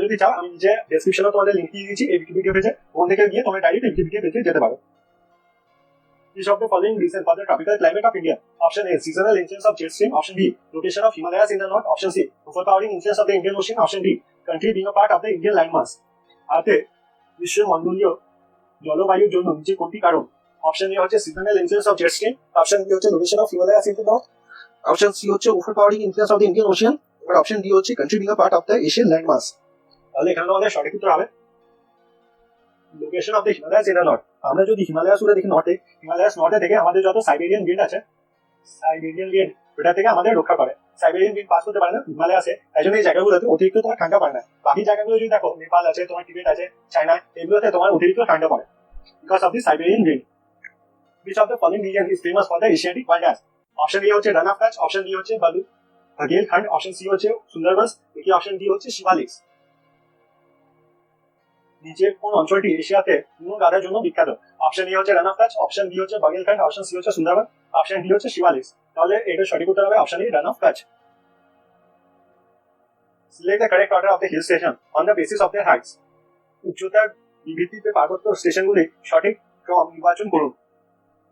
যদি চাও আমি যে ডেসক্রিপশনে তোমাদের লিংক দিয়ে দিয়েছি এই উইকিপিডিয়া পেজে, ওখান থেকে গিয়ে তোমরা ডাইরেক্ট উইকিপিডিয়া পেজে যেতে পারো। Which of the following reason for the tropical climate of India? Option A seasonal influence of jet stream, option B location of Himalayas in the north, option C overpowering influence of the Indian Ocean, option D country being a part of the Indian landmass. আতে বিশ্বমণ্ডলীয় জলবায়ুর জন্য নিচে কোনটি কারণ? Option A হচ্ছে seasonal influence of jet stream, option B হচ্ছে location of Himalayas in the north, option C হচ্ছে overpowering influence of the Indian ocean, এবার অপশন ডি হচ্ছে country being a part of the Asian land mass. তাহলে এখানে আমাদের সঠিক উত্তর হবে location of the Himalayas in the north. আমরা যদি হিমালয়াস উড়ে দেখি নর্থে, হিমালয়াস নর্থে থেকে আমাদের যত সাইবেরিয়ান গেট আছে, সাইবেরিয়ান গেট ওটা থেকে আমাদের রক্ষা করে। সাইবেরিয়ান গেট পাস করতে পারে না হিমালয়াসে, তাই জন্য এই জায়গাগুলোতে অতিরিক্ত তোমার ঠান্ডা পড়ে না। বাকি জায়গাগুলো যদি দেখো, নেপাল আছে, তোমার টিবেট আছে, চায়না, এগুলোতে তোমার অতিরিক্ত ঠান্ডা পড়ে because of the Siberian gate. Which of the following region is famous for the Asiatic wildlife? Option A হচ্ছে রান অফ কাচ, অপশন বি হচ্ছে বাগেলখান্ড, অপশন সি হচ্ছে সুন্দরবনস, নাকি অপশন ডি হচ্ছে শিবালিক্স। নিচের কোন অঞ্চলটি এশিয়াতে নুন গাদার জন্য বিখ্যাত? অপশন এ হচ্ছে রান অফ কাচ, অপশন বি হচ্ছে বাগেলখান্ড, অপশন সি হচ্ছে সুন্দরবন, অপশন ডি হচ্ছে শিবালিক্স। তাহলে এটার সঠিক উত্তর হবে অপশন এ রান অফ কাচ। Select the correct order of the hill station on the basis of their heights. উচ্চতার ভিত্তিতে পার্বত্য স্টেশনগুলি সঠিক ক্রম নির্বাচন করুন।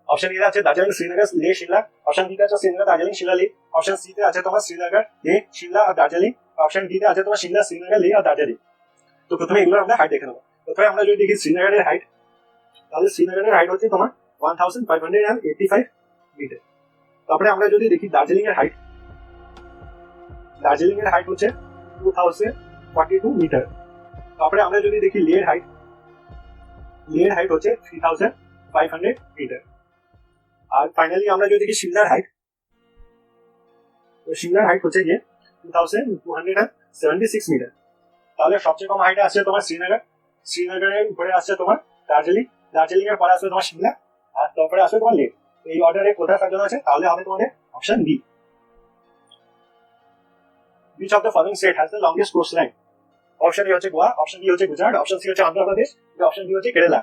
অপশন এ আছে দার্জিলিং, শ্রীনগর, লে, শিমলা, অপশন বি তে আছে শ্রীনগর, দার্জিলিং, শিমলা, লে, অপশন সি তে আছে তোমার শ্রীনগর, লে, শিমলা আর দার্জিলিং, অপশন ডি তে আছে তোমার শিমলা, শ্রীনগর, লে আর দার্জিলিং। তো প্রথমে এগুলো আমরা হাইট দেখে নেবো। প্রথমে আমরা যদি দেখি শ্রীনগরের হাইট, তাহলে শ্রীনগরের হাইট হচ্ছে তোমার 1585 মিটার। তারপরে আমরা যদি দেখি দার্জিলিং এর হাইট, দার্জিলিং এর হাইট হচ্ছে 2042 মিটার। তারপরে আমরা যদি দেখি লের হাইট, লের হাইট হচ্ছে 3500 মিটার। আর ফাইনালি আমরা যদি দেখি শিমলার হাইট, তো শিমলার হাইট হচ্ছে গিয়ে 2276 মিটার। তাহলে সবচেয়ে কম হাইটে আসছে তোমার শ্রীনগর, শ্রীনগরের উপরে আসছে তোমার দার্জিলিং, দার্জিলিং এর পরে আসবে তোমার শিমলা, আর তারপরে আসবে তোমার লে। এই অর্ডারে কোথায় সাজানো আছে? তাহলে হবে তোমাদের option B. Which of the following state has the longest coastline? Option A হচ্ছে গোয়া, অপশন বি হচ্ছে গুজরাট, অপশন সি হচ্ছে অন্ধ্রপ্রদেশ, অপশন ডি হচ্ছে কেরালা।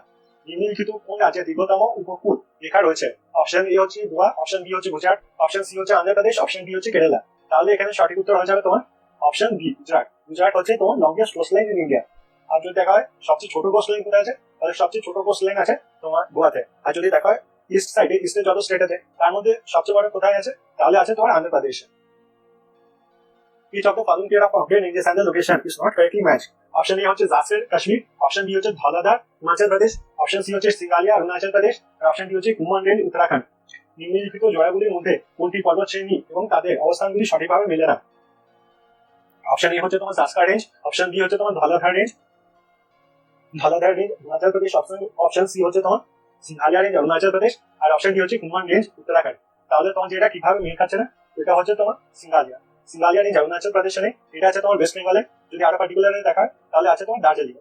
নিম্নলিখিত কোন রাজ্যের দীর্ঘতম উপকূল রেখা রয়েছে? অপশন এ হচ্ছে গোয়া, অপশন বি হচ্ছে গুজরাট, অপশন সি হচ্ছে অন্ধ্রপ্রদেশ, অপশন ডি হচ্ছে কেরালা। তাহলে এখানে সঠিক উত্তর হয়ে যাবে তোমার অপশন বি, গুজরাট। গুজরাট হচ্ছে তোমার লংগেস্ট কোস্টলাইন ইন ইন্ডিয়া। আর যদি দেখা হয় সবচেয়ে ছোট কোস্টলাইন কোথায় আছে, তাহলে সবচেয়ে ছোট কোস্টলাইন আছে তোমার গোয়াতে। আর যদি দেখা হয় ইস্ট সাইডে, ইস্টে যত স্টেট আছে তার মধ্যে সবচেয়ে বড় কোথায় আছে, তাহলে আছে তোমার অন্ধ্রপ্রদেশে। Each of the following pair of object names and the location is not correctly matched. Option A হচ্ছে জাসের কাশ্মীর, অপশন বি হচ্ছে ধলাধার হিমাচল প্রদেশ, অপশন সি হচ্ছে সিঙ্গালিয়া অরুণাচল প্রদেশ, আর অপশন ডি হচ্ছে কুমান রেঞ্জ উত্তরাখণ্ড। নিম্নলিখিত জোড়াগুলির মধ্যে কোনটি পর্বত শ্রেণী এবং তাদের অবস্থানগুলি সঠিকভাবে মেলে না? অপশন এ হচ্ছে তোমার জাসকার রেঞ্জ, অপশন বি হচ্ছে তোমার ধলাধার range, ধলাধার range Himachal Pradesh, option C হচ্ছে তোমার সিঙ্গালিয়া রেঞ্জ অরুণাচল প্রদেশ, আর অপশন ডি হচ্ছে কুমান রেঞ্জ উত্তরাখণ্ড। তাহলে তোমার যেটা কিভাবে মেল খাচ্ছে না, এটা হচ্ছে তোমার সিঙ্গালিয়া, সিঙ্গালিয়া রেঞ্জ অরুণাচল প্রদেশে নেই, এটা আছে তোমার ওয়েস্ট বেঙ্গলে। যদি আরো পার্টিকুলার দেখা তাহলে আছে তোমার দার্জিলিং।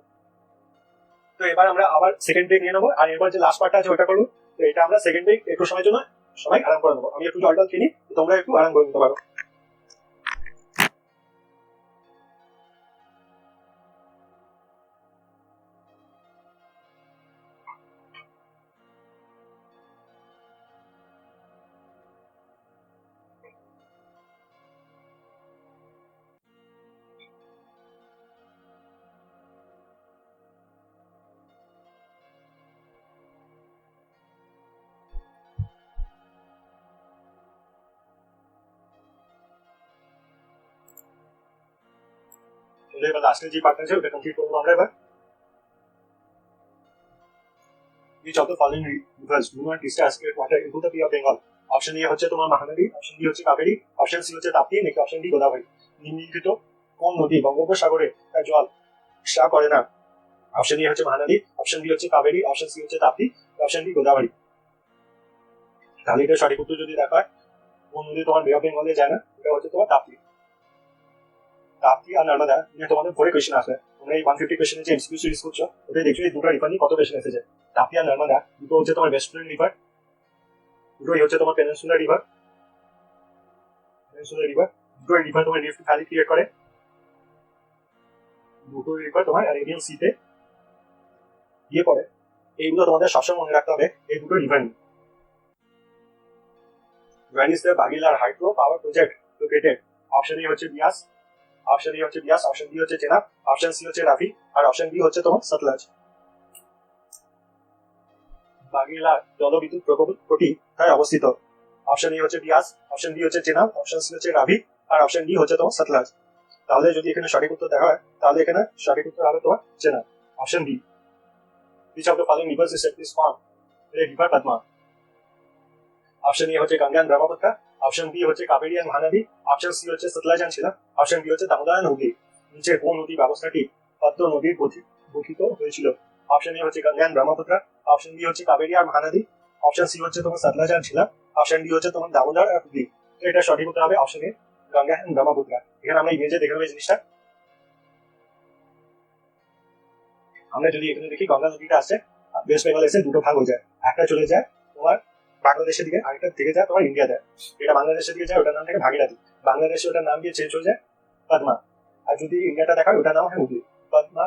তো এবার আমরা আবার সেকেন্ড ব্রেক নিয়ে নেবো, আর এবার যে লাস্ট পার্টটা আছে ওটা করবো। তো এটা আমরা সেকেন্ড ব্রেক একটু সময়ের জন্য সবাই আরাম করে নেবো। আমি একটু জল টল কিনি, তোমরা একটু আরাম করে নিতে পারো। এবার লাস্টের যে পার্টটা আছে ওটা কমপ্লিট করবো আমরা এবার। Which of the following rivers do not discharge their water into the Bay of Bengal? Option A হচ্ছে তোমার মহানদী, অপশন বি হচ্ছে কাবেরী, অপশন সি হচ্ছে তাপ্তি, নাকি অপশন ডি গোদাবরী। নিম্নলিখিত কোন নদী বঙ্গোপসাগরে তার জল সা করে না? অপশন এ হচ্ছে মহানদী, অপশন বি হচ্ছে কাবেরী, অপশন সি হচ্ছে তাপ্তি, অপশন ডি গোদাবরী। তাহলে এটা সঠিক উত্তর যদি দেখা হয় কোন নদী তোমার বে অফ বেঙ্গলে যায় না, এটা হচ্ছে তোমার তাপ্তি। তাপ্তি আর নর্মদা নিয়ে তোমাদের পরে কোয়েশ্চেন আসবে। তোমরা এই 150 কোয়েশ্চেনের যে এমসিকিউ সিরিজ করছো ওটা দেখছো এই দুটো রিভার নিয়ে কত কোয়েশ্চেন এসেছে। তাপ্তি আর নর্মদা দুটো হচ্ছে তোমার ওয়েস্টার্ন রিভার, দুটোই হচ্ছে তোমার পেনিনসুলার রিভার, দুটোই রিভার তোমার রিফ্ট ভ্যালি ক্রিয়েট করে, দুটোই রিভার তোমার অ্যারেবিয়ান সিতে গিয়ে পড়ে। এইগুলো তোমাদের সবসময় মনে রাখতে হবে এই দুটো রিভার নিয়ে। Where is the Bagilar Hydro Power Project located? Option A হচ্ছে বিয়াস, অপশন এ হচ্ছে বিয়াস, অপশন বি হচ্ছে চেনাব, অপশন সি হচ্ছে রাফি, আর অপশন ডি হচ্ছে তোমার সতলাজ। বাগিলা জলবিদ্যুৎ প্রকল্পটি কোথায় অবস্থিত? অপশন এ হচ্ছে বিয়াস, অপশন বি হচ্ছে চেনাব, অপশন সি হচ্ছে রাভি, আর অপশন ডি হচ্ছে তোমার সতলাজ। তাহলে যদি এখানে সঠিক উত্তর দেখা হয় তাহলে এখানে সঠিক উত্তর হবে তোমার Chenab, option B. Which of the following rivers is formed? River Padma. Option A হচ্ছে গঙ্গা ব্রহ্মপুত্র, অপশন বি হচ্ছে কাবেরী আর মহানদী, অপশন সি হচ্ছে সতলাজ এন্ড শিলা, অপশন ডি হচ্ছে দামোদর নদী। নিচে কোন নদী ব্যবস্থাটি পদ্ম নদীর গঠিত হয়েছিল? অপশন এ হচ্ছে Ganga and Brahmaputra, option B হচ্ছে কাবেরী আর মহানদী, অপশন সি হচ্ছে তোমার সতলাজ এন্ড শিলা, অপশন ডি হচ্ছে তোমার দামোদর আর হুগলি। তো এটা সঠিক উত্তর হবে option A Ganga and Brahmaputra. এখানে আমরা ইমেজে দেখে নেবো জিনিসটা। আমরা যদি এখানে দেখি গঙ্গা নদীটা আসছে ওয়েস্ট বেঙ্গল এসে দুটো ভাগ হয়ে যায়, একটা চলে যায় তোমার বাংলাদেশের দিকে, আরেকটা দিকে যায় তোমার ইন্ডিয়াতে। এটা বাংলাদেশের দিকে যায়, ওটার নাম থাকে ভাগীরথী। বাংলাদেশে ওটার নাম দিয়ে চেঞ্জ হয়ে যায় পদ্মা। আর যদি ইন্ডিয়াটা দেখা ওটার নাম হয় হুগলি। পদ্মা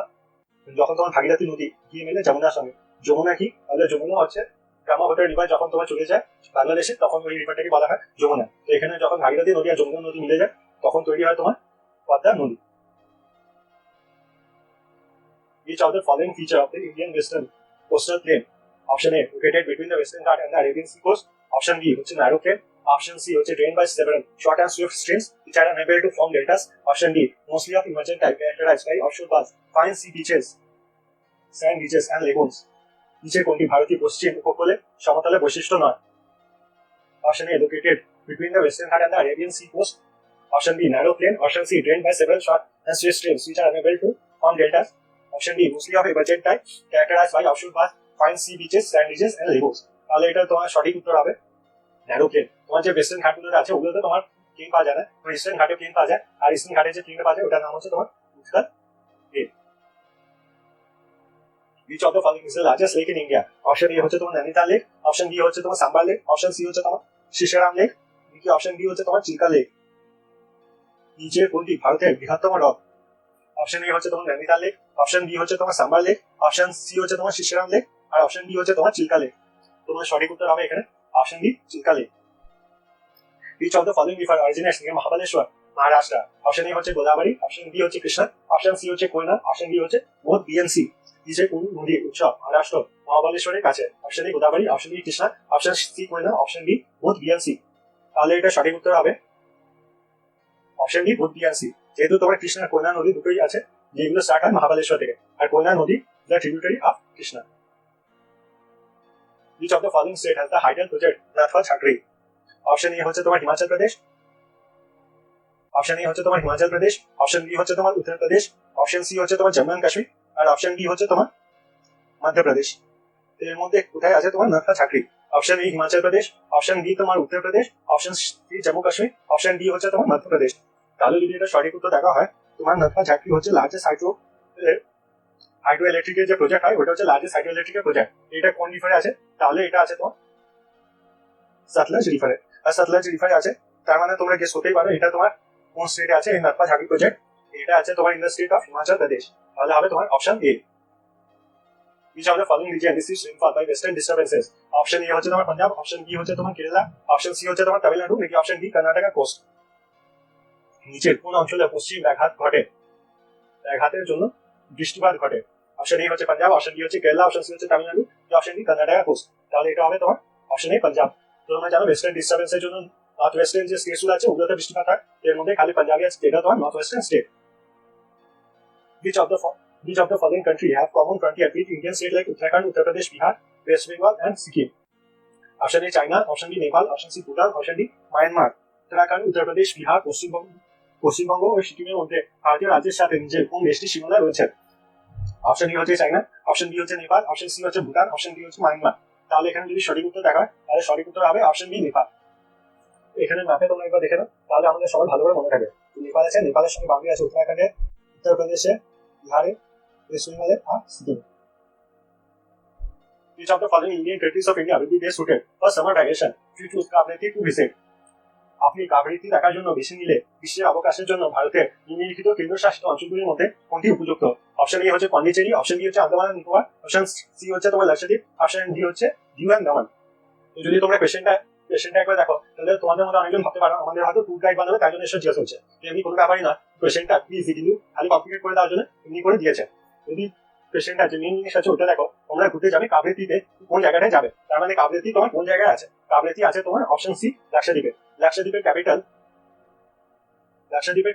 যখন তোমার ভাগীরথী নদী গিয়ে মেলে যমুনার সঙ্গে, যমুনা কি তাহলে যমুনা হচ্ছে ব্রহ্মপুত্র রিভার, যখন তোমার চলে যায় বাংলাদেশে তখন ওই রিভারটাকে বলা হয় যমুনা। তো এখানে যখন ভাগীরথী নদী আর যমুনা নদী মিলে যায় তখন তৈরি হয় তোমার পদ্মা নদী। Which of the following feature of the Indian Western coastal plain? Option A, located between the Western Ghat and the Arabian Sea coast. Option B, which is narrow plain. Option C, which is drained by several short and swift streams which are unable to form deltas. Option D, mostly of emergent type characterized by offshore bars, fine sea beaches, sand beaches and lagoons. নিচে কোনটি ভারতীয় পশ্চিম উপকূলে সমতলে বৈশিষ্ট্য নয়? Option A, located between the Western Ghat and the Arabian Sea coast. Option B, narrow plain. Option C, drained by several short and swift streams which are unable to form deltas. Option D, mostly of emergent type characterized by offshore bars, fine sea beaches, sand beaches and lagoons. তাহলে এটা তোমার সঠিক উত্তর হবে narrow plane. তোমার যে western ঘাটগুলো আছে ওগুলোতে তোমার প্লেন পাওয়া যায় না, তোমার ইস্টার্ন ঘাটে প্লেন পাওয়া যায়, আর ইস্টার্ন ঘাটে যে প্লেন পাওয়া যায় ওটার নাম হচ্ছে তোমার উত্তর plane. Which of the following is the largest lake in India? Option A হচ্ছে তোমার নৈনিতাল লেক, অপশন বি হচ্ছে তোমার সাম্বার লেক, অপশন সি হচ্ছে তোমার শিশারাম লেক, নাকি অপশন ডি হচ্ছে তোমার চিল্কা লেক। নিচের কোনটি ভারতের বৃহত্তম হ্রদ? অপশন এ হচ্ছে তোমার নৈনিতাল লেক, অপশন বি হচ্ছে তোমার সাম্বার লেক, অপশন সি হচ্ছে তোমার শিশিরাম লেক, আর অপশন ডি হচ্ছে তোমার চিল্কা লেক। তোমার সঠিক উত্তর হবে এখানে option D Chilka lake. Which of the following river originates near Mahabaleshwar, Maharashtra? Option A হচ্ছে গোদাবরী, অপশন বি হচ্ছে কৃষ্ণা, অপশন সি হচ্ছে কোয়না, অপশন ডি হচ্ছে বোধ বিএনসি। নিচে কোন নদীর উৎস মহারাষ্ট্র মহাবালেশ্বরের কাছে? Option A Godavari, option B Krishna, option C Koyna, option D both B and C. তাহলে এটা সঠিক উত্তর হবে অপশন ডি বোধ বিএনসি। যেহেতু তোমার কৃষ্ণা কোয়না নদী দুটোই আছে, যেগুলো স্টার্ট হয় মহাবালেশ্বর থেকে, আর কোয়না নদী the tributary of Krishna. Which of the following state has the hydel project Nathpa Chakri? Option A হচ্ছে তোমার হিমাচল প্রদেশ, অপশন এ হচ্ছে তোমার হিমাচল প্রদেশ, অপশন বি হচ্ছে তোমার উত্তরপ্রদেশ, অপশন সি হচ্ছে তোমার জম্মু এন্ড কাশ্মীর, আর অপশন ডি হচ্ছে তোমার মধ্যপ্রদেশ। এর মধ্যে কোথায় আছে তোমার Nathpa Jhakri? Option A Himachal Pradesh, option B তোমার Uttar Pradesh, option C Jammu Kashmir, option D হচ্ছে তোমার মধ্যপ্রদেশ। তাহলে যদি এটা সঠিক উত্তর দেখা হয়, তোমার নাথপা চাকরি হচ্ছে লার্জেস্ট হাইড্রো ইলেকট্রিকের যে প্রজেক্ট হয় ওটা হচ্ছে লার্জেস্ট হাইড্রো ইলেকট্রিকের প্রজেক্ট। এটা কোন রিভারে আছে? তাহলে এটা আছে তোমার সতলজ রিভারে। আর সতলজ রিভারে আছে তার মানে তোমরা গেস করতেই পারো এটা তোমার কোন স্টেটে আছে এই নাথপা ঝাঁকি প্রজেক্ট। এটা আছে তোমার in the state of Himachal Pradesh. তাহলে হবে তোমার option A. Which of the following region receives rainfall by western disturbances? Option A হচ্ছে তোমার পাঞ্জাব, অপশন বি হচ্ছে তোমার কেরালা, অপশন সি হচ্ছে তোমার তামিলনাড়ু, নাকি অপশন ডি কর্ণাটকা কোস্ট। নিচের কোন অঞ্চলে পশ্চিম ব্যাঘাত ঘটে? ব্যাঘাতের জন্য বৃষ্টিপাত ঘটে। অপশন এ হচ্ছে পাঞ্জাব, অপশন বি হচ্ছে কেরালা, অপশন সি হচ্ছে Tamil Nadu, option D Karnataka coast. তাহলে এটা হবে তোমার অপশন এ পাঞ্জাব। তো তোমরা জানো ওয়েস্টার্ন ডিস্টার্বেন্সের জন্য নর্থ ওয়েস্টার্ন যে স্টেটগুলো আছে ওগুলোতে বৃষ্টিপাত হয়, এর মধ্যে খালি পাঞ্জাবি আছে, এটা তোমার north western state. Which of the following country have common frontier with Indian states like Uttarakhand, Uttar Pradesh, Bihar, West Bengal and Sikkim? Option A China, option B Nepal, option C Bhutan, option D Myanmar. Uttarakhand, Uttar Pradesh, Bihar, Paschimbanga ও সিকিমের মধ্যে ভারতীয় রাজ্যের সাথে নিজের কোন দেশটি সীমানা রয়েছে? অপশন ই হচ্ছে চাইনা, অপশন বি হচ্ছে নেপাল, অপশন সি হচ্ছে ভুটান, অপশন ডি হচ্ছে মায়ানমার। তাহলে এখানে যদি সঠিক উত্তর দেখা হয় তাহলে সঠিক উত্তর হবে অপশন বি নেপাল। এখানে ম্যাপে তোমরা একবার দেখে নাও, তাহলে আমাদের সবাই ভালো করে মনে থাকে। নেপাল আছে, নেপালের সঙ্গে বাংলাদেশ আছে উত্তরাখণ্ডে, উত্তর প্রদেশে, বিহারে, ওয়েস্ট বেঙ্গলে আর সিকিমে। Which of the following Indian territories of India will be best suited for summer vacation? You choose Kaveri to visit. আপনি কাবেরীতে দেখার জন্য বেছে নিলে বিশ্বের অবকাশের জন্য ভারতের নিম্নলিখিত কেন্দ্রশাসিত অঞ্চলগুলির মধ্যে কোনটি উপযুক্ত? অপশন এ হচ্ছে পন্ডিচেরি, অপশন বি হচ্ছে Andaman and Nicobar, option C হচ্ছে তোমার লাক্ষাদ্বীপ, অপশন ডি হচ্ছে দিউ এন্ড দামান। তো যদি তোমরা কোয়েশ্চেনটা একবার দেখো তাহলে তোমাদের মধ্যে অনেকজন ভাবতে পারো আমাদের হয়তো ট্যুর গাইড বানাবে তাই জন্য এসব জিজ্ঞাসা হচ্ছে। এমনি কোনো ব্যাপারই না, কোয়েশ্চেনটা প্লিজ কিন্তু খালি কমপ্লিট করে দেওয়ার জন্য এমনি করে দিয়েছে। যদি কোয়েশ্চেনটা যে মেন জিনিস আছে ওটা দেখো, তোমরা ঘুরতে যাবে কাবেরীতে কোন জায়গাটায় যাবে, তার মানে কাবেরী তোমার কোন জায়গায় আছে? কাবেরী আছে তোমার অপশন সি লাক্ষাদ্বীপে। লাক্ষাদ্বীপের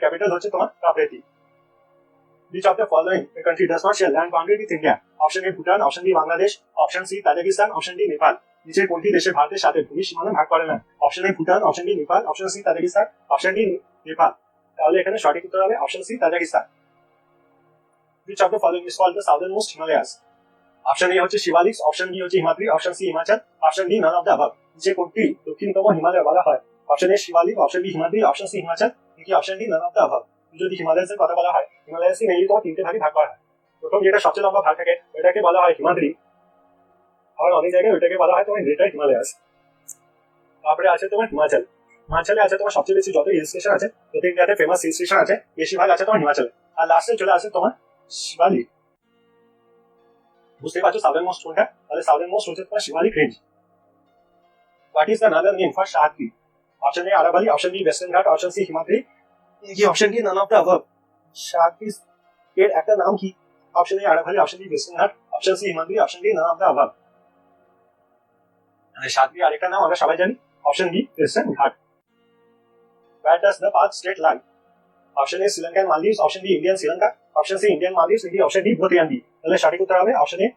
ক্যাপিটাল হচ্ছে তোমার Kaveri. Which of the following country does not share land boundary with India? Option A Bhutan, option B Bangladesh, option C Tajikistan, option D Nepal. নিচের কোনটি দেশে ভারতের সাথে ভূমি সীমানা ভাগ করে না? Option A Bhutan, option B Nepal, option C Tajikistan, option D Nepal. তাহলে এখানে সঠিক উত্তর হবে option C Tajikistan. Which of the following is called the southernmost Himalayas? Option A হচ্ছে শিবালিক্স, অপশন বি হচ্ছে Himadri, option C Himachal, option D none of the above. নিচে কোনটি দক্ষিণতম হিমালয় বলা হয়? Option A Shivalik, option B Himadri, option C Himachal, নাকি option D none of the above. যদি হিমালয়ের কথা বলা হয়, হিমালয়াসকে মেইনলি তোমার তিনটে ভাগে ভাগ করা হয়। প্রথম যেটা সবচেয়ে লম্বা ভাগ থাকে ওটাকে বলা হয় হিমাদ্রি, আর অনেক জায়গায় ওটাকে বলা হয় তোমার গ্রেটার হিমালয়াস। তারপরে আছে তোমার হিমাচল। হিমাচলে আছে তোমার সবচেয়ে বেশি যত হিল স্টেশন আছে, যত ইন্ডিয়াতে ফেমাস হিল স্টেশন আছে, বেশিরভাগ আছে তোমার হিমাচলে। আর লাস্টে চলে আসে তোমার শিবালিক। বুঝতে পারছো সাউদার্ন মোস্ট কোনটা? তাহলে সাউদার্ন মোস্ট হচ্ছে তোমার Shivalik range. What is the other name for Sahyadri? Option A Aravalli, option B western ঘাট, অপশন সি হিমাদ্রি, কি option D none of the above. Sahyadri এর একটা নাম কি? Option A Aravalli, option B western ঘাট, option C Himadri, option D none of the above. Sahyadri আরেকটা নাম আমরা সবাই জানি, option B western ghat. Where does the path straight lie? Option A Sri Lanka and Maldives, option B Indian Sri Lanka, option C Indian Maldives, নাকি option D both A and B. তাহলে সঠিক উত্তর হবে অপশন এ,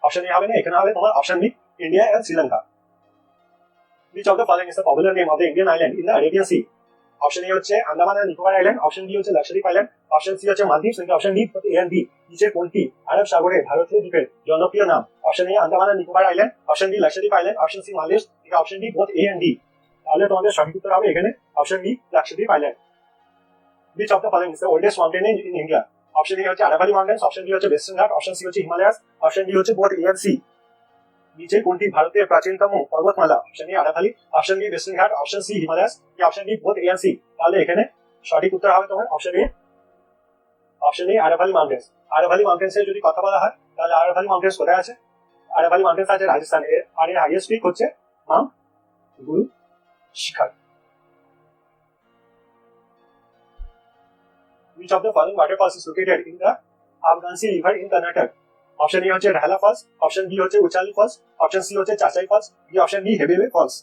অপশন এ হবে না, এখানে হবে তোমার option B India and Sri Lanka. Which of the following is the popular name of the Indian island in the Arabian Sea? Option A হচ্ছে Andaman and Nicobar island, option B হচ্ছে লাক্ষাদ্বীপ আইল্যান্ড, অপশন সি হচ্ছে মালদ্বীপস, নাকি option D both A and B. নিচের কোনটি আরব সাগরে ভারতীয় দ্বীপের জনপ্রিয় নাম? Option A Andaman and Nicobar island, option B Lakshadweep island, option C Maldives, নাকি option D both A and B. তাহলে তোমাদের সঠিক উত্তর হবে এখানে option B Lakshadweep island. Which of the following is the oldest mountain in India? Option A হচ্ছে আরাভালি মাউন্টেন্স, অপশন বি হচ্ছে western ঘাট, অপশন সি হচ্ছে হিমালয়াস, অপশন ডি হচ্ছে বোথ এ এন্ড সি। নিচে কোনটি ভারতের প্রাচীনতম পর্বতমালা? Option A Aravalli, option B western ঘাট, অপশন সি হিমালয়াস, কি option D both A and C. তাহলে এখানে সঠিক উত্তর হবে তোমার option A Aravalli mountains. Aravalli mountains এর যদি কথা বলা হয় তাহলে আরাভালি মাউন্টেন্স কোথায় আছে? আরাভালি মাউন্টেন্স আছে রাজস্থানে, আর এর হাইয়েস্ট পিক হচ্ছে Mount Guru Shikhar. Which of the following waterfalls is located in the Abgansi River in Karnataka? Option A হচ্ছে রেহালা ফলস, অপশন বি হচ্ছে উচালি ফলস, অপশন সি হচ্ছে চাচাই ফলস, কি অপশন ডি হেবেবে ফলস।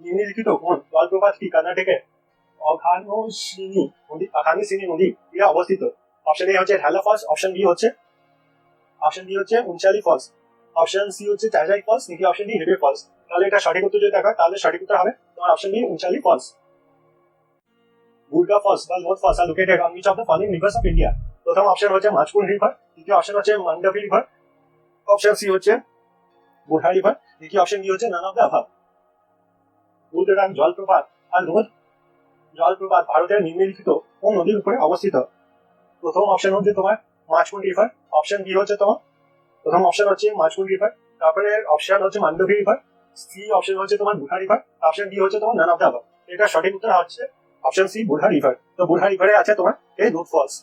নিম্নলিখিত কোন জলপ্রপাতটি কর্ণাটকের আখানি নদী এ অবস্থিত? অপশন এ হচ্ছে রেহালা ফলস, অপশন বি হচ্ছে উনচালি ফলস, অপশন সি হচ্ছে চাচাই ফলস, নাকি অপশন ডি হেবে ফলস। তাহলে এটা সঠিক উত্তর যদি দেখো তাহলে সঠিক উত্তর হবে তোমার option B Unchalli falls. Gurga Falls বা North Falls are located on which of the following rivers of India? প্রথম অপশন হচ্ছে মাছকুন রিভার, দ্বিতীয় অপশন হচ্ছে মান্ডাভি রিভার, অপশন সি হচ্ছে বুড়া রিভার, দ্বিতীয় অপশন ডি হচ্ছে নান অফ দ্য অ্যাবাভ। বুড়ারাং জলপ্রপাত আর নোদ জলপ্রপাত ভারতের নিম্নলিখিত কোন নদীর উপরে অবস্থিত? প্রথম অপশন হচ্ছে তোমার মাছকুন রিভার, অপশন বি হচ্ছে তোমার প্রথম অপশন হচ্ছে মাছকুন রিভার, তারপরে অপশন হচ্ছে মান্ডাভি রিভার, সি অপশন হচ্ছে তোমার বুড়া রিভার, অপশন ডি হচ্ছে তোমার নান অফ দ্য অ্যাবাভ। এটা সঠিক উত্তর হচ্ছে অপশন সি বুড়া রিভার। তো বুড়া রিভারে আছে তোমার এই দুধ false.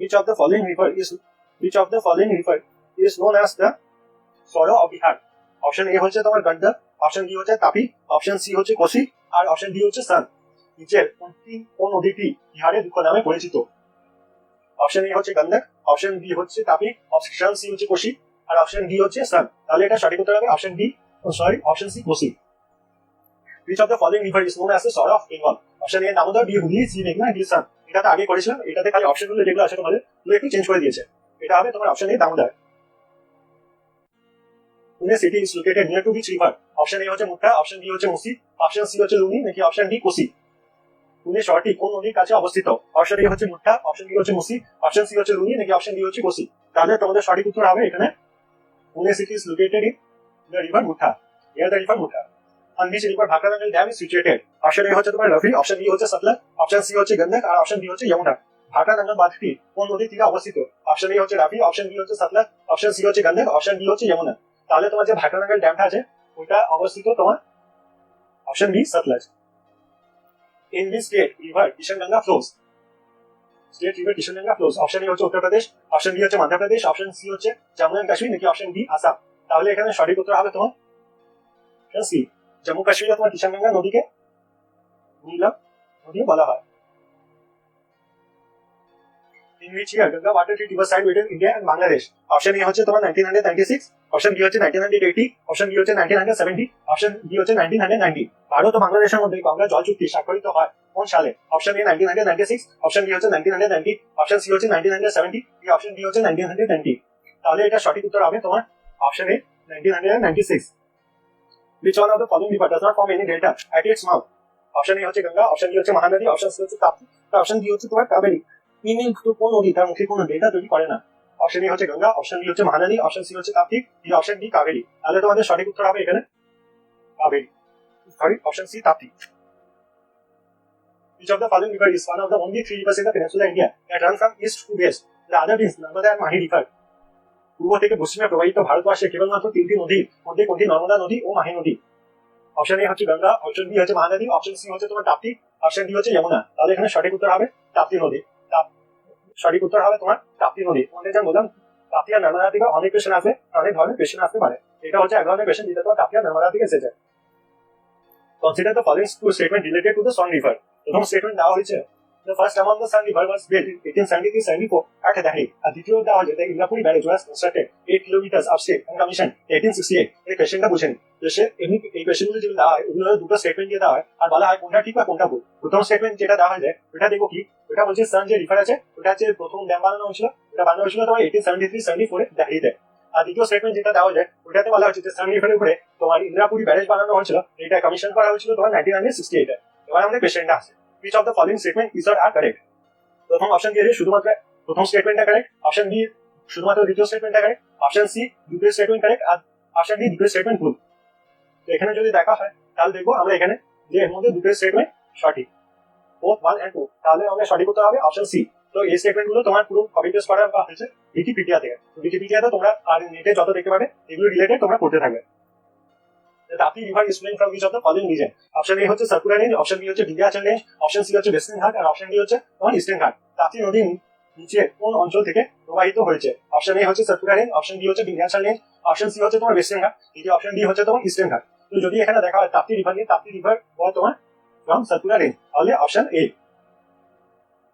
Which of the following river is known as the sorrow of Bihar? Option A হচ্ছে তোমার গন্ডক, অপশন বি হচ্ছে তাপি, অপশন সি হচ্ছে কোসি, আর অপশন ডি হচ্ছে সান। নিচের কোন নদীটি বিহারের দুঃখ নামে পরিচিত? অপশন এ হচ্ছে গন্ডক, অপশন বি হচ্ছে তাপি, অপশন সি হচ্ছে কোসি, আর অপশন ডি হচ্ছে সান। তাহলে এটা সঠিক উত্তর হবে option C Kosi. Which of the following river is known as the sorrow of Bengal? Option A Damodar, B Hooghly, C মেঘনা, ডি সান। এটা তো আগে করেছিলাম, এটাতে খালি অপশনগুলো যেগুলো আছে তোমাদের একটু চেঞ্জ করে দিয়েছে। এটা হবে তোমার option A Damodar. Pune city is located near to which river? Option A হচ্ছে মুঠা, অপশন বি হচ্ছে মুসি, অপশন সি হচ্ছে লুনি, নাকি অপশন ডি কোসি। পুনে শহরটি কোন নদীর কাছে অবস্থিত? অপশন এ হচ্ছে মুঠা, অপশন বি হচ্ছে মুসি, অপশন সি হচ্ছে লুনি, নাকি অপশন ডি হচ্ছে কোসি। তাহলে তোমাদের সঠিক উত্তর হবে এখানে Pune city is located in the river Mutha, here the river Mutha. On which river Bhakra-Nangal Dam is situated? Option A হচ্ছে তোমার রফি, অপশন বি হচ্ছে সতলজ, অপশন সি হচ্ছে গন্ডক, আর অপশন ডি হচ্ছে যমুনা। ভাকরা-নাঙ্গল বাঁধটি কোন নদীর তীরে অবস্থিত? অপশন এ হচ্ছে রাফি, অপশন বি হচ্ছে সতলজ, অপশন সি হচ্ছে গন্ডক, অপশন ডি হচ্ছে যমুনা। তাহলে তোমার যে ভাকরা-নাঙ্গল ড্যামটা আছে ওটা অবস্থিত তোমার option B Sutlej. In which state river Kishanganga flows? State river Kishanganga flows. Option A হচ্ছে উত্তরপ্রদেশ, অপশন বি হচ্ছে মধ্যপ্রদেশ, অপশন সি হচ্ছে জম্মু এন্ড কাশ্মীর, নাকি অপশন ডি আসাম। তাহলে এখানে সঠিক উত্তর হবে তোমার অপশন সি। জম্মু কাশ্মীরে তোমার কিষানগঙ্গা নদীকে নীলম নদী বলা হয়। In which year Ganga water treaty was signed between India and Bangladesh? Option A হচ্ছে তোমার 1996, অপশন বি হচ্ছে 1980, অপশন বি হচ্ছে 1970, অপশন ডি হচ্ছে 1990। ভারত ও বাংলাদেশের মধ্যে গঙ্গা জল চুক্তি স্বাক্ষরিত হয় কোন সালে? অপশন এ 1996, অপশন বি হচ্ছে 1990, অপশন সি হচ্ছে 1970, অপশন ডি হচ্ছে 1990। তাহলে এটা সঠিক উত্তর হবে তোমার option A 1996 which one of the following river does not form any delta at its mouth option A হচ্ছে গঙ্গা, অপশন বি হচ্ছে মহানদী, অপশন সি হচ্ছে তাপ্তি, অপশন ডি হচ্ছে তোমার কাবেরী। ইনি তো কোন নদী তার মুখে কোনো ডেল্টা তৈরি করে না। অপশন এ হচ্ছে গঙ্গা, অপশন বি হচ্ছে মহানদী, অপশন সি হচ্ছে তাপ্তি, অপশন ডি কাবেরী। তাহলে তোমাদের সঠিক উত্তর হবে এখানে Kaveri, sorry option C Tapti. Which of the following river is one of the only three rivers in the peninsula India that run from east to west? The other is Narmada and Mahi river. পূর্ব থেকে পশ্চিমে প্রবাহিত ভারতবর্ষে কেবলমাত্র তিনটি নদীর মধ্যে কোনটি নর্মদা নদী ও মাহি নদী? অপশন এ হচ্ছে গঙ্গা, অপশন বি হচ্ছে মহানদী, অপশন সি হচ্ছে তোমার তাপ্তি, অপশন ডি হচ্ছে যমুনা। তাহলে এখানে সঠিক উত্তর হবে তাপ্তি নদী। সঠিক উত্তর হবে তোমার তাপ্তি নদী। তোমাদের যা বললাম তাপ্তি আর নর্মদা থেকে অনেক কোয়েশ্চেন আসে, অনেক ধরনের কোয়েশ্চেন আসতে পারে। এটা হচ্ছে এক ধরনের কোয়েশ্চেন যেটা তোমার তাপ্তি আর নর্মদা থেকে এসেছে। Consider the following two statements related to the Son River. প্রথম স্টেটমেন্ট দেওয়া হয়েছে The first dam of the Son River was built in 1873-74 at Dahli. আর দ্বিতীয় দেওয়া হয়েছে the Indrapuri barrage was constructed 8 kilometers upstream and commissioned 1868. এই কোয়েশ্চেনটা বুঝে নিন। এমনি এই কোয়েশ্চেনগুলো যেগুলো দেওয়া হয় ওগুলো দুটো স্টেটমেন্ট দিয়ে দেওয়া হয় আর বলা হয় কোনটা ঠিক বা কোনটা ভুল। প্রথম স্টেটমেন্ট যেটা দেওয়া হয় ওটা দেখো কি, ওটা বলছে সান যে রিভার আছে ওটা হচ্ছে প্রথম ড্যাম বানানো হয়েছিল, ওটা বানানো হয়েছিল তোমার 1873-74 দিল্লিতে। আর দ্বিতীয় স্টেটমেন্ট যেটা দেওয়া যায় ওটাতে বলা হচ্ছে যে সান রিভারের উপরে তোমার ইন্দ্রাপুরি ব্যারেজ বানানো হয়েছিল, এটা কমিশন করা হয়েছিল তোমার 1968 এ। এবার আমাদের কোয়েশ্চেনটা আছে which of the following statement is or are correct? প্রথম অপশন দিয়ে শুধুমাত্র প্রথম স্টেটমেন্টটা কারেক্ট, অপশন বি শুধুমাত্র দ্বিতীয় স্টেটমেন্টটা কারেক্ট, অপশন সি দ্বিতীয় স্টেটমেন্ট কারেক্ট আর অপশন ডি দ্বিতীয় স্টেটমেন্ট ভুল। তো এখানে যদি দেখা হয় তাহলে দেখবো আমরা এখানে যে এর মধ্যে দুটো স্টেটমেন্ট সঠিক, both 1 and 2, তাহলে আমাদের সঠিক উত্তর হবে অপশন সি। তো এই স্টেটমেন্ট গুলো তোমার পুরো কপি পেস্ট করা হয়েছে উইকিপিডিয়া থেকে। উইকিপিডিয়াতে তোমরা আর নেটে যত দেখতে পাবে এগুলো রিলেটেড তোমরা পড়তে থাকবে। The Tapti river is flowing from which of the following region? Option A হচ্ছে সাতপুরা রেঞ্জ, অপশন বি হচ্ছে বিন্ধ্যাচল রেঞ্জ, অপশন সি হচ্ছে ওয়েস্টার্ন ঘাট আর অপশন ডি হচ্ছে তোমার ইস্টার্ন ঘাট। তাপ্তি নদী নিচে কোন অঞ্চল থেকে প্রবাহিত হয়েছে? অপশন এ হচ্ছে সাতপুরা রেঞ্জ, অপশন বি হচ্ছে বিন্ধ্যাচল রেঞ্জ, অপশন সি হচ্ছে তোমার ওয়েস্টার্ন ঘাট, দ্বিতীয় অপশন ডি হচ্ছে তোমার ইস্টার্ন ঘাট। তো যদি এখানে দেখা হয় তাপ্তি রিভার নিয়ে, তাপ্তি রিভার বা তোমার ফ্রম সাতপুরা রেঞ্জ, তাহলে option A.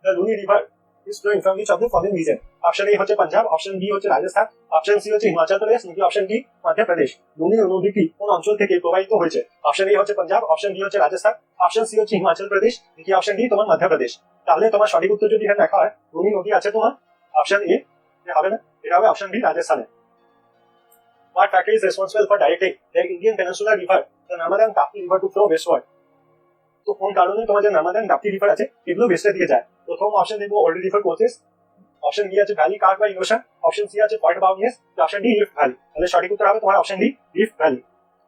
The Luni river is flowing from which of the following region? Option A হচ্ছে পাঞ্জাব, অপশন বি হচ্ছে রাজস্থান, অপশন সি হচ্ছে হিমাচল প্রদেশ, নাকি অপশন ডি মধ্যপ্রদেশ। লুনি নদীটি কোন অঞ্চল থেকে প্রবাহিত হয়েছে? অপশন এ হচ্ছে পাঞ্জাব, অপশন বি হচ্ছে রাজস্থান, অপশন সি হচ্ছে হিমাচল প্রদেশ, নাকি অপশন ডি তোমার মধ্যপ্রদেশ। তাহলে তোমার সঠিক উত্তর যদি এখানে দেখা হয় লুনি নদী আছে তোমার অপশন এ হবে না, এটা হবে অপশন বি রাজস্থানে। What factor is responsible for directing the Indian Peninsula River, the Narmada and Tapti river to flow westward? তো কোন কারণে তোমার যে নর্মদা এবং তাপ্তি রিভার আছে এগুলো ওয়েস্টের দিকে যায়? প্রথম অপশন দেখবো old river courses, option B আছে ভ্যালি কার্ভ বা ইনোশন, অপশন সি আছে fault boundaries, option D rift valley. তাহলে সঠিক উত্তর হবে তোমার option D rift valley.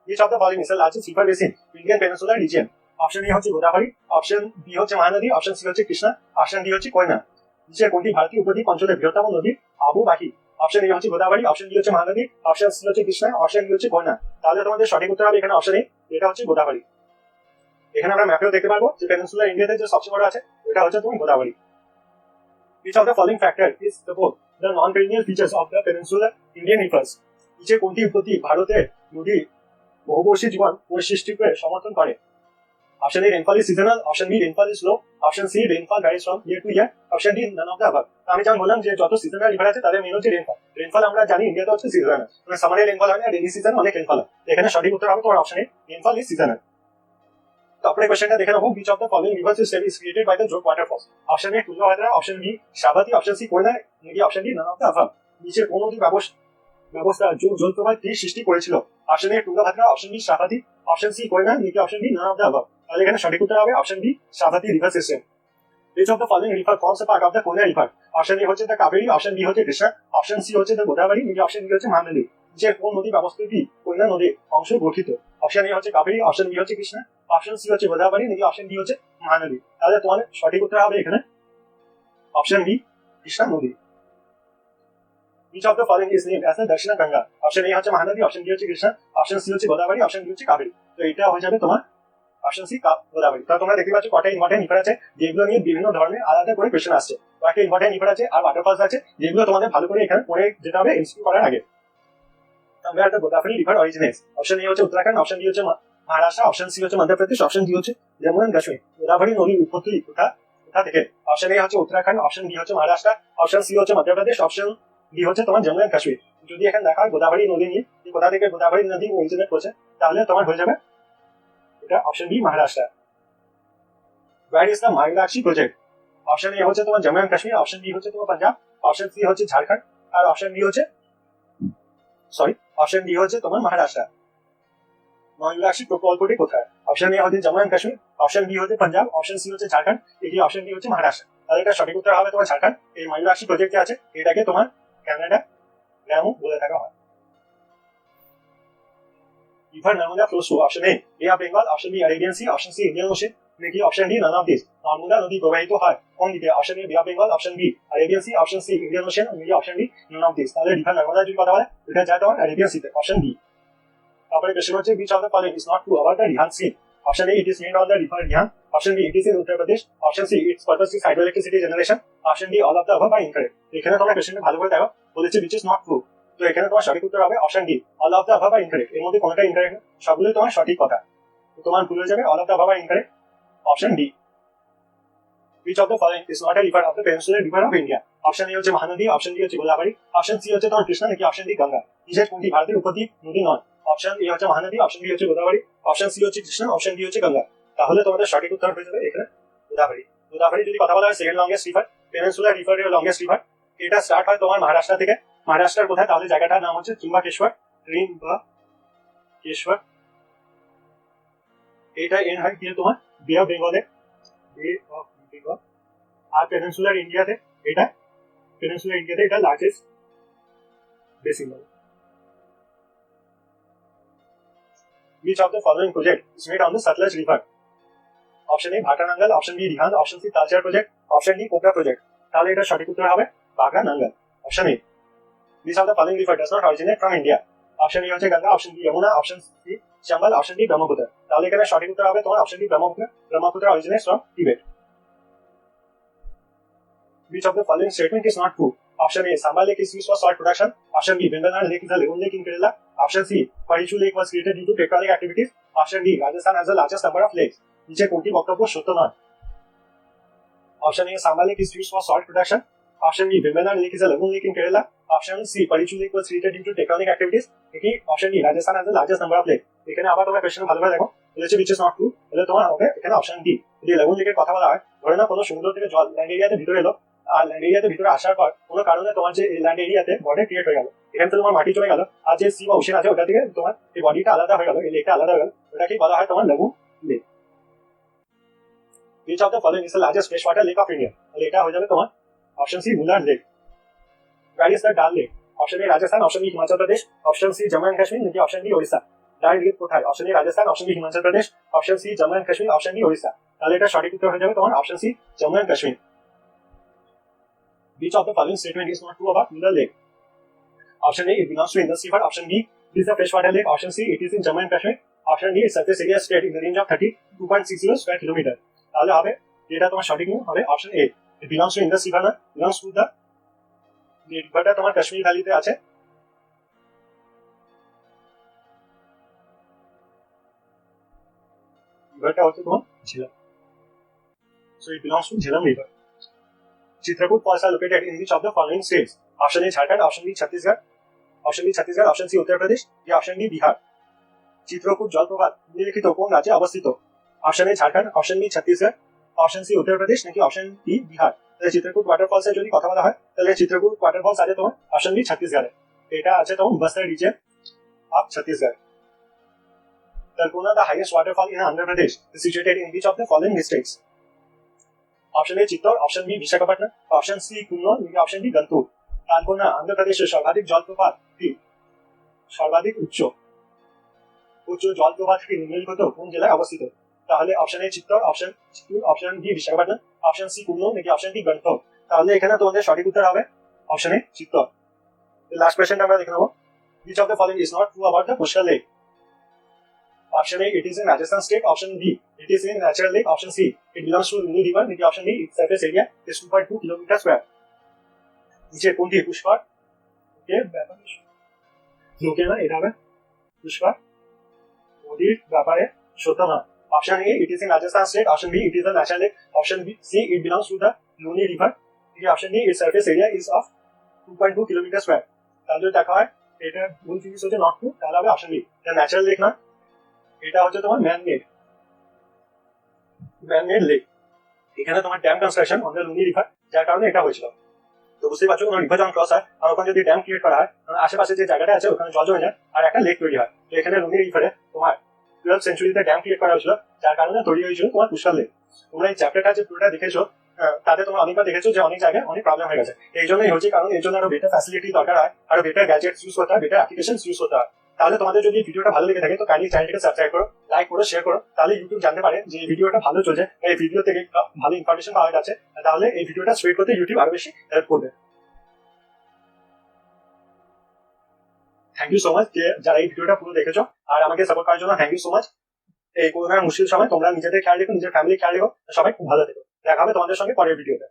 Which of the following is the largest river basin in Indian Peninsula region? Option A হচ্ছে Godavari, option B হচ্ছে Mahanadi, option C হচ্ছে Krishna, option D হচ্ছে কোয়না। নিচে কোনটি ভারতীয় উপদ্বীপ অঞ্চলের বৃহত্তম নদী আবুবাহি? অপশন এ হচ্ছে গোদাবরী, অপশন বি হচ্ছে মহানদী, অপশন সি হচ্ছে কৃষ্ণা, অপশন ডি হচ্ছে কোয়না। তাহলে তোমাদের সঠিক উত্তর হবে এখানে অপশন এ, এটা হচ্ছে গোদাবরী। এখানে আমরা ম্যাপেও দেখতে পারবো যে পেনিনসুলার ইন্ডিয়াতে যে সবচেয়ে বড় আছে ওটা হচ্ছে তোমার Godavari. Which of the following factor is both the non-perennial features of the peninsular Indian rivers? নিচে কোনটি উপদ্বীপ ভারতের নদী বহুবর্ষী জীবন বৈশিষ্ট্যকে সমর্থন করে? Option A rainfall is seasonal, option B rainfall is low, option C rainfall varies from year to year, option D none of the above. আমি যেমন বললাম যে যত সিজনাল রিভার আছে তাদের মেন হচ্ছে রেনফল। রেনফল আমরা জানি ইন্ডিয়াতে হচ্ছে সিজনাল, মানে সামারে রেনফল হয় না, রেনি সিজন অনেক রেনফল হয়। এখানে সঠিক উত্তর হবে তোমার option A rainfall is seasonal. তারপরে কোশ্চেনটা দেখে নেবো which of the following rivers is created by the Jog waterfalls? Option A Tungabhadra, option B Sharavati, option C Koyna, নাকি option D none of the above. নিচে কোন নদী ব্যবস্থা জলপ্রবাহ তীর সৃষ্টি করেছিল? Option A Tungabhadra, option B Sharavati, option C Koyna, নাকি option D none of the above. তাহলে এখানে সঠিক উত্তর হবে option B Sharavati river system. Which of the following river forms a part of the Koyna river? Option A হচ্ছে দ্য কাবেরী, অপশন বি হচ্ছে Krishna, option C হচ্ছে the Godavari, নাকি অপশন ডি হচ্ছে মহানদী। নিচে কোন নদী ব্যবস্থাটি কোয়না নদীর অংশ গঠিত? অপশন এ হচ্ছে কাবেরী, অপশন বি হচ্ছে কৃষ্ণা, অপশন সি হচ্ছে গোদাবরী, নাকি অপশন ডি হচ্ছে মহানদী। তাহলে তোমার সঠিক উত্তর হবে এখানে অপশন বি কৃষ্ণা নদী। Which of the following is named as the Darshana Ganga? Option A হচ্ছে মহানদী, অপশন বি হচ্ছে কৃষ্ণা, অপশন সি হচ্ছে গোদাবরী, অপশন ডি হচ্ছে কাবেরী। তো এটা হয়ে যাবে তোমার অপশন সি গোদাবরী। তো তোমরা দেখতে পাচ্ছ কটা ইম্পর্টেন্ট রিভার আছে যেগুলো নিয়ে বিভিন্ন ধরনের আলাদা করে কোয়েশ্চেন আসছে। কয়েকটা ইম্পর্টেন্ট রিভার আছে আর ওয়াটারফলস আছে যেগুলো তোমাদের ভালো করে এখানে পড়ে যেতে হবে এমসিকিউ করার আগে। আমরা একটা Godavari river originates, option A হচ্ছে উত্তরাখণ্ড, অপশন বি হচ্ছে মহারাষ্ট্র, অপশন সি হচ্ছে মধ্যপ্রদেশ, অপশন ডি হচ্ছে জম্মু এন্ড কাশ্মীর। গোদাবরী নদীর উৎপত্তি কোথা থেকে? অপশন এ হচ্ছে উত্তরাখণ্ড, অপশন বি হচ্ছে মহারাষ্ট্র, অপশন সি হচ্ছে মধ্যপ্রদেশ, অপশন ডি হচ্ছে তোমার জম্মু এন্ড কাশ্মীর। যদি এখানে দেখা হয় গোদাবরী নদী নিয়ে কোথা থেকে গোদাবরী নদী অরিজিনেট করছে তাহলে তোমার হয়ে যাবে এটা option B Maharashtra. Where is the Mahilakshi project? Option A হচ্ছে তোমার Jammu and Kashmir, option B হচ্ছে তোমার পাঞ্জাব, অপশন সি হচ্ছে ঝাড়খণ্ড আর অপশন ডি হচ্ছে অপশন ডি হচ্ছে তোমার মহারাষ্ট্র। মহারাষ্ট্র প্রকল্পটি কোথায়? অপশন এ হচ্ছে Jammu and Kashmir, option B হচ্ছে পাঞ্জাব, অপশন সি হচ্ছে ঝাড়খণ্ড, এটি অপশন ডি হচ্ছে মহারাষ্ট্র। তাহলে এটা সঠিক উত্তর হবে তোমার ঝাড়খণ্ড। এই মহারাষ্ট্র প্রজেক্ট যে আছে এটাকে তোমার ক্যানাডা ড্যামও বলে থাকা হয়। River Narmada flows through option A Bay of Bengal, option B Arabian Sea, option C Indian Ocean, নাকি option D none of these। Narmada নদী প্রবাহিত হয় কোন দিকে? Option A bay of Bengal, option B Arabian sea, option C Indian ocean, নাকি option D none of these। তাহলে river Narmada যদি কথা বলে এটা যায় তোমার আরেবিয়ান সিতে, অপশন ডি। তারপরে কোশ্চেন হচ্ছে which of the following is not true about the Rihan Sea? Option A it is named on the river Rihan, option B it is in Uttar Pradesh, option C its purpose is hydroelectricity generation, option D all of the above বা incorrect। এখানে তোমরা কোশ্চেনটা ভালো করে দেখো, বলেছে which is not true। তো এখানে তোমার সঠিক উত্তর হবে option D all of the above are incorrect. এর মধ্যে কোনটা ইনকারেক্ট? সবগুলোই তোমার সঠিক কথা। তো তোমার ভুল হয়ে যাবে all of the above are incorrect, option D. which of the following is not a river of the peninsular river of India? Option A হচ্ছে মহানদী, অপশন ডি হচ্ছে গোদাবরী, অপশন সি হচ্ছে তোমার কৃষ্ণা, নাকি অপশন ডি গঙ্গা। নিচের কোনটি ভারতের উপদ্বীপ নদী নয়? অপশন এ হচ্ছে মহানদী, অপশন বি হচ্ছে গোদাবরী, অপশন সি হচ্ছে কৃষ্ণা, অপশন ডি হচ্ছে গঙ্গা। তাহলে তোমাদের সঠিক উত্তর হয়ে যাবে এখানে গোদাবরী। গোদাবরী যদি কথা বলা হয় সেকেন্ড লংগেস্ট রিভার, পেনিনসুলার রিভারের লংগেস্ট রিভার। এটা স্টার্ট হয় তোমার মহারাষ্ট্র থেকে। মহারাষ্ট্রের কোথায়? তাহলে জায়গাটার নাম হচ্ছে ত্রিম্বকেশ্বর, ত্রিম্বকেশ্বর। এটা এন্ড হয় কি তোমার বে অফ বেঙ্গলে, বে অফ বেঙ্গল। আর পেনিনসুলার ইন্ডিয়াতে এটা, পেনিনসুলার ইন্ডিয়াতে এটা largest basin. which of the following project is made on the Satluj river? Option A ভাটা Nangal, option B Rihand, option C Talcher project, option D কোবরা প্রজেক্ট। তাহলে এটা সঠিক উত্তর হবে বাগা Nangal, option A. which of the following river does not originate from India? Option A হচ্ছে Ganga, option B Yamuna, option C Chambal, option D Brahmaputra. তাহলে এখানে সঠিক উত্তর হবে তোমার option D Brahmaputra. Brahmaputra originates from Tibet. which of the following statement is not true? Option A Samba Lake is used for salt production, option B Vembanad Lake is a lagoon lake in Kerala, option C Parichu Lake was created due to tectonic activities, option D Rajasthan has the largest number of lakes। নিচে কোনটি বক্তব্য সত্য নয়? Option A Samba Lake is used for salt production, option B Vembanad Lake is a lagoon lake in Kerala, option C Parichu Lake was created due to tectonic activities, নাকি option D Rajasthan has the largest number of lakes। এখানে আবার তোমরা question ভালো করে দেখো, বলেছে which is not true, তাহলে তোমার হবে এখানে অপশন ডি। যদি lagoon lake এর কথা বলা হয়, ধরে না কোনো সমুদ্র থেকে জল ল্যান্ড এরিয়াতে ভিতরে এলো, আর ল্যান্ড এরিয়াতে ভিতরে আসার পর কোনো কারণে তোমার যে ল্যান্ড এরিয়াতে বডি ক্রিয়েট হয়ে গেল, এখান থেকে তোমার মাটি চলে গেল, আর যে সি বা ওশেন আছে ওটা থেকে তোমার এই বডিটা আলাদা হয়ে গেল, এই লেকটা আলাদা হয়ে গেল, ওটাকে বলা হয় তোমার lagoon lake. which of the following is the largest freshwater lake of India? তাহলে এটা হয়ে যাবে তোমার অপশন সি মুলার lake. where is the Dal lake? Option A Rajasthan, option B Himachal Pradesh, option C Jammu and Kashmir, নাকি option D Odisha. Dal lake কোথায়? Option A Rajasthan, option B Himachal Pradesh, option C Jammu and Kashmir, option D Odisha. তাহলে এটা সঠিক উত্তর হয়ে যাবে তোমার option C Jammu and Kashmir. which of the following statement is not true about Mular Lake? Option A it belongs to Indus River, option B it is a freshwater lake, option C it is in Jammu and Kashmir, option D its surface area spread in the range of 32.60 square kilometer। তাহলে হবে যেটা তোমার সঠিক হবে option A it belongs to Indus River, না belongs to the রিভারটা তোমার কাশ্মীর ভ্যালিতে আছে। রিভারটা হচ্ছে তোমার Jhelum, so it belongs to Jhelum river। Chitrakoot falls are located in which of the following states? Option A Jharkhand, option B Chhattisgarh, option C Uttar Pradesh, या option D Bihar. Chitrakoot जलप्रपात निम्नलिखित কোন রাজ্যে অবস্থিত? Option A Jharkhand, option B Chhattisgarh, option C Uttar Pradesh, নাকি option D Bihar. তাহলে Chitrakoot waterfalls এর যদি কথা বলা হয় তাহলে চিত্রকূট ওয়াটারফলস আছে তোমার অপশন বি ছত্তিশগড়ে। এটা আছে তোমার বস্তার region of Chhattisgarh. Talpona, the highest waterfall in Andhra Pradesh, is situated in which of the following districts? Option A Chittoor, option B Visakhapatnam, option C Kurnool, নাকি অপশন ডি গন্তুর। তালপনা অন্ধ্রপ্রদেশের সর্বাধিক জলপ্রপাতটি সর্বাধিক উচ্চ জলপ্রপাতটি নিম্নলিখিত কোন জেলায় অবস্থিত? তাহলে option A Chittoor, option B Visakhapatnam, option C Kurnool, নাকি অপশন ডি গন্তুর। তাহলে এখানে তোমাদের সঠিক উত্তর হবে অপশন এ চিত্তর। লাস্ট কোশ্চেনটা আমরা দেখে নেব, which of the following is not true about the Pushkar Lake? Option A it is in Rajasthan state, option B it is in natural lake, option C it belongs to Luni river, নাকি option D its surface area is 2.2 kilometre square. নিচে কোনটি পুষ্কর এর ব্যাপারে লোকে না এটা হবে পুষ্কর নদীর ব্যাপারে সত্য না। Option A it is in Rajasthan state, option B it is a natural lake, option B C it belongs to the Luni river, নাকি option D its surface area is of 2.2 kilometre square. তাহলে যদি দেখা হয় এটা ভুল জিনিস হচ্ছে নট ট্রু, তাহলে হবে অপশন বি, এটা ন্যাচারাল লেক না, এটা হচ্ছে তোমার ম্যান মেড লেক। এখানে তোমার dam construction on the Luni river, যার কারণে এটা হয়েছিল। তো বুঝতেই পারছো কোনো রিভার যখন ক্রস হয় আর ওখানে যদি ড্যাম ক্রিয়েট করা হয় আশেপাশে যে জায়গাটা আছে ওখানে জল জমে যায় আর একটা লেক তৈরি হয়। তো এখানে লুনি রিভারে তোমার 12th সেঞ্চুরিতে ড্যাম ক্রিয়েট করা হয়েছিল, যার কারণে তৈরি হয়েছিল তোমার পুষ্কর লেক। তোমরা এই চ্যাপ্টারটা যে পুরোটা দেখেছো তাতে তোমরা অনেকবার দেখেছো যে অনেক জায়গায় অনেক প্রবলেম হয়ে গেছে। এই জন্যই হচ্ছে, কারণ এই জন্য আরো বেটার ফ্যাসিলিটি দরকার হয়, আরো বেটার গ্যাজেটস ইউজ করতে হয়, বেটার অ্যাপ্লিকেশন ইউজ করতে হয়। তাহলে তোমাদের যদি ভিডিওটা ভালো লেগে থাকে তো কাইন্ডলি চ্যানেলটাকে সাবস্ক্রাইব করো, লাইক করো, শেয়ার করো, তাহলে ইউটিউব জানতে পারে যে এই ভিডিওটা ভালো চলছে, এই ভিডিও থেকে ভালো ইনফরমেশন পাওয়া যাচ্ছে, তাহলে এই ভিডিওটা স্প্রেড করতে ইউটিউব আরো বেশি হেল্প করবে। থ্যাংক ইউ সো মাচ যে যারা এই ভিডিওটা পুরো দেখেছো আর আমাকে সাপোর্ট করার জন্য থ্যাংক ইউ সো মাচ। এই করোনার মুশকিল সময় তোমরা নিজেদের খেয়াল রেখো, নিজের ফ্যামিলি খেয়াল রেখো, সবাই খুব ভালো থেকো। দেখা হবে তোমাদের সঙ্গে পরের ভিডিওতে।